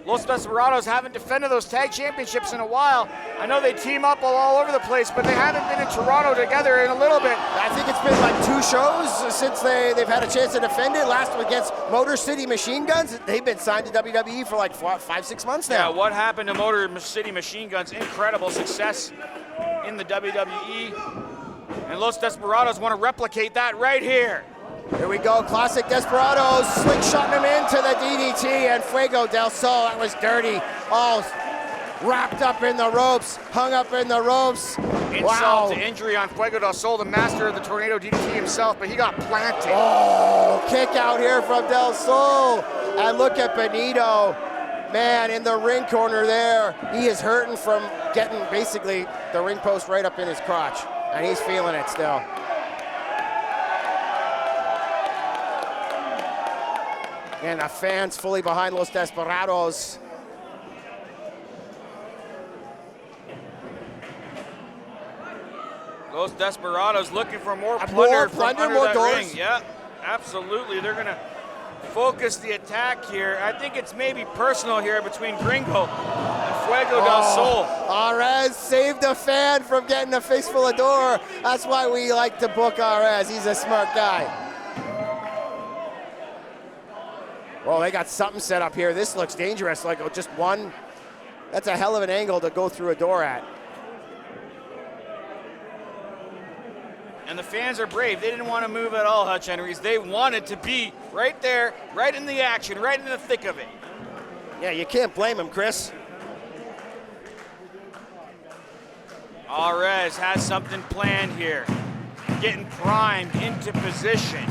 Los Desperados haven't defended those tag championships in a while. I know they team up all over the place, but they haven't been in Toronto together in a little bit. I think it's been like 2 shows since they've had a chance to defend it. Last against Motor City Machine Guns. They've been signed to WWE for like 5-6 months now. Yeah, what happened to Motor City Machine Guns? Incredible success in the WWE. And Los Desperados want to replicate that right here. Here we go, classic Desperados, slingshotting him into the DDT, and Fuego del Sol, that was dirty, all wrapped up in the ropes, hung up in the ropes. Insult to injury on Fuego del Sol, the master of the Tornado DDT himself, but he got planted. Oh, kick out here from Del Sol, and look at Benito. Man, in the ring corner there, he is hurting from getting basically the ring post right up in his crotch, and he's feeling it still. And the fans fully behind Los Desperados. Los Desperados looking for more plunder from under more that doors. ring. Yeah, absolutely. They're gonna focus the attack here. I think it's maybe personal here between Griingo and Fuego del Sol. Arez saved a fan from getting a face full of door. That's why we like to book Arez. He's a smart guy. Well, they got something set up here. This looks dangerous, like just one. That's a hell of an angle to go through a door at. And the fans are brave. They didn't want to move at all, Hutch Henries. They wanted to be right there, right in the action, right in the thick of it. Yeah, you can't blame them, Chris. Arez has something planned here. Getting primed into position.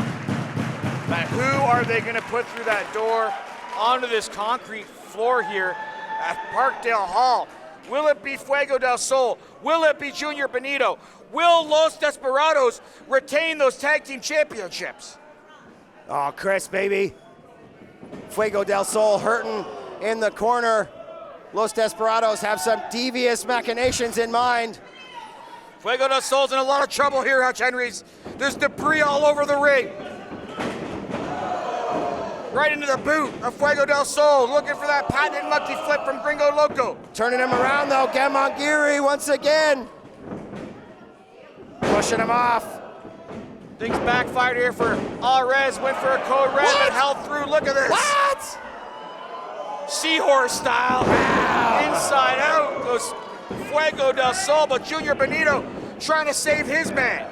But who are they going to put through that door onto this concrete floor here at Parkdale Hall? Will it be Fuego del Sol? Will it be Junior Benito? Will Los Desperados retain those tag team championships? Oh, Chris, baby. Fuego del Sol hurting in the corner. Los Desperados have some devious machinations in mind. Fuego del Sol's in a lot of trouble here, Hutch Henries. There's debris all over the ring. Right into the boot of Fuego del Sol, looking for that patented monkey flip from Griingo Loco. Turning him around though, Gamongiri once again. Pushing him off. Things backfired here for Arez, went for a code red, but held through. Look at this. What? Seahorse style. Wow. Inside out goes Fuego del Sol, but Junior Benito trying to save his man.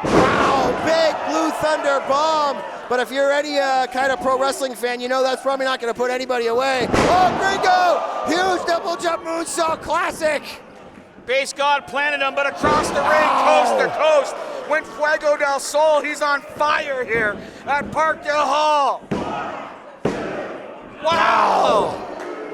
Wow, big Blue Thunder bomb. But if you're any kind of pro wrestling fan, you know that's probably not going to put anybody away. Oh, Griingo! Huge double jump moonsault classic. Base God planted him, but across the ring, coast to coast, went Fuego del Sol. He's on fire here at Parkdale Hall. Wow!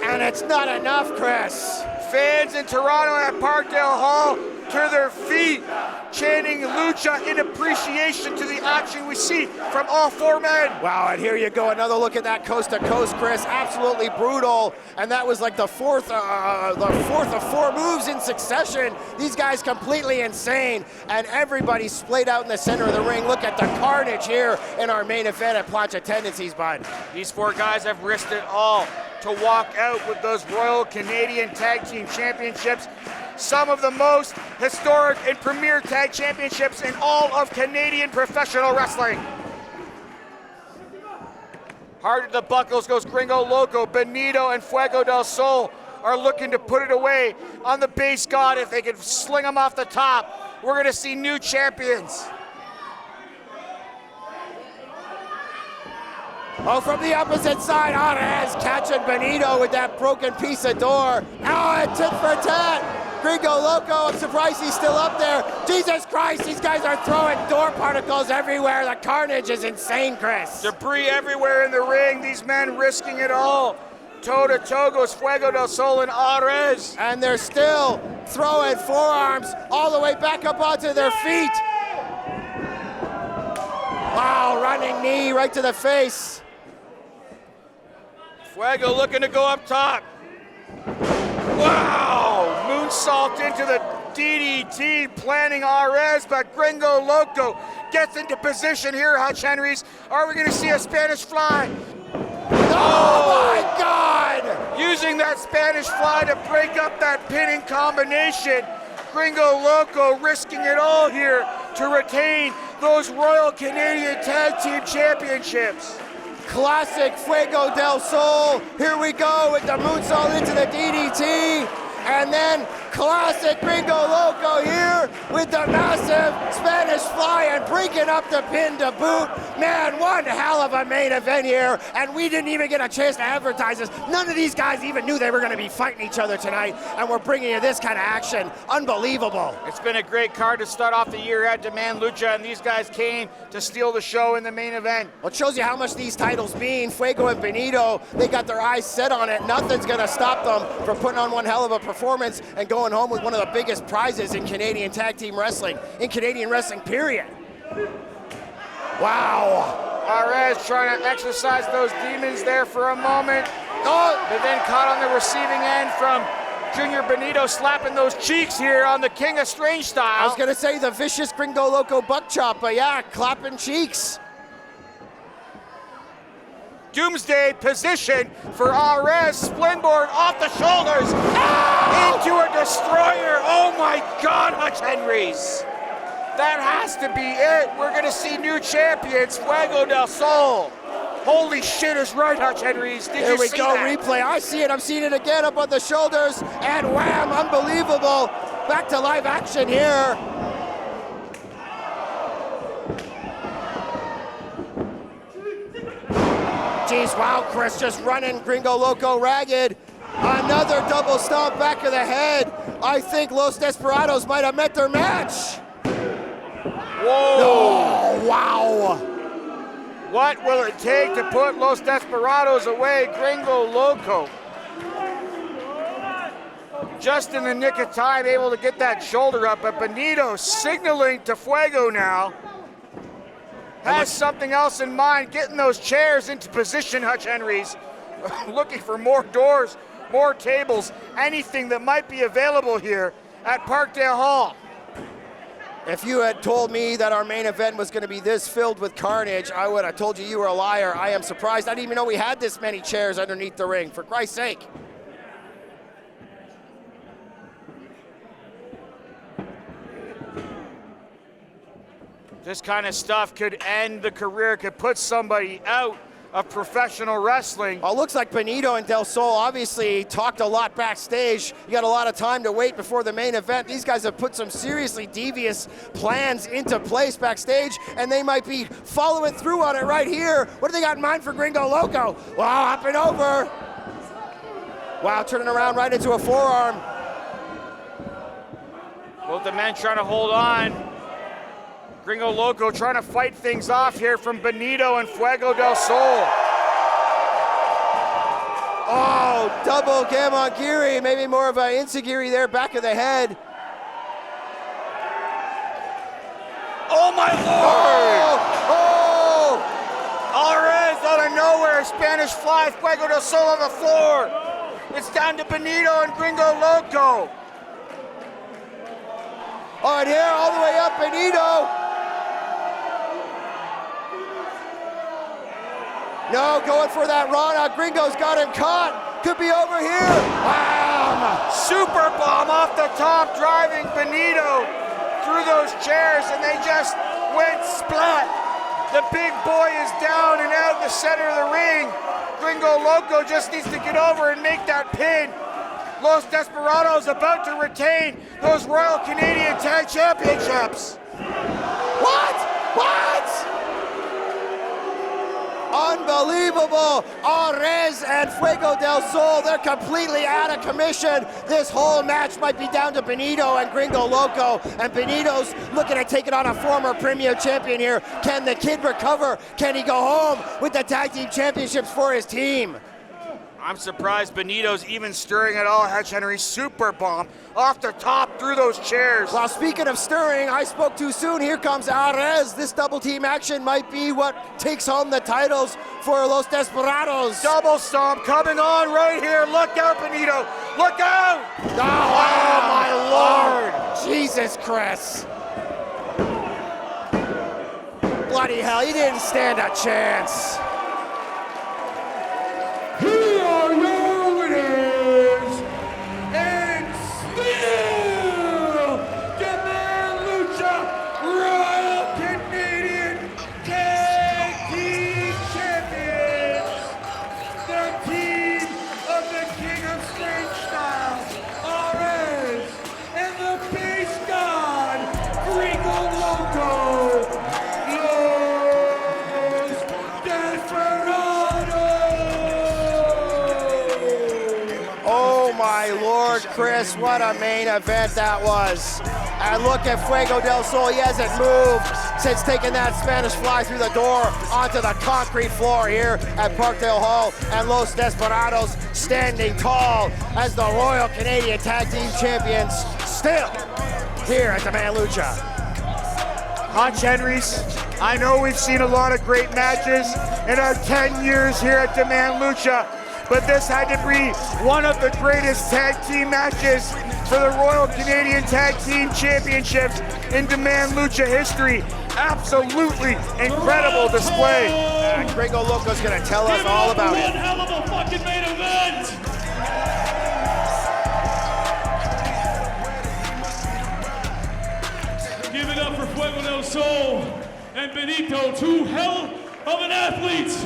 And it's not enough, Chris. Fans in Toronto at Parkdale Hall to their feet, chanting Lucha in appreciation to the action we see from all four men. Wow, and here you go, another look at that coast to coast, Chris. Absolutely brutal, and that was like the fourth of four moves in succession. These guys completely insane, and everybody splayed out in the center of the ring. Look at the carnage here in our main event at PLANCHA Tendencies, bud. These four guys have risked it all to walk out with those Royal Canadian Tag Team Championships, some of the most historic and premier tag championships in all of Canadian professional wrestling. Hard at the buckles goes Griingo Loco. Benito and Fuego del Sol are looking to put it away on the base God. If they can sling them off the top, we're gonna see new champions. Oh, from the opposite side, Arez catching Benito with that broken piece of door. Oh, and tit for tat. Griingo Loco, I'm surprised he's still up there. Jesus Christ, these guys are throwing door particles everywhere. The carnage is insane, Chris. Debris everywhere in the ring. These men risking it all. Toe to toe goes Fuego del Sol and Arez. And they're still throwing forearms all the way back up onto their feet. Wow, running knee right to the face. Fuego looking to go up top. Wow! Moonsault into the DDT, planning Arez, but Griingo Loco gets into position here, Hutch Henries. Are we gonna see a Spanish fly? Oh my God! Using that Spanish fly to break up that pinning combination. Griingo Loco risking it all here to retain those Royal Canadian Tag Team Championships. Classic Fuego del Sol. Here we go with the moonsault into the DDT. And then classic Griingo Loco here with the massive Spanish fly and breaking up the pin to boot. Man, one hell of a main event here. And we didn't even get a chance to advertise this. None of these guys even knew they were going to be fighting each other tonight. And we're bringing you this kind of action. Unbelievable. It's been a great card to start off the year at Demand Lucha, and these guys came to steal the show in the main event. Well, it shows you how much these titles mean. Fuego and Benito, they got their eyes set on it. Nothing's going to stop them from putting on one hell of a performance and going home with one of the biggest prizes in Canadian tag team wrestling, in Canadian wrestling, period. Wow. Arez trying to exercise those demons there for a moment. Oh, but then caught on the receiving end from Junior Benito, slapping those cheeks here on the King of Strange style. I was going to say the vicious Griingo Loco buck chop, but yeah, clapping cheeks. Doomsday position for Arez, springboard off the shoulders, into a destroyer. Oh my God, Hutch Henries. That has to be it. We're gonna see new champions, Fuego del Sol. Holy shit is right, Hutch Henries. Did Here you we see go, that? replay. I see it. I'm seeing it again up on the shoulders. And wham, unbelievable. Back to live action here. Jeez, wow, Chris just running Griingo Loco ragged. Another double stomp back of the head. I think Los Desperados might have met their match. Whoa. Oh, wow. What will it take to put Los Desperados away? Griingo Loco. Just in the nick of time, able to get that shoulder up, but Benito signaling to Fuego now. Has something else in mind, getting those chairs into position, Hutch Henries. Looking for more doors, more tables, anything that might be available here at Parkdale Hall. If you had told me that our main event was going to be this filled with carnage, I would have told you you were a liar. I am surprised. I didn't even know we had this many chairs underneath the ring, for Christ's sake. This kind of stuff could end the career, could put somebody out of professional wrestling. Well, it looks like Benito and Del Sol obviously talked a lot backstage. You got a lot of time to wait before the main event. These guys have put some seriously devious plans into place backstage, and they might be following through on it right here. What do they got in mind for Griingo Loco? Wow, up and over. Wow, turning around right into a forearm. Both the men trying to hold on. Griingo Loco trying to fight things off here from Benito and Fuego del Sol. Oh, double Gamagiri, maybe more of an Insigiri there, back of the head. Oh my Lord! Oh! Alvarez out of nowhere, Spanish fly, Fuego del Sol on the floor. It's down to Benito and Griingo Loco. Oh, and here, all the way up, Benito. No, going for that Rana. Gringo's got him caught. Could be over here. Bam! Super bomb off the top, driving Benito through those chairs, and they just went splat. The big boy is down and out the center of the ring. Griingo Loco just needs to get over and make that pin. Los Desperados about to retain those Royal Canadian Tag Championships. What? What? Unbelievable. Ares and Fuego del Sol, they're completely out of commission. This whole match might be down to Benito and Griingo Loco, and Benito's looking at taking on a former Premier champion here. Can the kid recover? Can he go home with the tag team championships for his team? I'm surprised Benito's even stirring at all. Hutch Henry super bomb off the top through those chairs. Well, speaking of stirring, I spoke too soon. Here comes Ares. This double team action might be what takes home the titles for Los Desperados. Double stomp coming on right here. Look out, Benito. Look out! Oh my Lord. Jesus, Chris. Bloody hell, he didn't stand a chance. Here are your winners, and still Demand Lucha Royal Canadian Tag Team Champions, the team of the King of Strange Styles, Ares, and the Base God, Griingo Loco, Los Desperados. Oh my Lord, Chris, what a main event that was. And look at Fuego del Sol, he hasn't moved since taking that Spanish fly through the door onto the concrete floor here at Parkdale Hall. And Los Desperados standing tall as the Royal Canadian Tag Team Champions, still here at Demand Lucha. Hutch Henries, I know we've seen a lot of great matches in our 10 years here at Demand Lucha, but this had to be one of the greatest tag team matches for the Royal Canadian Tag Team Championships in Demand Lucha history. Absolutely incredible display. And Griingo Loco's gonna tell us all about it. One hell of a fucking main event! Give it up for Fuego del Sol and Benito, two hell of an athletes.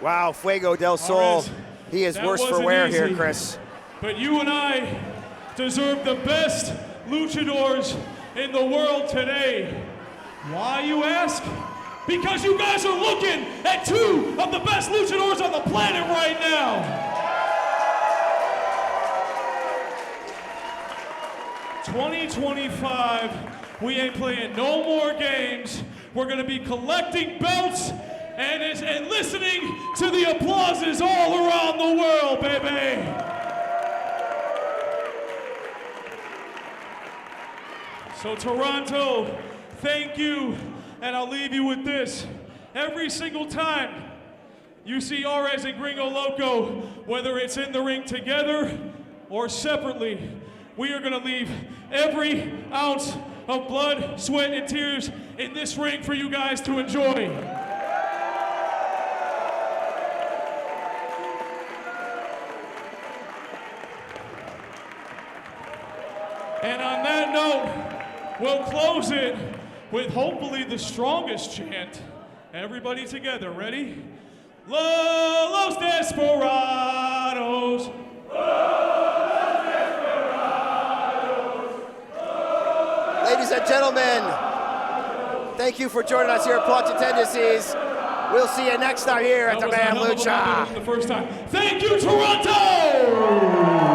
Wow, Fuego del Sol. Alright, He is that worse for wasn't wear easy. here, Chris. But you and I deserve the best luchadors in the world today. Why, you ask? Because you guys are looking at two of the best luchadors on the planet right now. 2025, we ain't playing no more games. We're gonna be collecting belts and listening to the applauses all around the world, baby. So Toronto, thank you, and I'll leave you with this. Every single time you see HENRIES and Griingo Loco, whether it's in the ring together or separately, we are gonna leave every ounce of blood, sweat, and tears in this ring for you guys to enjoy. And on that note, we'll close it with hopefully the strongest chant. Everybody together, ready? Los Desperados. Ladies and gentlemen, thank you for joining us here at PLANCHA Tendencies. We'll see you next time here at That was a Demand hell of a Lucha. moment the first time. Thank you, Toronto!